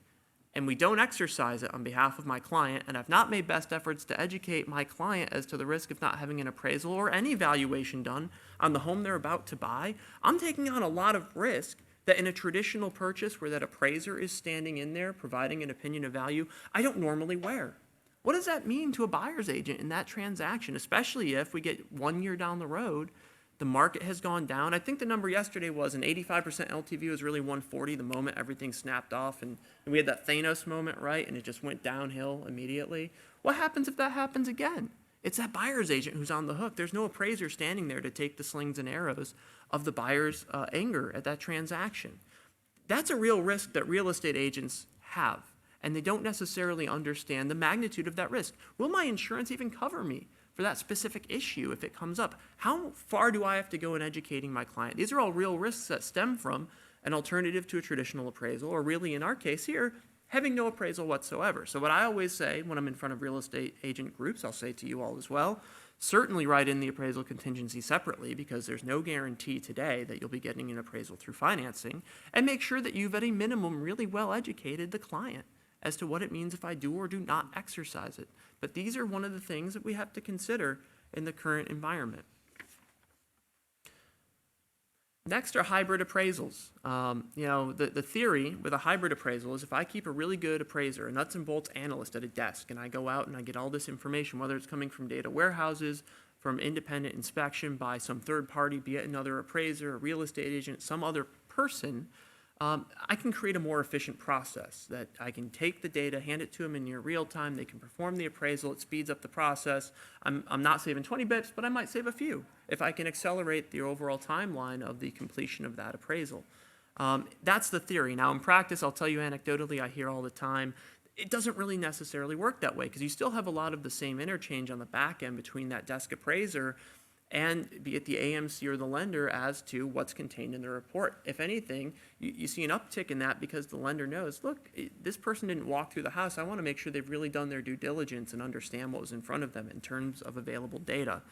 and we don't exercise it on behalf of my client, and I've not made best efforts to educate my client as to the risk of not having an appraisal or any valuation done on the home they're about to buy, I'm taking on a lot of risk that in a traditional purchase where that appraiser is standing in there providing an opinion of value, I don't normally wear. What does that mean to a buyer's agent in that transaction, especially if we get 1 year down the road, the market has gone down? I think the number yesterday was an 85% LTV was really 140 the moment everything snapped off, and we had that Thanos moment, right? And it just went downhill immediately. What happens if that happens again? It's that buyer's agent who's on the hook. There's no appraiser standing there to take the slings and arrows of the buyer's anger at that transaction. That's a real risk that real estate agents have, and they don't necessarily understand the magnitude of that risk. Will my insurance even cover me for that specific issue if it comes up? How far do I have to go in educating my client? These are all real risks that stem from an alternative to a traditional appraisal, or really in our case here, having no appraisal whatsoever. So what I always say when I'm in front of real estate agent groups, I'll say to you all as well, certainly write in the appraisal contingency separately, because there's no guarantee today that you'll be getting an appraisal through financing, and make sure that you've at a minimum really well educated the client as to what it means if I do or do not exercise it. But these are one of the things that we have to consider in the current environment. Next are hybrid appraisals. The theory with a hybrid appraisal is if I keep a really good appraiser, a nuts and bolts analyst at a desk, and I go out and I get all this information, whether it's coming from data warehouses, from independent inspection by some third party, be it another appraiser, a real estate agent, some other person, I can create a more efficient process that I can take the data, hand it to them in near real time, they can perform the appraisal, it speeds up the process. I'm not saving 20 bips, but I might save a few if I can accelerate the overall timeline of the completion of that appraisal. That's the theory. Now in practice, I'll tell you anecdotally, I hear all the time, it doesn't really necessarily work that way, because you still have a lot of the same interchange on the back end between that desk appraiser and be it the AMC or the lender as to what's contained in the report. If anything, you see an uptick in that because the lender knows, look, this person didn't walk through the house. I want to make sure they've really done their due diligence and understand what was in front of them in terms of available data.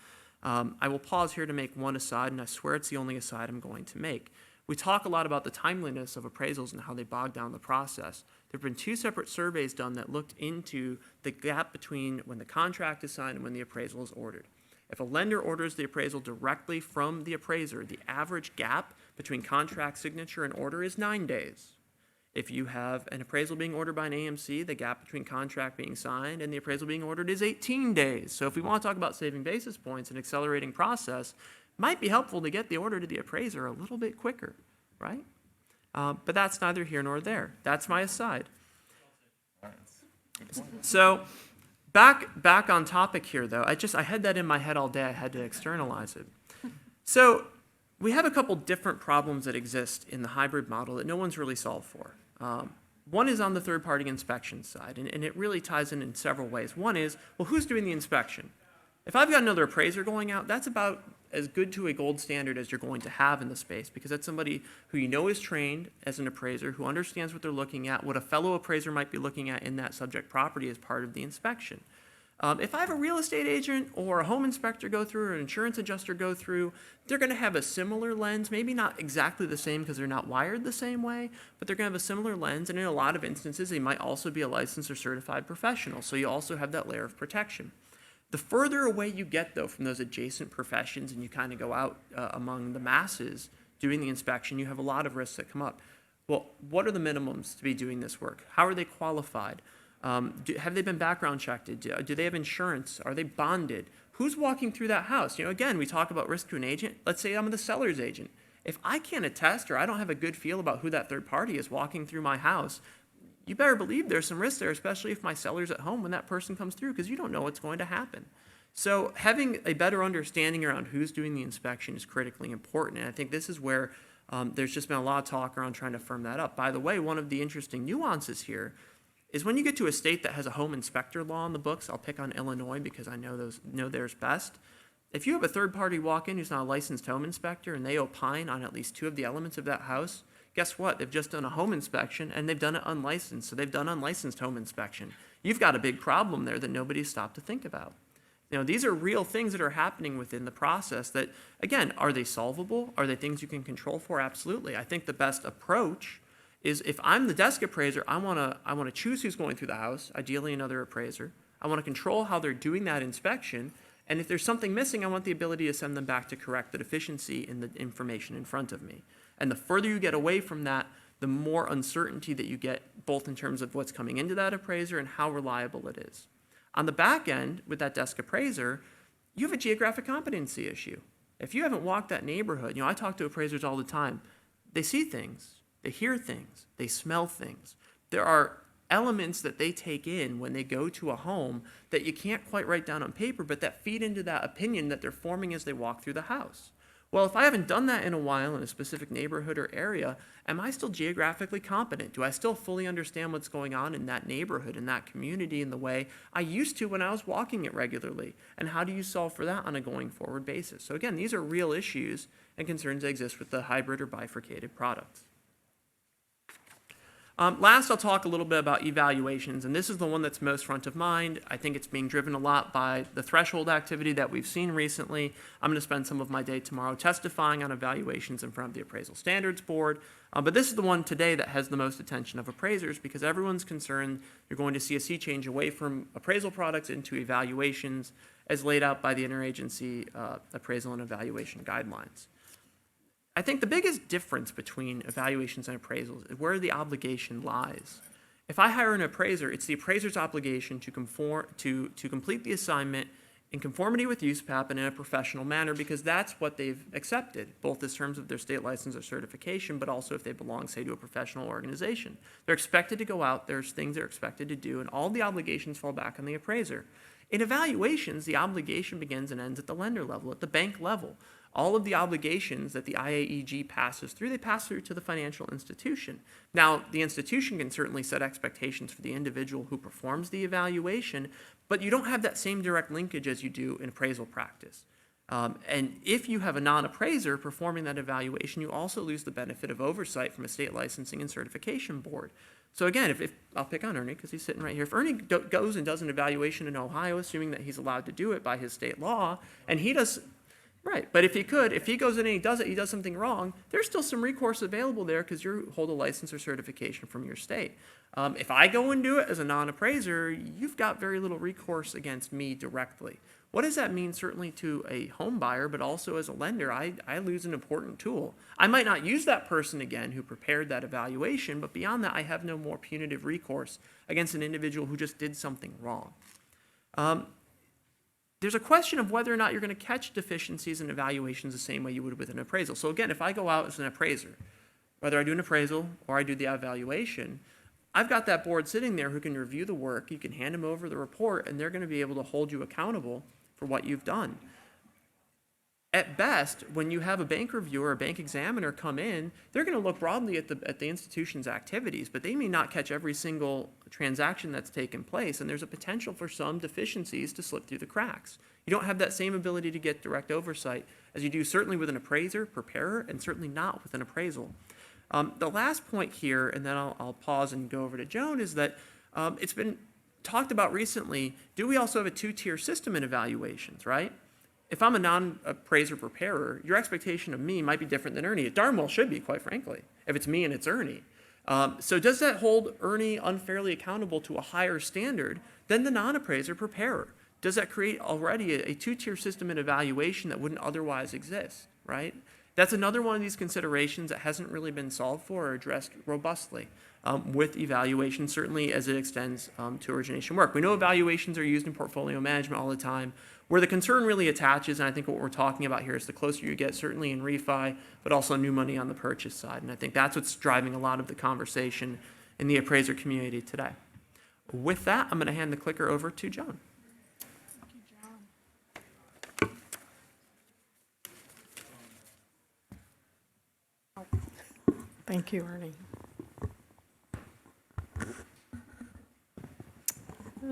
I will pause here to make one aside, and I swear it's the only aside I'm going to make. We talk a lot about the timeliness of appraisals and how they bog down the process. There have been 2 separate surveys done that looked into the gap between when the contract is signed and when the appraisal is ordered. If a lender orders the appraisal directly from the appraiser, the average gap between contract signature and order is 9 days. If you have an appraisal being ordered by an AMC, the gap between contract being signed and the appraisal being ordered is 18 days. So if we want to talk about saving basis points and accelerating process, it might be helpful to get the order to the appraiser a little bit quicker, right? But that's neither here nor there. That's my aside. So back on topic here, though. I had that in my head all day. I had to externalize it. So we have a couple different problems that exist in the hybrid model that no one's really solved for. One is on the third-party inspection side, and it really ties in several ways. One is, well, who's doing the inspection? If I've got another appraiser going out, that's about as good to a gold standard as you're going to have in the space, because that's somebody who you know is trained as an appraiser, who understands what they're looking at, what a fellow appraiser might be looking at in that subject property as part of the inspection. If I have a real estate agent or a home inspector go through or an insurance adjuster go through, they're going to have a similar lens, maybe not exactly the same because they're not wired the same way, but they're going to have a similar lens, and in a lot of instances, they might also be a licensed or certified professional, so you also have that layer of protection. The further away you get, though, from those adjacent professions and you kind of go out among the masses doing the inspection, you have a lot of risks that come up. Well, what are the minimums to be doing this work? How are they qualified? Have they been background checked? Do they have insurance? Are they bonded? Who's walking through that house? Again, we talk about risk to an agent. Let's say I'm the seller's agent. If I can't attest or I don't have a good feel about who that third party is walking through my house, you better believe there's some risk there, especially if my seller's at home when that person comes through, because you don't know what's going to happen. So having a better understanding around who's doing the inspection is critically important, and I think this is where there's just been a lot of talk around trying to firm that up. By the way, one of the interesting nuances here is when you get to a state that has a home inspector law in the books. I'll pick on Illinois because I know theirs best. If you have a third party walk in who's not a licensed home inspector and they opine on at least two of the elements of that house, guess what? They've just done a home inspection and they've done it unlicensed. So they've done unlicensed home inspection. You've got a big problem there that nobody's stopped to think about. These are real things that are happening within the process that, again, are they solvable? Are they things you can control for? Absolutely. I think the best approach is if I'm the desk appraiser, I want to choose who's going through the house, ideally another appraiser. I want to control how they're doing that inspection. And if there's something missing, I want the ability to send them back to correct the deficiency in the information in front of me. And the further you get away from that, the more uncertainty that you get, both in terms of what's coming into that appraiser and how reliable it is. On the back end, with that desk appraiser, you have a geographic competency issue. If you haven't walked that neighborhood, I talk to appraisers all the time. They see things, they hear things, they smell things. There are elements that they take in when they go to a home that you can't quite write down on paper, but that feed into that opinion that they're forming as they walk through the house. Well, if I haven't done that in a while in a specific neighborhood or area, am I still geographically competent? Do I still fully understand what's going on in that neighborhood, in that community, in the way I used to when I was walking it regularly? And how do you solve for that on a going forward basis? So again, these are real issues and concerns that exist with the hybrid or bifurcated products. Last, I'll talk a little bit about evaluations, and this is the one that's most front of mind. I think it's being driven a lot by the threshold activity that we've seen recently. I'm going to spend some of my day tomorrow testifying on evaluations in front of the Appraisal Standards Board, but this is the one today that has the most attention of appraisers because everyone's concerned you're going to see a sea change away from appraisal products into evaluations as laid out by the Interagency Appraisal and Evaluation Guidelines. I think the biggest difference between evaluations and appraisals is where the obligation lies. If I hire an appraiser, it's the appraiser's obligation to complete the assignment in conformity with USPAP and in a professional manner because that's what they've accepted, both in terms of their state license or certification, but also if they belong, say, to a professional organization. They're expected to go out, there's things they're expected to do, and all the obligations fall back on the appraiser. In evaluations, the obligation begins and ends at the lender level, at the bank level. All of the obligations that the IAEG passes through, they pass through to the financial institution. Now, the institution can certainly set expectations for the individual who performs the evaluation, but you don't have that same direct linkage as you do in appraisal practice. And if you have a non-appraiser performing that evaluation, you also lose the benefit of oversight from a state licensing and certification board. So again, if I'll pick on Ernie because he's sitting right here. If Ernie goes and does an evaluation in Ohio, assuming that he's allowed to do it by his state law, and he does. Right, but if he goes in and he does something wrong, there's still some recourse available there because you hold a license or certification from your state. If I go and do it as a non-appraiser, you've got very little recourse against me directly. What does that mean certainly to a home buyer, but also as a lender? I lose an important tool. I might not use that person again who prepared that evaluation, but beyond that, I have no more punitive recourse against an individual who just did something wrong. There's a question of whether or not you're going to catch deficiencies in evaluations the same way you would with an appraisal. So again, if I go out as an appraiser, whether I do an appraisal or I do the evaluation, I've got that board sitting there who can review the work, you can hand them over the report, and they're going to be able to hold you accountable for what you've done. At best, when you have a bank reviewer or a bank examiner come in, they're going to look broadly at the institution's activities, but they may not catch every single transaction that's taken place, and there's a potential for some deficiencies to slip through the cracks. You don't have that same ability to get direct oversight as you do certainly with an appraiser, preparer, and certainly not with an appraisal. The last point here, and then I'll pause and go over to Joan, is that it's been talked about recently, do we also have a two-tier system in evaluations, right? If I'm a non-appraiser preparer, your expectation of me might be different than Ernie. It darn well should be, quite frankly, if it's me and it's Ernie. So does that hold Ernie unfairly accountable to a higher standard than the non-appraiser preparer? Does that create already a two-tier system in evaluation that wouldn't otherwise exist, right? That's another one of these considerations that hasn't really been solved for or addressed robustly with evaluation, certainly as it extends to origination work. We know evaluations are used in portfolio management all the time. Where the concern really attaches, and I think what we're talking about here is the closer you get, certainly in refi, but also new money on the purchase side. And I think that's what's driving a lot of the conversation in the appraiser community today. With that, I'm going to hand the clicker over to John. Thank you, Ernie.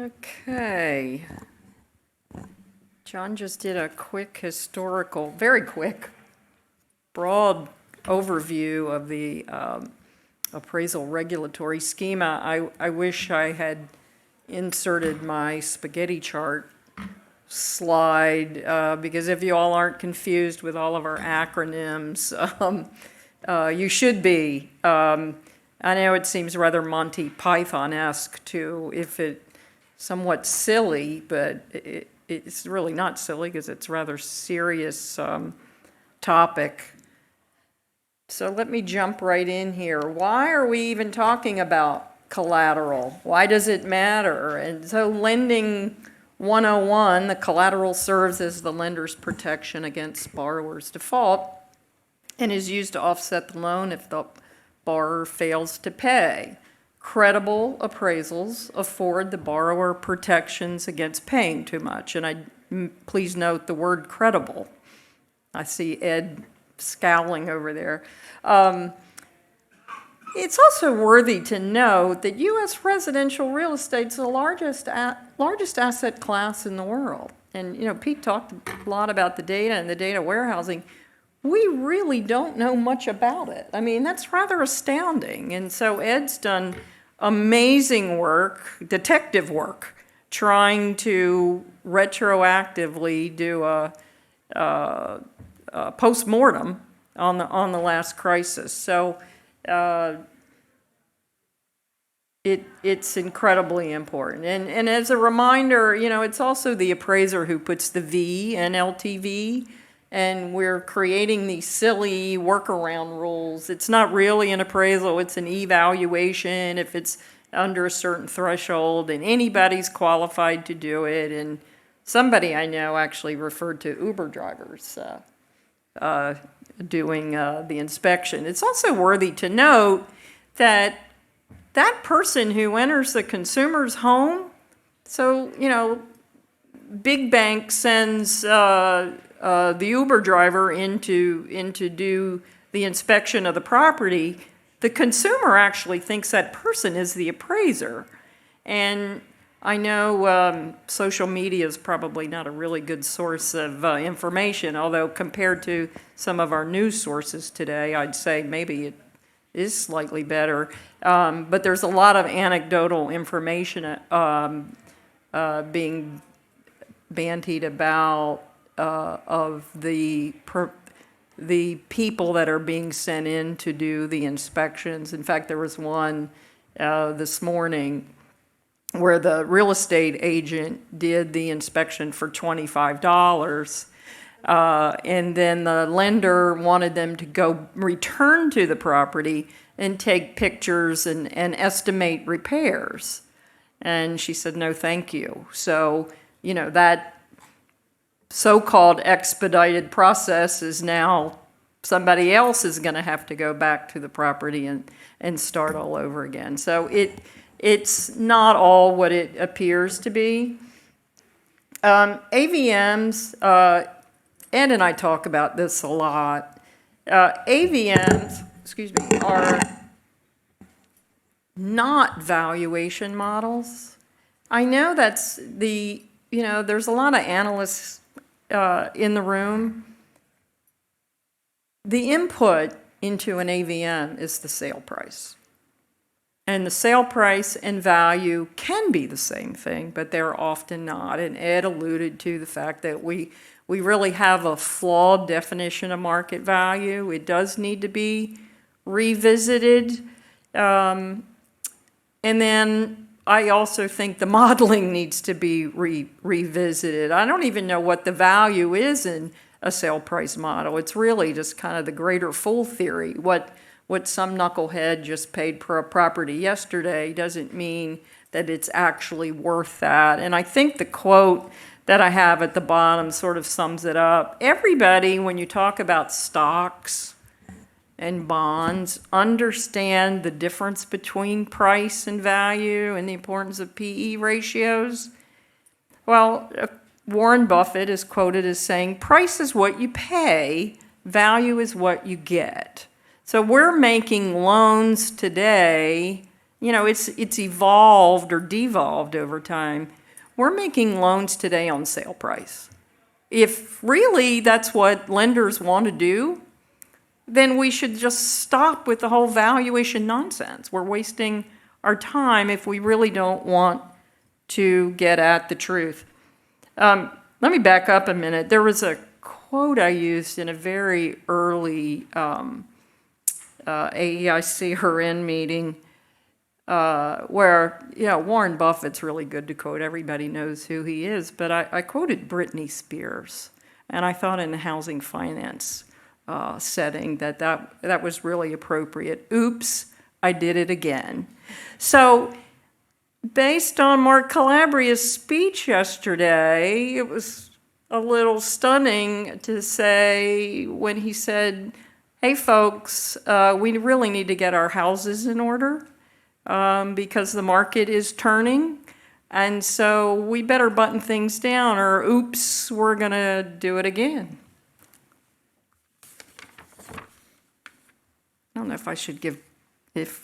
Okay. John just did a quick historical, very quick, broad overview of the appraisal regulatory schema. I wish I had inserted my spaghetti chart slide, because if you all aren't confused with all of our acronyms, you should be. I know it seems rather Monty Python-esque too, if it somewhat silly, but it's really not silly because it's a rather serious topic. So let me jump right in here. Why are we even talking about collateral? Why does it matter? And so lending 101, the collateral serves as the lender's protection against borrower's default and is used to offset the loan if the borrower fails to pay. Credible appraisals afford the borrower protections against paying too much. And please note the word credible. I see Ed scowling over there. It's also worthy to note that U.S. residential real estate is the largest asset class in the world. And, you know, Pete talked a lot about the data and the data warehousing. We really don't know much about it. I mean, that's rather astounding. And so Ed's done amazing work, detective work, trying to retroactively do a post-mortem on the last crisis. So it's incredibly important. And as a reminder, you know, it's also the appraiser who puts the V in LTV, and we're creating these silly workaround rules. It's not really an appraisal, it's an evaluation if it's under a certain threshold, and anybody's qualified to do it. And somebody I know actually referred to Uber drivers doing the inspection. It's also worthy to note that that person who enters the consumer's home, so, you know, big bank sends the Uber driver in to do the inspection of the property, the consumer actually thinks that person is the appraiser. And I know social media is probably not a really good source of information, although compared to some of our news sources today, I'd say maybe it is slightly better. But there's a lot of anecdotal information being bandied about of the people that are being sent in to do the inspections. In fact, there was one this morning where the real estate agent did the inspection for $25, and then the lender wanted them to go return to the property and take pictures and estimate repairs. And she said, no, thank you. So, you know, that so-called expedited process is now somebody else is going to have to go back to the property and start all over again. So it's not all what it appears to be. AVMs, Ed and I talk about this a lot. AVMs, are not valuation models. I know that's there's a lot of analysts in the room. The input into an AVM is the sale price. And the sale price and value can be the same thing, but they're often not. And Ed alluded to the fact that we really have a flawed definition of market value. It does need to be revisited. And then I also think the modeling needs to be revisited. I don't even know what the value is in a sale price model. It's really just kind of the greater fool theory. What some knucklehead just paid for a property yesterday doesn't mean that it's actually worth that. And I think the quote that I have at the bottom sort of sums it up. Everybody, when you talk about stocks and bonds, understand the difference between price and value and the importance of PE ratios. Well, Warren Buffett is quoted as saying, price is what you pay, value is what you get. So we're making loans today you know, it's evolved or devolved over time. We're making loans today on sale price. If really that's what lenders want to do, then we should just stop with the whole valuation nonsense. We're wasting our time if we really don't want to get at the truth. Let me back up a minute. There was a quote I used in a very early AEI-CRN meeting where, Warren Buffett's really good to quote. Everybody knows who he is. But I quoted Britney Spears. And I thought in the housing finance setting that was really appropriate. Oops, I did it again. So based on Mark Calabria's speech yesterday, it was a little stunning to say when he said, hey folks, we really need to get our houses in order because the market is turning. And so we better button things down or oops, we're gonna do it again. I don't know if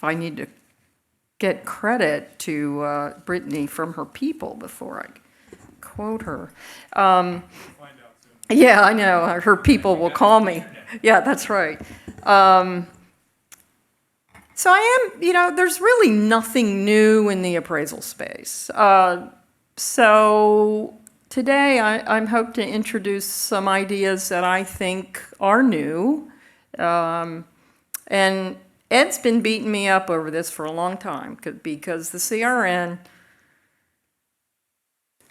I need to get credit to Brittany from her people before I quote her. Yeah, I know, her people will call me. Yeah, that's right. So I am, there's really nothing new in the appraisal space. So today I'm hoping to introduce some ideas that I think are new. And Ed's been beating me up over this for a long time because the CRN,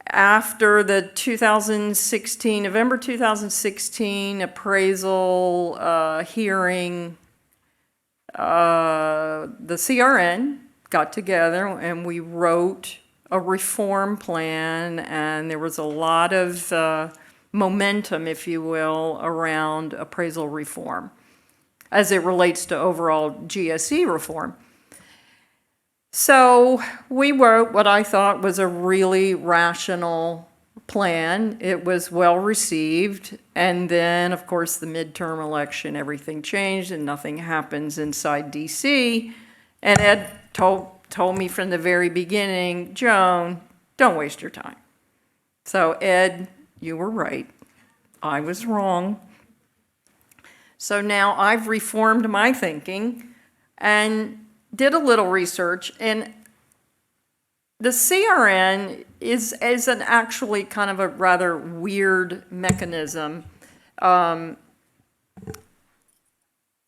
after the November 2016 appraisal hearing, the CRN got together and we wrote a reform plan, and there was a lot of momentum, if you will, around appraisal reform as it relates to overall GSE reform. So we wrote what I thought was a really rational plan. It was well received. And then, of course, the midterm election, everything changed and nothing happens inside DC. And Ed told me from the very beginning, Joan, don't waste your time. So Ed, you were right. I was wrong. So now I've reformed my thinking and did a little research, and the CRN is an actually kind of a rather weird mechanism. It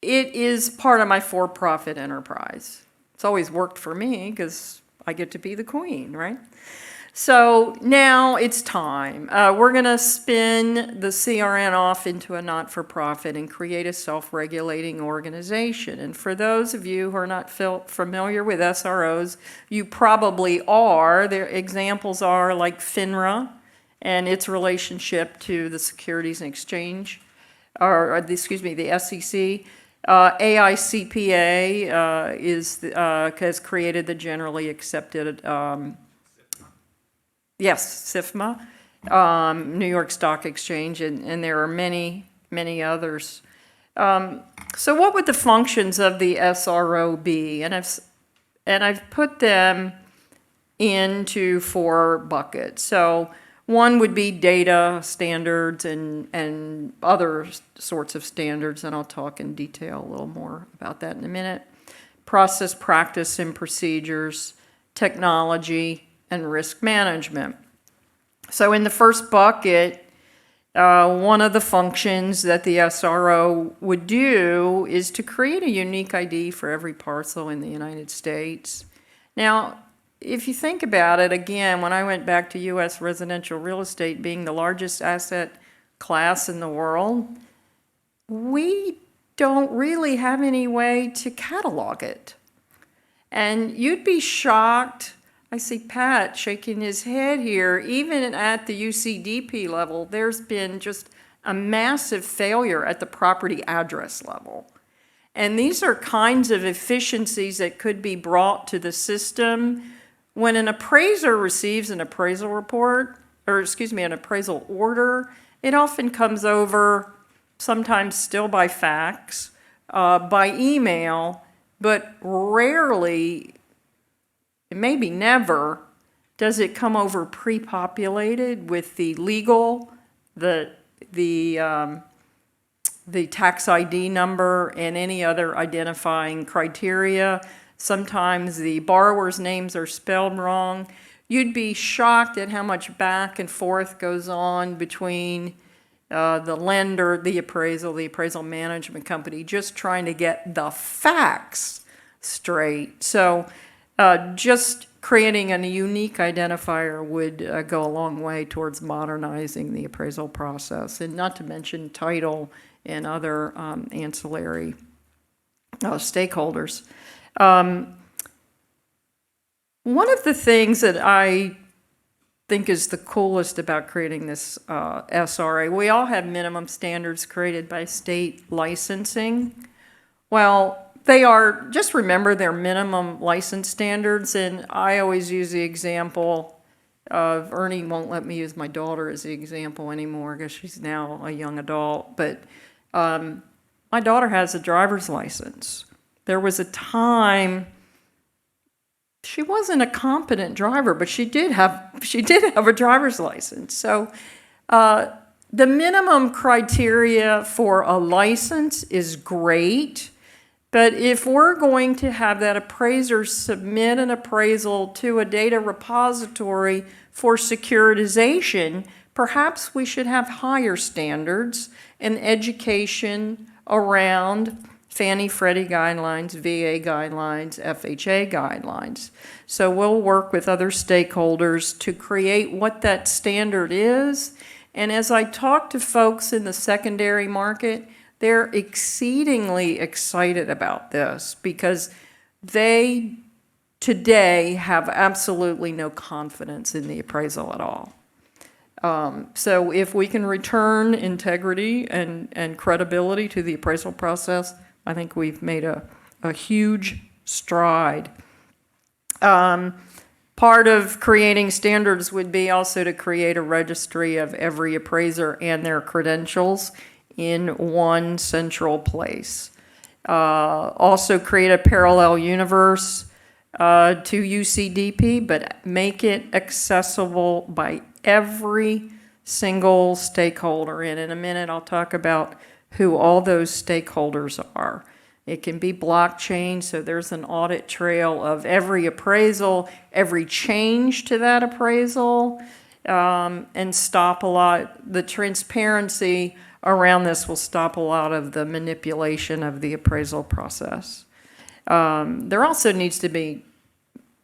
is part of my for-profit enterprise. It's always worked for me because I get to be the queen, right? So now it's time. We're going to spin the CRN off into a not-for-profit and create a self-regulating organization. And for those of you who are not familiar with SROs, you probably are. Their examples are like FINRA and its relationship to the Securities and Exchange, the SEC. AEI-CRN has created the generally accepted SIFMA, New York Stock Exchange, and there are many, many others. So what would the functions of the SRO be? And I've put them into 4 buckets. So one would be data standards and other sorts of standards, and I'll talk in detail a little more about that in a minute. Process, practice, and procedures, technology, and risk management. So in the first bucket, one of the functions that the SRO would do is to create a unique ID for every parcel in the United States. Now, if you think about it, again, when I went back to U.S. residential real estate being the largest asset class in the world, we don't really have any way to catalog it. And you'd be shocked. I see Pat shaking his head here. Even at the UCDP level, there's been just a massive failure at the property address level. And these are kinds of efficiencies that could be brought to the system. When an appraiser receives an appraisal report, an appraisal order, it often comes over, sometimes still by fax, by email, but rarely maybe never, does it come over pre-populated with the legal, the tax ID number and any other identifying criteria. Sometimes the borrower's names are spelled wrong. You'd be shocked at how much back and forth goes on between the lender, the appraisal management company, just trying to get the facts straight. So just creating a unique identifier would go a long way towards modernizing the appraisal process, and not to mention title and other ancillary stakeholders. One of the things that I think is the coolest about creating this SRA, we all have minimum standards created by state licensing. Well, they are, just remember, they're minimum license standards, and I always use the example of, Ernie won't let me use my daughter as the example anymore because she's now a young adult, but my daughter has a driver's license. There was a time she wasn't a competent driver, but she did have a driver's license. So the minimum criteria for a license is great, but if we're going to have that appraiser submit an appraisal to a data repository for securitization, perhaps we should have higher standards and education around Fannie Freddie guidelines, VA guidelines, FHA guidelines. So we'll work with other stakeholders to create what that standard is. And as I talk to folks in the secondary market, they're exceedingly excited about this because they today have absolutely no confidence in the appraisal at all. So if we can return integrity and credibility to the appraisal process, I think we've made a huge stride. Part of creating standards would be also to create a registry of every appraiser and their credentials in one central place. Also create a parallel universe to UCDP, but make it accessible by every single stakeholder. And in a minute, I'll talk about who all those stakeholders are. It can be blockchain, so there's an audit trail of every appraisal, every change to that appraisal, and stop a lot. The transparency around this will stop a lot of the manipulation of the appraisal process. There also needs to be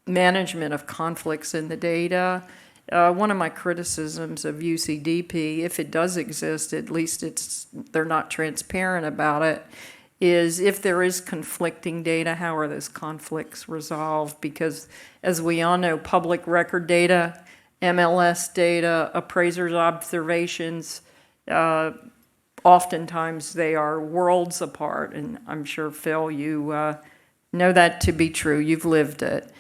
management of conflicts in the data. One of my criticisms of UCDP, if it does exist, at least they're not transparent about it, is if there is conflicting data, how are those conflicts resolved? Because as we all know, public record data, MLS data, appraisers' observations, oftentimes they are worlds apart, and I'm sure, Phil, you know that to be true. You've lived it.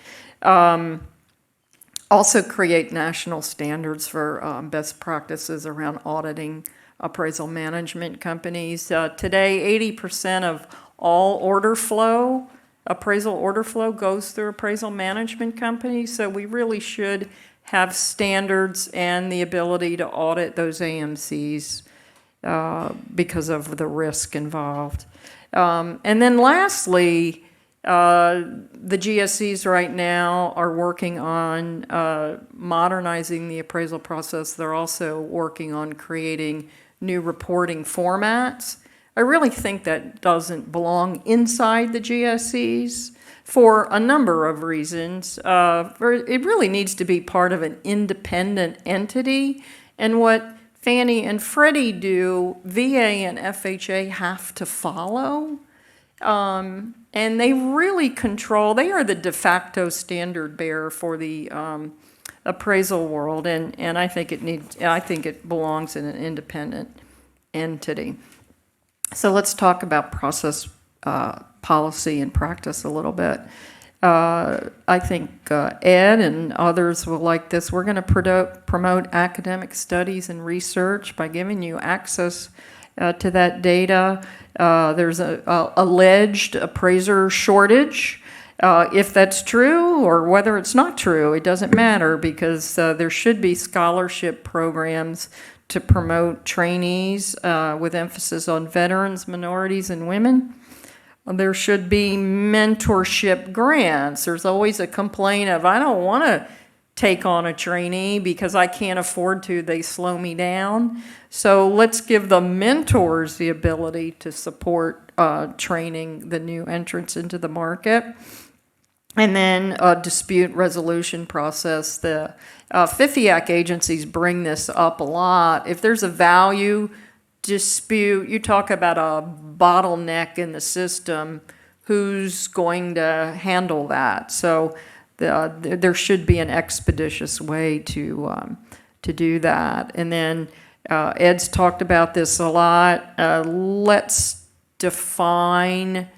Also create national standards for best practices around auditing appraisal management companies. Today, 80% of all order flow, appraisal order flow, goes through appraisal management companies, so we really should have standards and the ability to audit those AMCs because of the risk involved. And then lastly, the GSEs right now are working on modernizing the appraisal process. They're also working on creating new reporting formats. I really think that doesn't belong inside the GSEs for a number of reasons. It really needs to be part of an independent entity, and what Fannie and Freddie do, VA and FHA have to follow. And they really control, they are the de facto standard bearer for the appraisal world, and I think it belongs in an independent entity. So let's talk about process, policy, and practice a little bit. I think Ed and others will like this. We're going to promote academic studies and research by giving you access to that data. There's a alleged appraiser shortage. If that's true or whether it's not true, it doesn't matter because there should be scholarship programs to promote trainees with emphasis on veterans, minorities, and women. There should be mentorship grants. There's always a complaint of, I don't want to take on a trainee because I can't afford to, they slow me down. So let's give the mentors the ability to support training the new entrants into the market. And then a dispute resolution process. The FIFIAC agencies bring this up a lot. If there's a value dispute, you talk about a bottleneck in the system, who's going to handle that? So there should be an expeditious way to do that. And then Ed's talked about this a lot. Let's define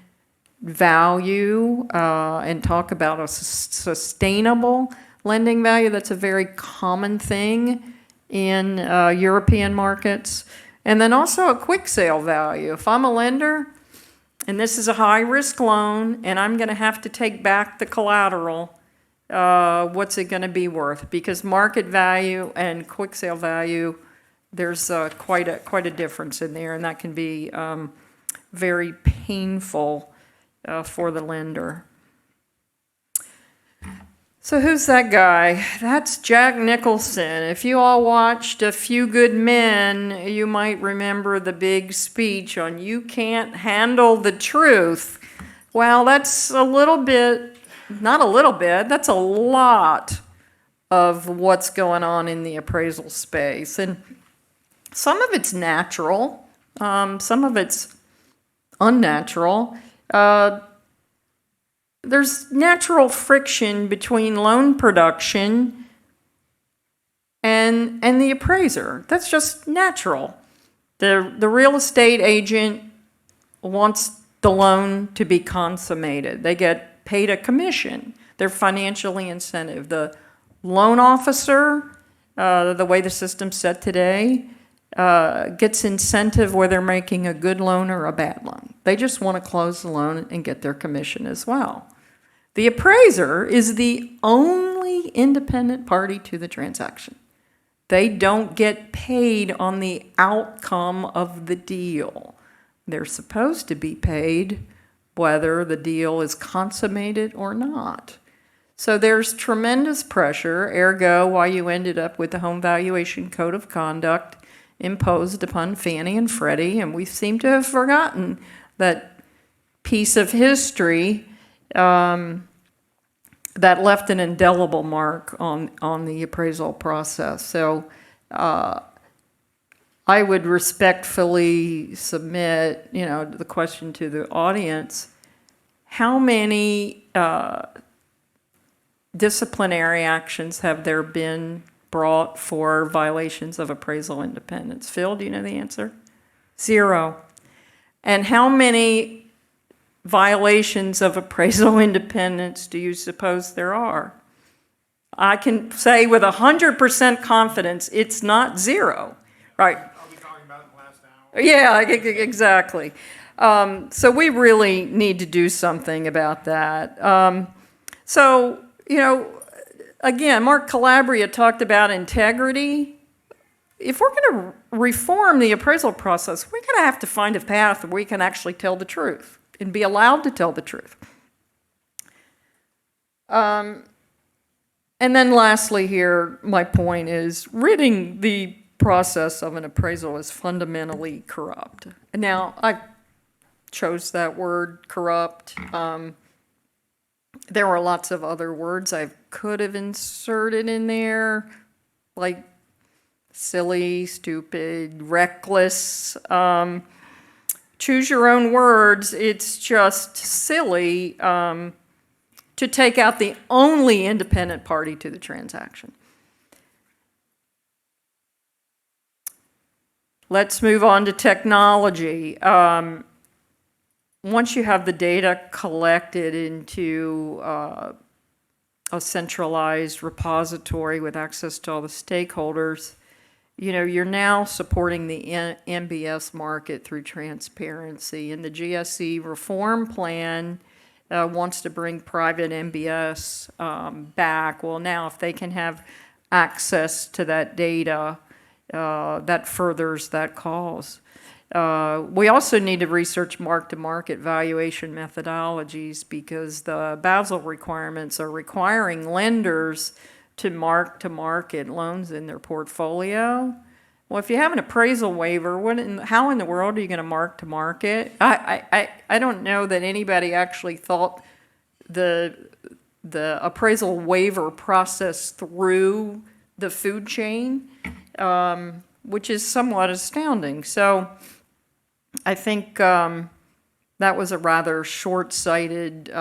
value and talk about a sustainable lending value. That's a very common thing in European markets. And then also a quick sale value. If I'm a lender and this is a high risk loan and I'm going to have to take back the collateral, what's it going to be worth? Because market value and quick sale value, there's quite a difference in there, and that can be very painful for the lender. So who's that guy? That's Jack Nicholson. If you all watched A Few Good Men, you might remember the big speech on "You can't handle the truth." Well, that's a little bit, not a little bit, that's a lot of what's going on in the appraisal space. And some of it's natural, some of it's unnatural. There's natural friction between loan production and the appraiser. That's just natural. The real estate agent wants the loan to be consummated. They get paid a commission. They're financially incentivized. The loan officer, the way the system's set today, gets incentive whether they're making a good loan or a bad loan. They just want to close the loan and get their commission as well. The appraiser is the only independent party to the transaction. They don't get paid on the outcome of the deal. They're supposed to be paid whether the deal is consummated or not. So there's tremendous pressure, ergo why you ended up with the Home Valuation Code of Conduct imposed upon Fannie and Freddie, and we seem to have forgotten that piece of history that left an indelible mark on the appraisal process. So I would respectfully submit, the question to the audience: how many disciplinary actions have there been brought for violations of appraisal independence? Phil, do you know the answer? 0. And how many violations of appraisal independence do you suppose there are? I can say with 100% confidence it's not 0, right? I'll be talking about it in the last hour. Yeah, exactly. So we really need to do something about that. Again, Mark Calabria talked about integrity. If we're going to reform the appraisal process, we're going to have to find a path where we can actually tell the truth and be allowed to tell the truth. And then lastly here, my point is ridding the process of an appraisal is fundamentally corrupt. Now, I chose that word, corrupt. There were lots of other words I could have inserted in there, like silly, stupid, reckless. Choose your own words. It's just silly to take out the only independent party to the transaction. Let's move on to technology. Once you have the data collected into a centralized repository with access to all the stakeholders, you're now supporting the MBS market through transparency. And the GSE reform plan wants to bring private MBS back. Well, now if they can have access to that data, that furthers that cause. We also need to research mark-to-market valuation methodologies because the Basel requirements are requiring lenders to mark-to-market loans in their portfolio. Well, if you have an appraisal waiver, how in the world are you going to mark-to-market? I don't know that anybody actually thought the appraisal waiver process through the food chain, which is somewhat astounding. So I think that was a rather short-sighted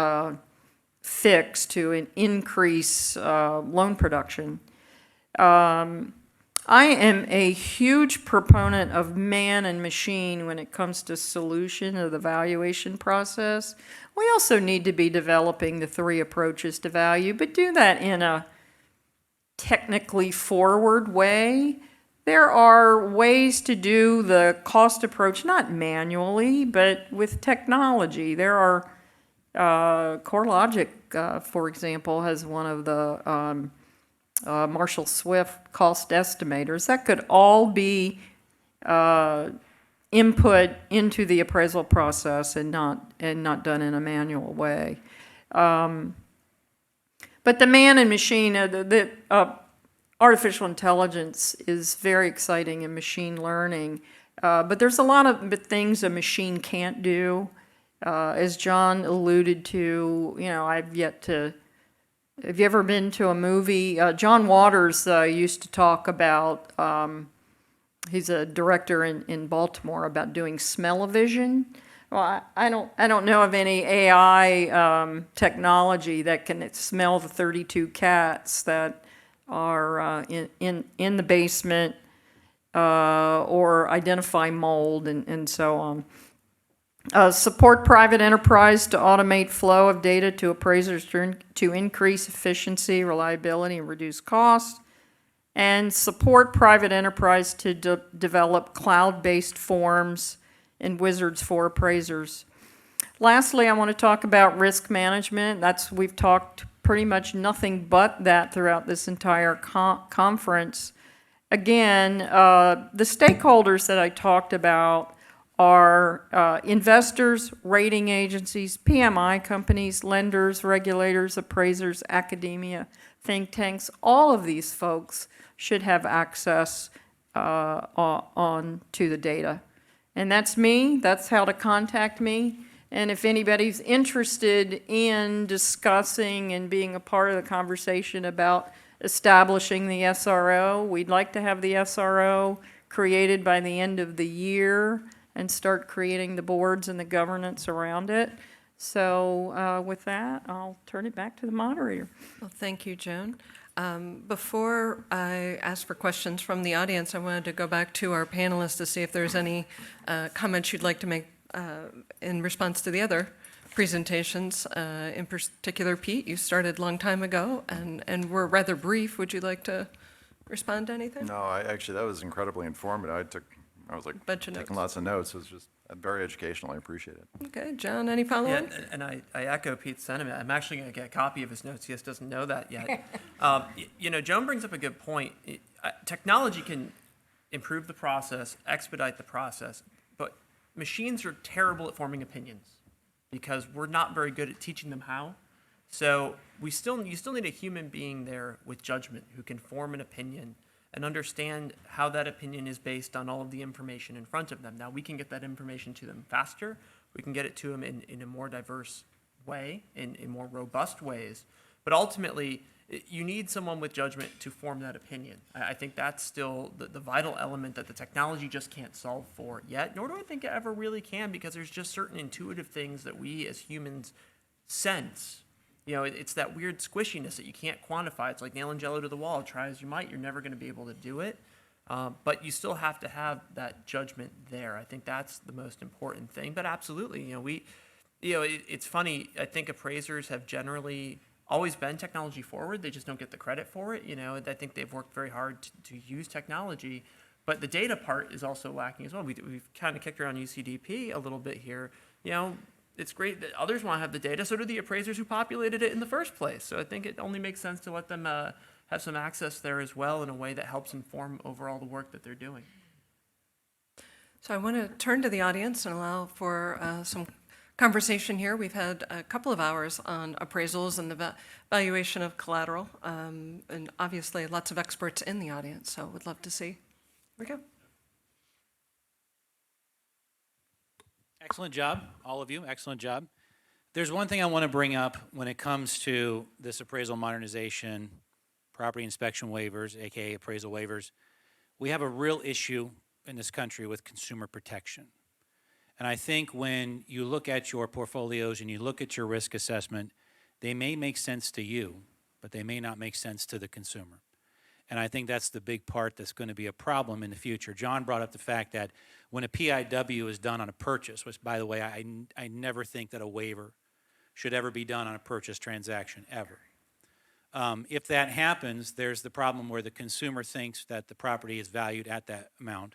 fix to increase loan production. I am a huge proponent of man and machine when it comes to solution of the valuation process. We also need to be developing the 3 approaches to value, but do that in a technically forward way. There are ways to do the cost approach, not manually, but with technology. There are, CoreLogic, for example, has one of the Marshall Swift cost estimators. That could all be input into the appraisal process and not done in a manual way. But the man and machine, artificial intelligence is very exciting in machine learning, but there's a lot of things a machine can't do. As John alluded to, I've yet to. Have you ever been to a movie? John Waters used to talk about. He's a director in Baltimore about doing smell-o-vision. Well, I don't know of any AI technology that can smell the 32 cats that are in the basement or identify mold and so on. Support private enterprise to automate flow of data to appraisers to increase efficiency, reliability, and reduce costs. And support private enterprise to develop cloud-based forms and wizards for appraisers. Lastly, I want to talk about risk management. We've talked pretty much nothing but that throughout this entire conference. Again, the stakeholders that I talked about are investors, rating agencies, PMI companies, lenders, regulators, appraisers, academia, think tanks. All of these folks should have access on to the data. And that's me. That's how to contact me. And if anybody's interested in discussing and being a part of the conversation about establishing the SRO, we'd like to have the SRO created by the end of the year and start creating the boards and the governance around it. So with that, I'll turn it back to the moderator. Well, thank you, Joan. Before I ask for questions from the audience, I wanted to go back to our panelists to see if there's any comments you'd like to make in response to the other presentations. In particular, Pete, you started a long time ago and were rather brief. Would you like to respond to anything? No, actually, that was incredibly informative. I was like taking lots of notes. It was just very educational. I appreciate it. Okay, John, any follow-up? Yeah, and I echo Pete's sentiment. I'm actually going to get a copy of his notes. He just doesn't know that yet. Joan brings up a good point. Technology can improve the process, expedite the process, but machines are terrible at forming opinions because we're not very good at teaching them how. So you still need a human being there with judgment who can form an opinion and understand how that opinion is based on all of the information in front of them. Now, we can get that information to them faster. We can get it to them in a more diverse way, in more robust ways. But ultimately, you need someone with judgment to form that opinion. I think that's still the vital element that the technology just can't solve for yet, nor do I think it ever really can, because there's just certain intuitive things that we as humans sense. It's that weird squishiness that you can't quantify. It's like nailing Jello to the wall. Try as you might, you're never going to be able to do it. But you still have to have that judgment there. I think that's the most important thing. But absolutely, it's funny. I think appraisers have generally always been technology forward. They just don't get the credit for it. I think they've worked very hard to use technology. But the data part is also lacking as well. We've kind of kicked around UCDP a little bit here. it's great that others want to have the data. So do the appraisers who populated it in the first place. So I think it only makes sense to let them have some access there as well in a way that helps inform overall the work that they're doing. So I want to turn to the audience and allow for some conversation here. We've had a couple of hours on appraisals and the valuation of collateral, and obviously lots of experts in the audience, so would love to see. Here we go. Excellent job, all of you, excellent job. There's one thing I want to bring up when it comes to this appraisal modernization, property inspection waivers, AKA appraisal waivers. We have a real issue in this country with consumer protection. And I think when you look at your portfolios and you look at your risk assessment, they may make sense to you, but they may not make sense to the consumer. And I think that's the big part that's going to be a problem in the future. John brought up the fact that when a PIW is done on a purchase, which, by the way, I never think that a waiver should ever be done on a purchase transaction, ever. If that happens, there's the problem where the consumer thinks that the property is valued at that amount.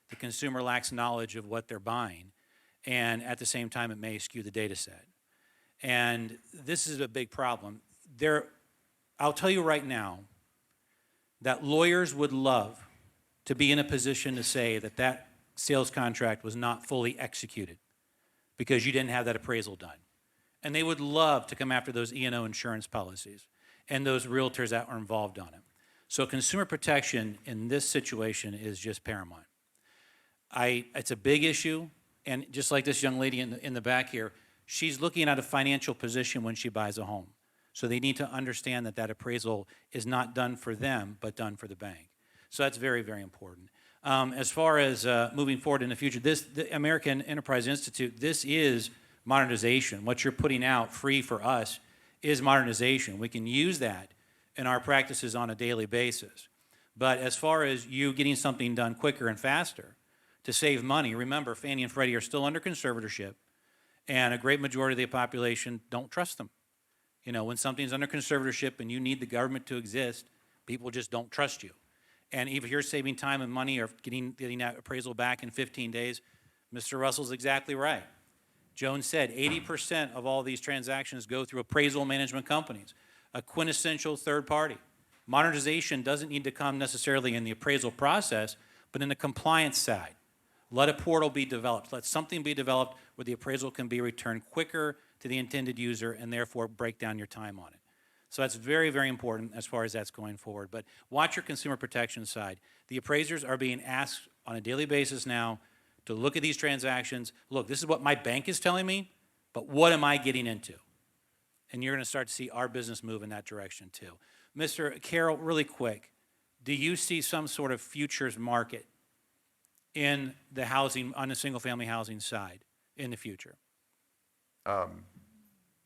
The consumer lacks knowledge of what they're buying, and at the same time, it may skew the data set. And this is a big problem. I'll tell you right now that lawyers would love to be in a position to say that that sales contract was not fully executed because you didn't have that appraisal done. And they would love to come after those E&O insurance policies and those realtors that were involved on it. So consumer protection in this situation is just paramount. It's a big issue, and just like this young lady in the back here, she's looking at a financial position when she buys a home. So they need to understand that that appraisal is not done for them, but done for the bank. So that's very, very important. As far as moving forward in the future, the American Enterprise Institute, this is modernization. What you're putting out free for us is modernization. We can use that in our practices on a daily basis. But as far as you getting something done quicker and faster to save money, remember, Fannie and Freddie are still under conservatorship, and a great majority of the population don't trust them. You know, when something's under conservatorship and you need the government to exist, people just don't trust you. And if you're saving time and money or getting that appraisal back in 15 days, Mr. Russell's exactly right. Joan said 80% of all these transactions go through appraisal management companies, a quintessential third party. Modernization doesn't need to come necessarily in the appraisal process, but in the compliance side. Let a portal be developed. Let something be developed where the appraisal can be returned quicker to the intended user and therefore break down your time on it. So that's very, very important as far as that's going forward. But watch your consumer protection side. The appraisers are being asked on a daily basis now to look at these transactions. Look, this is what my bank is telling me, but what am I getting into? And you're going to start to see our business move in that direction too. Mr. Carroll, really quick, do you see some sort of futures market in the housing, on the single-family housing side in the future?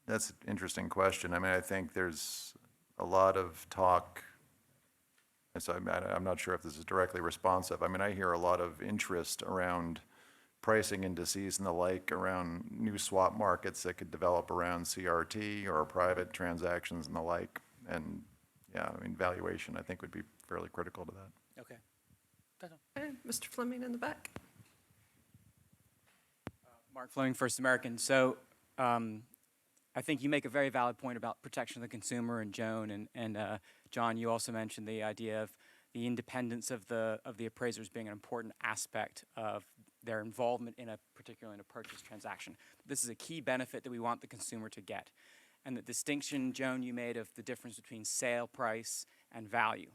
That's an interesting question. I mean, I think there's a lot of talk, and so I'm not sure if this is directly responsive. I mean, I hear a lot of interest around pricing indices and the like around new swap markets that could develop around CRT or private transactions and the like. And yeah, I mean, valuation I think would be fairly critical to that. Okay. Okay, Mr. Fleming in the back. Mark Fleming, First American. So I think you make a very valid point about protection of the consumer, and Joan and John, you also mentioned the idea of the independence of the appraisers being an important aspect of their involvement in particularly in a purchase transaction. This is a key benefit that we want the consumer to get. And the distinction, Joan, you made of the difference between sale price and value.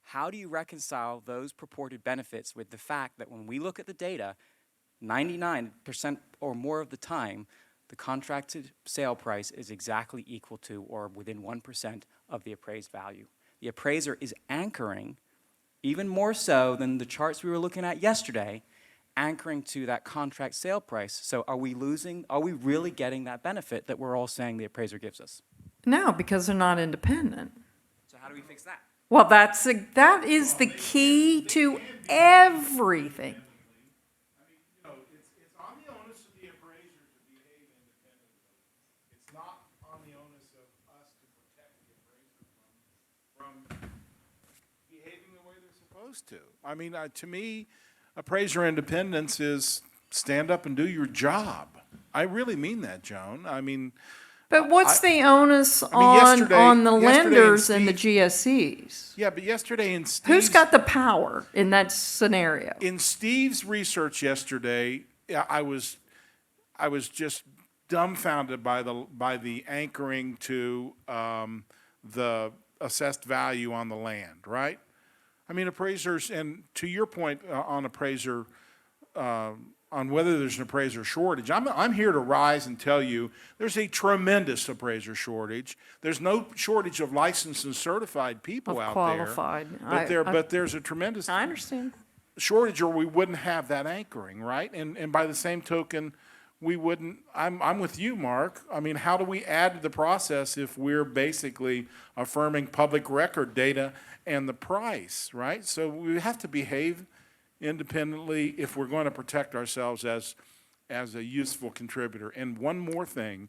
How do you reconcile those purported benefits with the fact that when we look at the data, 99% or more of the time, the contracted sale price is exactly equal to or within 1% of the appraised value? The appraiser is anchoring, even more so than the charts we were looking at yesterday, anchoring to that contract sale price. So are we really getting that benefit that we're all saying the appraiser gives us? No, because they're not independent. So how do we fix that? Well, that is the key to everything. It's on the onus of the appraiser to behave independently. It's not on the onus of us to protect the appraiser from behaving the way they're supposed to. I mean, to me, appraiser independence is stand up and do your job. I really mean that, Joan. I mean, But what's the onus I mean, yesterday- on the yesterday in lenders and the Steve- GSEs? yeah, but yesterday in Steve's... Who's got the power in that scenario? In Steve's research yesterday, I was just dumbfounded by the anchoring to the assessed value on the land, right? I mean, appraisers, and to your point on appraiser, on whether there's an appraiser shortage, I'm here to rise and tell you there's a tremendous appraiser shortage. There's no shortage of licensed and certified people out Qualified. there, but there's a tremendous I understand. shortage, or we wouldn't have that anchoring, right? And by the same token, we wouldn't, I'm with you, Mark. I mean, how do we add to the process if we're basically affirming public record data and the price, right? So we have to behave independently if we're going to protect ourselves as a useful contributor. And one more thing,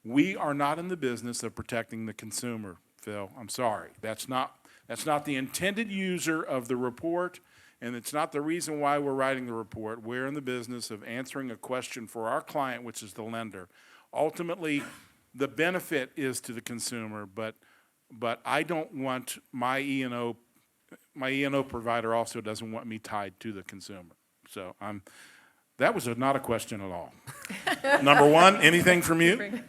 we are not in the business of protecting the consumer, Phil. I'm sorry. That's not the intended user of the report, and it's not the reason why we're writing the report. We're in the business of answering a question for our client, which is the lender. Ultimately, the benefit is to the consumer, but I don't want my E&O provider also doesn't want me tied to the consumer. So that was not a question at all. Number one, anything from you?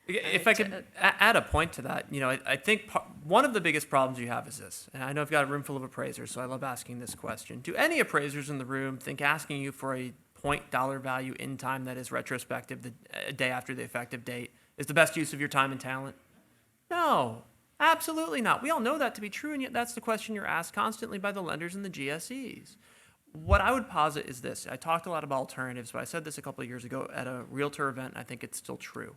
If I could add a point to that, I think one of the biggest problems you have is this, and I know I've got a room full of appraisers, so I love asking this question. Do any appraisers in the room think asking you for a point dollar value in time that is retrospective, the day after the effective date, is the best use of your time and talent? No, absolutely not. We all know that to be true, and yet that's the question you're asked constantly by the lenders and the GSEs. What I would posit is this. I talked a lot about alternatives, but I said this a couple of years ago at a realtor event, and I think it's still true.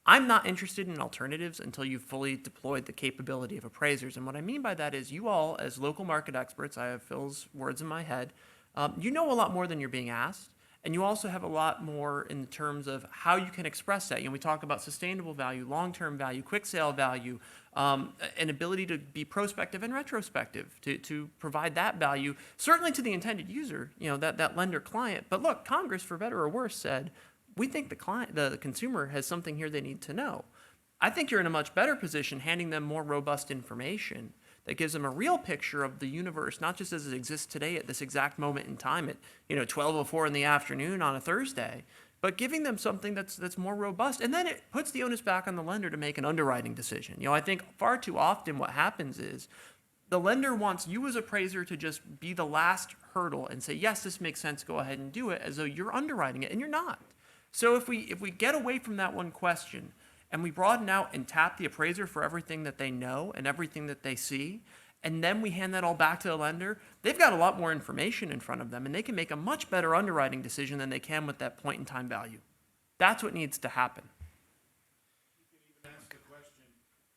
I'm not interested in alternatives until you've fully deployed the capability of appraisers. And what I mean by that is you all, as local market experts, I have Phil's words in my head, you know a lot more than you're being asked. And you also have a lot more in terms of how you can express that. We talk about sustainable value, long-term value, quick sale value, an ability to be prospective and retrospective, to provide that value, certainly to the intended user, that lender client. But look, Congress, for better or worse, said, we think the consumer has something here they need to know. I think you're in a much better position handing them more robust information that gives them a real picture of the universe, not just as it exists today at this exact moment in time at 12:04 in the afternoon on a Thursday, but giving them something that's more robust. And then it puts the onus back on the lender to make an underwriting decision. I think far too often what happens is the lender wants you as appraiser to just be the last hurdle and say, yes, this makes sense, go ahead and do it, as though you're underwriting it, and you're not. So if we get away from that one question and we broaden out and tap the appraiser for everything that they know and everything that they see, and then we hand that all back to the lender, they've got a lot more information in front of them, and they can make a much better underwriting decision than they can with that point in time value. That's what needs to happen. You can even ask the question,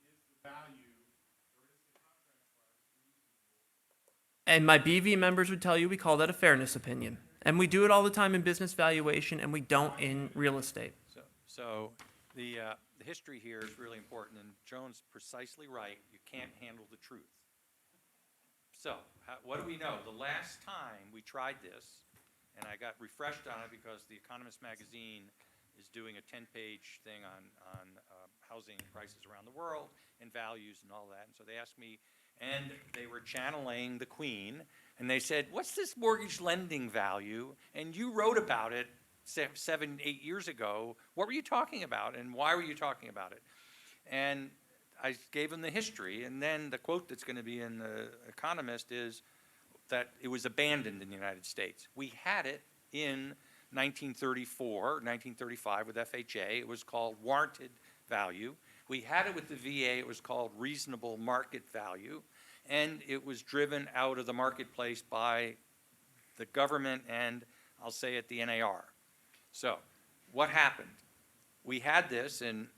is the value or is the contract price reasonable? And my BV members would tell you we call that a fairness opinion. And we do it all the time in business valuation, and we don't in real estate. So the history here is really important, and Joan's precisely right. You can't handle the truth. So what do we know? The last time we tried this, and I got refreshed on it because The Economist magazine is doing a 10-page thing on housing prices around the world and values and all that. And so they asked me, and they were channeling the Queen, and they said, what's this mortgage lending value? And you wrote about it 7, 8 years ago. What were you talking about, and why were you talking about it? And I gave them the history, and then the quote that's going to be in The Economist is that it was abandoned in the United States. We had it in 1934, 1935 with FHA. It was called warranted value. We had it with the VA. It was called reasonable market value. And it was driven out of the marketplace by the government and, I'll say it, the NAR. So what happened? We had this, and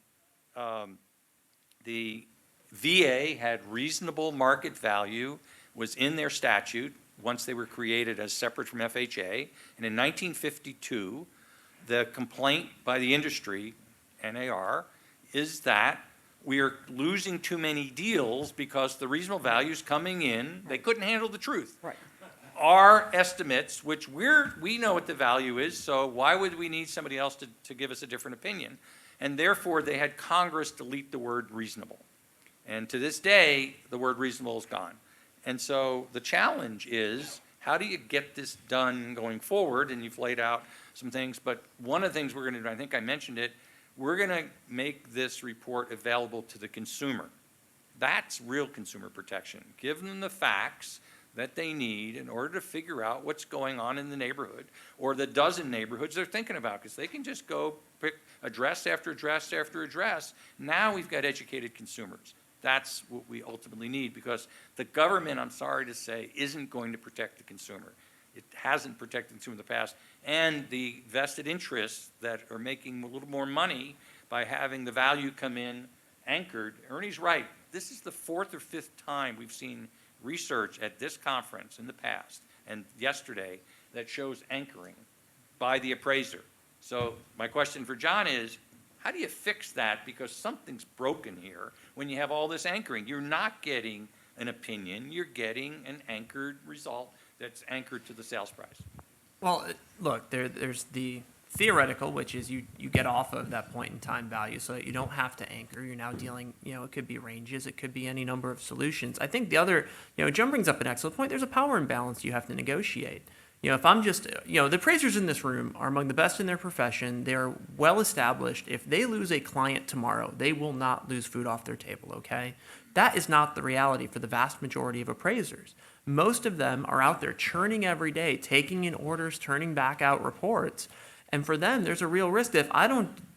the VA had reasonable market value, was in their statute once they were created as separate from FHA. And in 1952, the complaint by the industry, NAR, is that we are losing too many deals because the reasonable value is coming in. They couldn't handle the truth. Right. our estimates, which we know what the value is, so why would we need somebody else to give us a different opinion? And therefore, they had Congress delete the word reasonable. And to this day, the word reasonable is gone. And so the challenge is, how do you get this done going forward? And you've laid out some things, but one of the things we're going to do, I think I mentioned it, we're going to make this report available to the consumer. That's real consumer protection. Give them the facts that they need in order to figure out what's going on in the neighborhood or the dozen neighborhoods they're thinking about, because they can just go pick address after address after address. Now we've got educated consumers. That's what we ultimately need, because the government, I'm sorry to say, isn't going to protect the consumer. It hasn't protected the consumer in the past. And the vested interests that are making a little more money by having the value come in anchored. Ernie's right. This is the 4th or 5th time we've seen research at this conference in the past and yesterday that shows anchoring by the appraiser. So my question for John is, how do you fix that? Because something's broken here when you have all this anchoring. You're not getting an opinion. You're getting an anchored result that's anchored to the sales price. Well, look, there's the theoretical, which is you get off of that point in time value so that you don't have to anchor. You're now dealing, it could be ranges, it could be any number of solutions. I think the other, Joan brings up an excellent point. There's a power imbalance you have to negotiate. If I'm just, the appraisers in this room are among the best in their profession. They're well established. If they lose a client tomorrow, they will not lose food off their table, okay? That is not the reality for the vast majority of appraisers. Most of them are out there churning every day, taking in orders, turning back out reports. And for them, there's a real risk that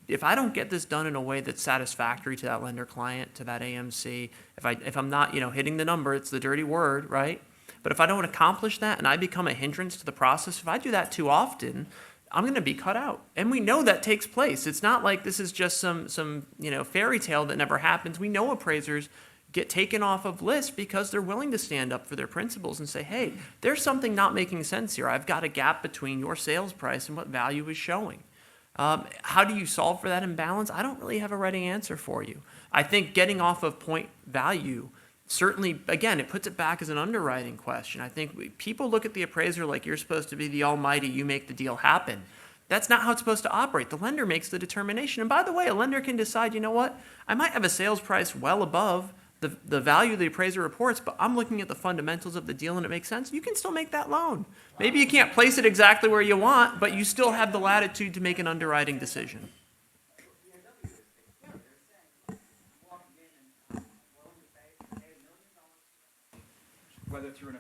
if I don't get this done in a way that's satisfactory to that lender client, to that AMC, if I'm not, hitting the number, it's the dirty word, right? But if I don't accomplish that and I become a hindrance to the process, if I do that too often, I'm going to be cut out. And we know that takes place. It's not like this is just some fairy tale that never happens. We know appraisers get taken off of lists because they're willing to stand up for their principles and say, hey, there's something not making sense here. I've got a gap between your sales price and what value is showing. How do you solve for that imbalance? I don't really have a ready answer for you. I think getting off of point value, certainly, again, it puts it back as an underwriting question. I think people look at the appraiser like you're supposed to be the almighty, you make the deal happen. That's not how it's supposed to operate. The lender makes the determination. And by the way, a lender can decide, you know what, I might have a sales price well above the value the appraiser reports, but I'm looking at the fundamentals of the deal and it makes sense. You can still make that loan. Maybe you can't place it exactly where you want, but you still have the latitude to make an underwriting decision. Whether through an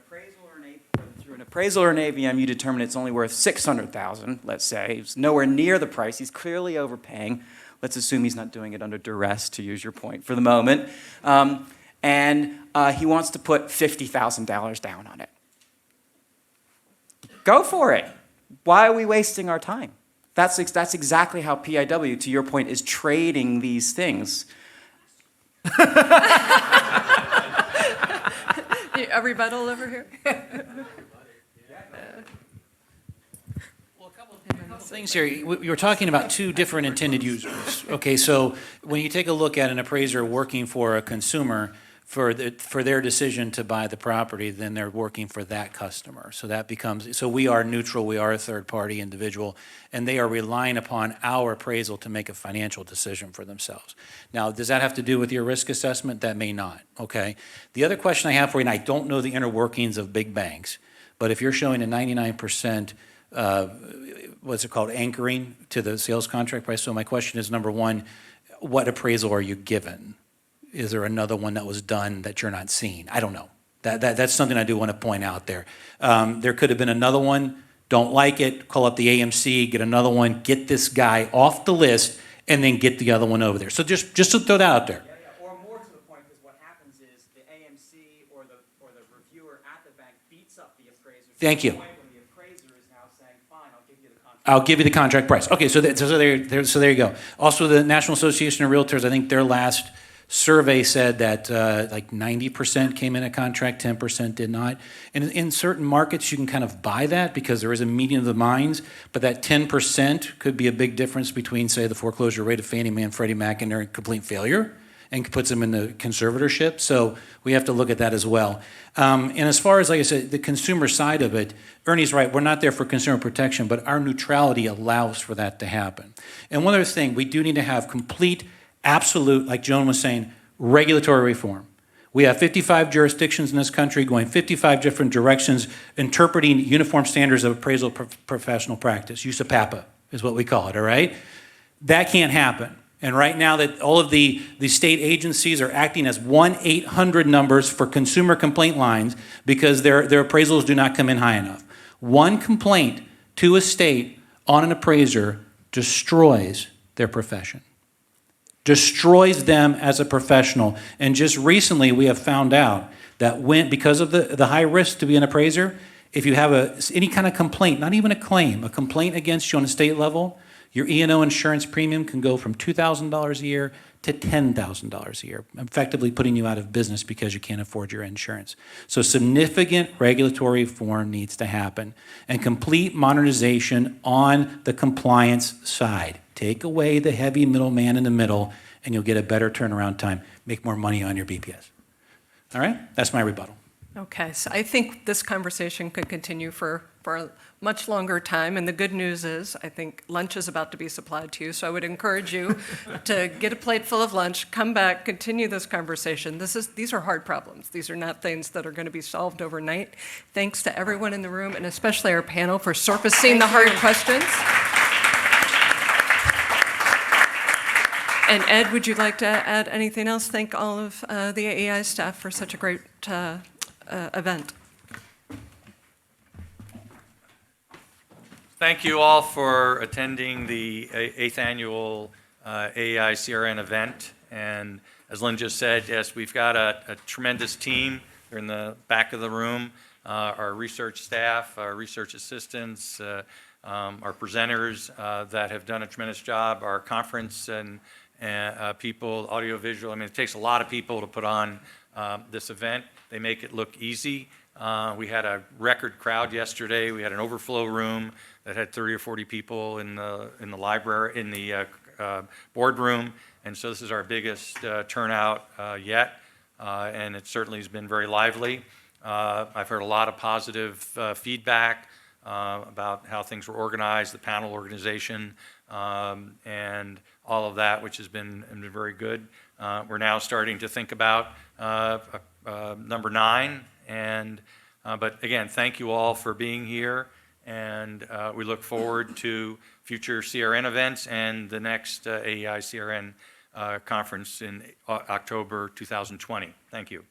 appraisal or an AVM, you determine it's only worth $600,000, let's say. It's nowhere near the price. He's clearly overpaying. Let's assume he's not doing it under duress, to use your point for the moment. And he wants to put $50,000 down on it. Go for it. Why are we wasting our time? That's exactly how PIW, to your point, is trading these things. A rebuttal over here? Things here, you were talking about two different intended users. Okay, so when you take a look at an appraiser working for a consumer for their decision to buy the property, then they're working for that customer. So that becomes, so we are neutral, we are a third-party individual, and they are relying upon our appraisal to make a financial decision for themselves. Now, does that have to do with your risk assessment? That may not, okay? The other question I have for you, and I don't know the inner workings of big banks, but if you're showing a 99%, what's it called, anchoring to the sales contract price, so my question is, number one, what appraisal are you given? Is there another one that was done that you're not seeing? I don't know. That's something I do want to point out there. There could have been another one, don't like it, call up the AMC, get another one, get this guy off the list, and then get the other one over there. So just to throw that out there. Or more to the point, because what happens is the AMC or the reviewer at the bank beats up the appraiser. Thank you. The appraiser is now saying, fine, I'll give you the contract. I'll give you the contract price. Okay, so there you go. Also, the National Association of Realtors, I think their last survey said that like 90% came in a contract, 10% did not. And in certain markets, you can kind of buy that because there is a meeting of the minds, but that 10% could be a big difference between, say, the foreclosure rate of Fannie Mae and Freddie Mac and their complete failure. and puts them into conservatorship. So we have to look at that as well. And as far as, like I said, the consumer side of it, Ernie's right, we're not there for consumer protection, but our neutrality allows for that to happen. And one other thing, we do need to have complete, absolute, like Joan was saying, regulatory reform. We have 55 jurisdictions in this country going 55 different directions, interpreting uniform standards of appraisal professional practice. USAPAPA is what we call it, all right? That can't happen. And right now that all of the state agencies are acting as 1-800 numbers for consumer complaint lines because their appraisals do not come in high enough. One complaint to a state on an appraiser destroys their profession. Destroys them as a professional. And just recently we have found out that because of the high risk to be an appraiser, if you have any kind of complaint, not even a claim, a complaint against you on a state level, your E&O insurance premium can go from $2,000 a year to $10,000 a year, effectively putting you out of business because you can't afford your insurance. So significant regulatory reform needs to happen and complete modernization on the compliance side. Take away the heavy middleman in the middle and you'll get a better turnaround time, make more money on your BPS. All right, that's my rebuttal. Okay, so I think this conversation could continue for a much longer time, and the good news is I think lunch is about to be supplied to you, so I would encourage you to get a plate full of lunch, come back, continue this conversation. These are hard problems. These are not things that are going to be solved overnight. Thanks to everyone in the room, and especially our panel for surfacing the hard questions. And Ed, would you like to add anything else? Thank all of the AEI staff for such a great event. Thank you all for attending the 8th annual AEI-CRN event. And as Lynn just said, yes, we've got a tremendous team. They're in the back of the room. Our research staff, our research assistants, our presenters that have done a tremendous job, our conference and people, audiovisual. I mean, it takes a lot of people to put on this event. They make it look easy. We had a record crowd yesterday. We had an overflow room that had 30 or 40 people in the library, in the boardroom. And so this is our biggest turnout yet. And it certainly has been very lively. I've heard a lot of positive feedback about how things were organized, the panel organization, and all of that, which has been very good. We're now starting to think about number 9. But again, thank you all for being here. And we look forward to future CRN events and the next AEI-CRN conference in October 2020. Thank you.